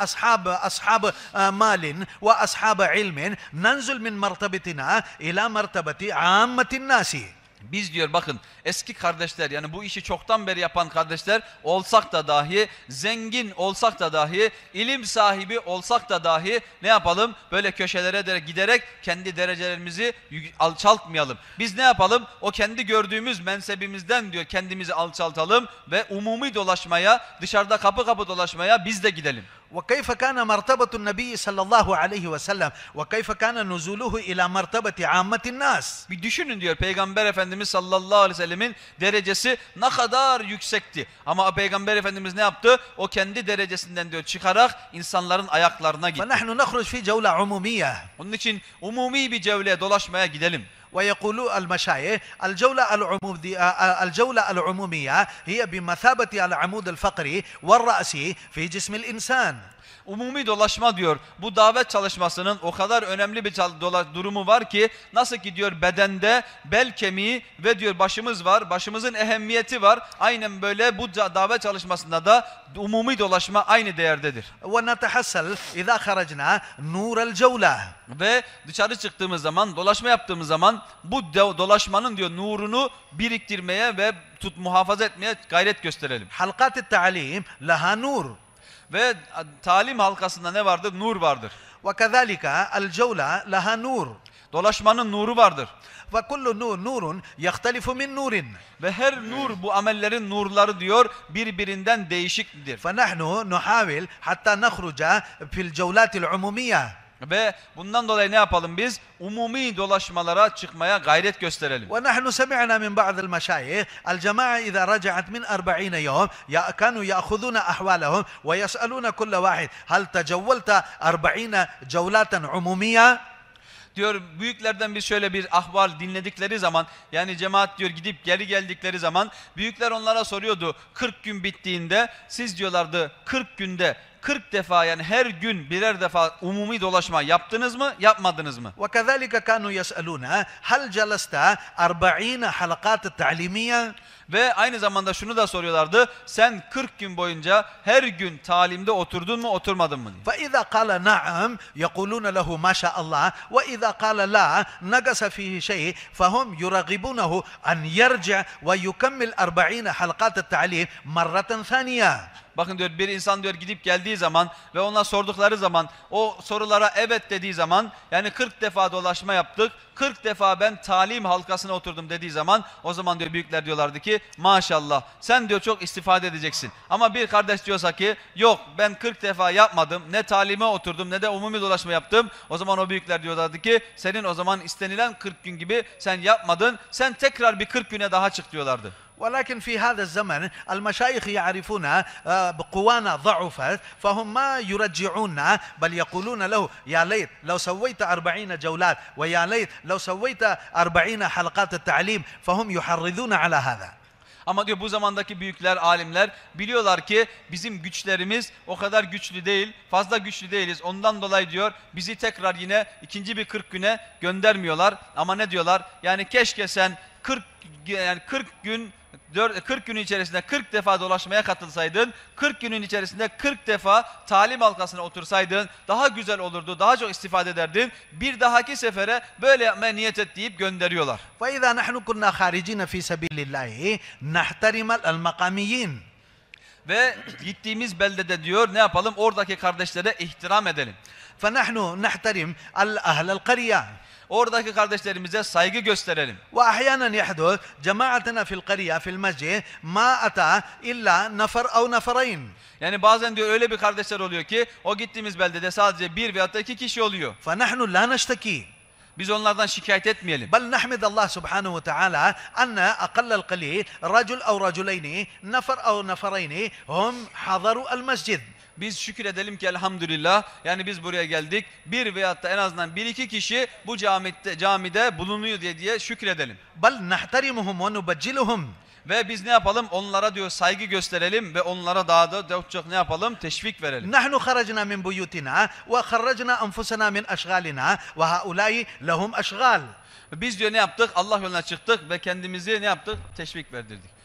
أصحاب مال وأصحاب علم ننزل من مرتبتنا إلى مرتبة عامة الناس. Biz diyor bakın eski kardeşler yani bu işi çoktan beri yapan kardeşler olsak da dahi zengin olsak da dahi ilim sahibi olsak da dahi ne yapalım? Böyle köşelere giderek kendi derecelerimizi alçaltmayalım. Biz ne yapalım? O kendi gördüğümüz mensebimizden diyor kendimizi alçaltalım ve umumi dolaşmaya dışarıda kapı kapı dolaşmaya biz de gidelim. وكيف كان مرتبة النبي صلى الله عليه وسلم وكيف كان نزوله إلى مرتبة عامة الناس. Bir düşünün diyor Peygamber Efendimiz sallallahu aleyhi ve sellemin derecesi ne kadar yüksekti. Ama Peygamber Efendimiz ne yaptı? O kendi derecesinden diyor çıkarak insanların ayaklarına gitti. فنحن نخرج في جولة عمومية. Onun için umumi bir cevleye dolaşmaya gidelim. ويقول المشايخ الجولة العمومية هي بمثابة العمود الفقري والرأسي في جسم الإنسان. Umumi dolaşma diyor. Bu davet çalışmasının o kadar önemli bir durumu var ki, nasıl ki diyor bedende bel kemiği ve diyor başımız var. Başımızın ehemmiyeti var. Aynen böyle bu davet çalışmasında da umumi dolaşma aynı değerdedir. ونتحسل إذا خرجنا نور الجولة. Ve dışarı çıktığımız zaman, dolaşma yaptığımız zaman bu dolaşmanın diyor nurunu biriktirmeye ve muhafaza etmeye gayret gösterelim. حلقات التعليم لها نور. Ve talim halkasında ne vardır? Nur vardır. وكذلك الجولة لها نور. Dolaşmanın nuru vardır. فكل نور نور يختلف من نور. Ve her nur, bu amellerin nurları diyor birbirinden değişiktir. فنحن نحاول حتى نخرج في الجولات العمومية. Ve bundan dolayı ne yapalım biz? Umumi dolaşmalara çıkmaya gayret gösterelim. ونحن سمعنا من بعض المشايخ الجماعة إذا رجعت من 40 يوم كانوا يأخذون أحوالهم ويسألون كل واحد هل تجولت 40 جولات عمومية؟ Diyor büyüklerden biz şöyle bir ahval dinledikleri zaman, yani cemaat diyor gidip geri geldikleri zaman büyükler onlara soruyordu 40 gün bittiğinde, siz diyorlardı 40 günde 40 defa, yani her gün birer defa umumi dolaşma yaptınız mı, yapmadınız mı? وكذلك كانوا يسألون هل جلست 40 حلقات التعليمية؟ Ve aynı zamanda şunu da soruyorlardı, sen 40 gün boyunca her gün talimde oturdun mu, oturmadın mı diye. فإذا قال نعم يقولون له ما شاء الله، وإذا قال لا نقص فيه شيء فهم يرغبونه أن يرجع ويكمل 40 حلقات التعليم مرة ثانية. Bakın diyor, bir insan diyor gidip geldiği zaman ve ona sordukları zaman, o sorulara evet dediği zaman, yani 40 defa dolaşma yaptık, 40 defa ben talim halkasına oturdum dediği zaman, o zaman diyor büyükler diyorlardı ki maşallah sen diyor çok istifade edeceksin. Ama bir kardeş diyorsa ki yok ben 40 defa yapmadım, ne talime oturdum ne de umumi dolaşma yaptım, o zaman o büyükler diyorlardı ki senin o zaman istenilen 40 gün gibi sen yapmadın, sen tekrar bir 40 güne daha çık diyorlardı. ولكن في هذا الزمن المشايخ يعرفون قوانا ضعفت فهم ما يرجعوننا بل يقولون له يا ليت لو سويت 40 جولات ويا ليت لو سويت 40 حلقات التعليم فهم يحرضون على هذا. Ama diyor bu zamandaki büyükler, alimler biliyorlar ki bizim güçlerimiz o kadar güçlü değil, fazla güçlü değiliz. Ondan dolayı diyor bizi tekrar yine ikinci bir 40 güne göndermiyorlar. Ama ne diyorlar? Yani keşke sen 40 gün 40 günün içerisinde 40 defa dolaşmaya katılsaydın, 40 günün içerisinde 40 defa talim halkasına otursaydın daha güzel olurdu, daha çok istifade ederdin. Bir dahaki sefere böyle yapmaya niyet et deyip gönderiyorlar. فإذا نحن كنا خارجين في سبيل الله نحترم المقاميين. Ve gittiğimiz beldede diyor ne yapalım? Oradaki kardeşlere ihtiram edelim. فنحن نحترم أهل القرية. Oradaki kardeşlerimize saygı gösterelim. وأحيانا يحدث جماعتنا في القرية في المسجد ما أتى إلا نفر أو نفرين. Yani bazen diyor öyle bir kardeşler oluyor ki o gittiğimiz beldede sadece bir veya da iki kişi oluyor. فنحن لا نشتكي. Biz onlardan şikayet etmeyelim. بل نحمد الله سبحانه وتعالى أن أقل القليل رجل أو رجلين نفر أو نفرين هم حضروا المسجد. Biz şükür edelim ki elhamdülillah, yani biz buraya geldik, bir veyahut da en azından bir iki kişi bu camide bulunuyor diye şükredelim. بل نحترمهم ونبجلهم. Ve biz ne yapalım? Onlara diyor saygı gösterelim ve onlara daha da çok ne yapalım? Teşvik verelim. نحن خرجنا من بيوتنا وخرجنا أنفسنا من أشغالنا وهؤلاء لهم أشغال. Biz diyor ne yaptık? Allah yoluna çıktık ve kendimizi ne yaptık? Teşvik verdirdik.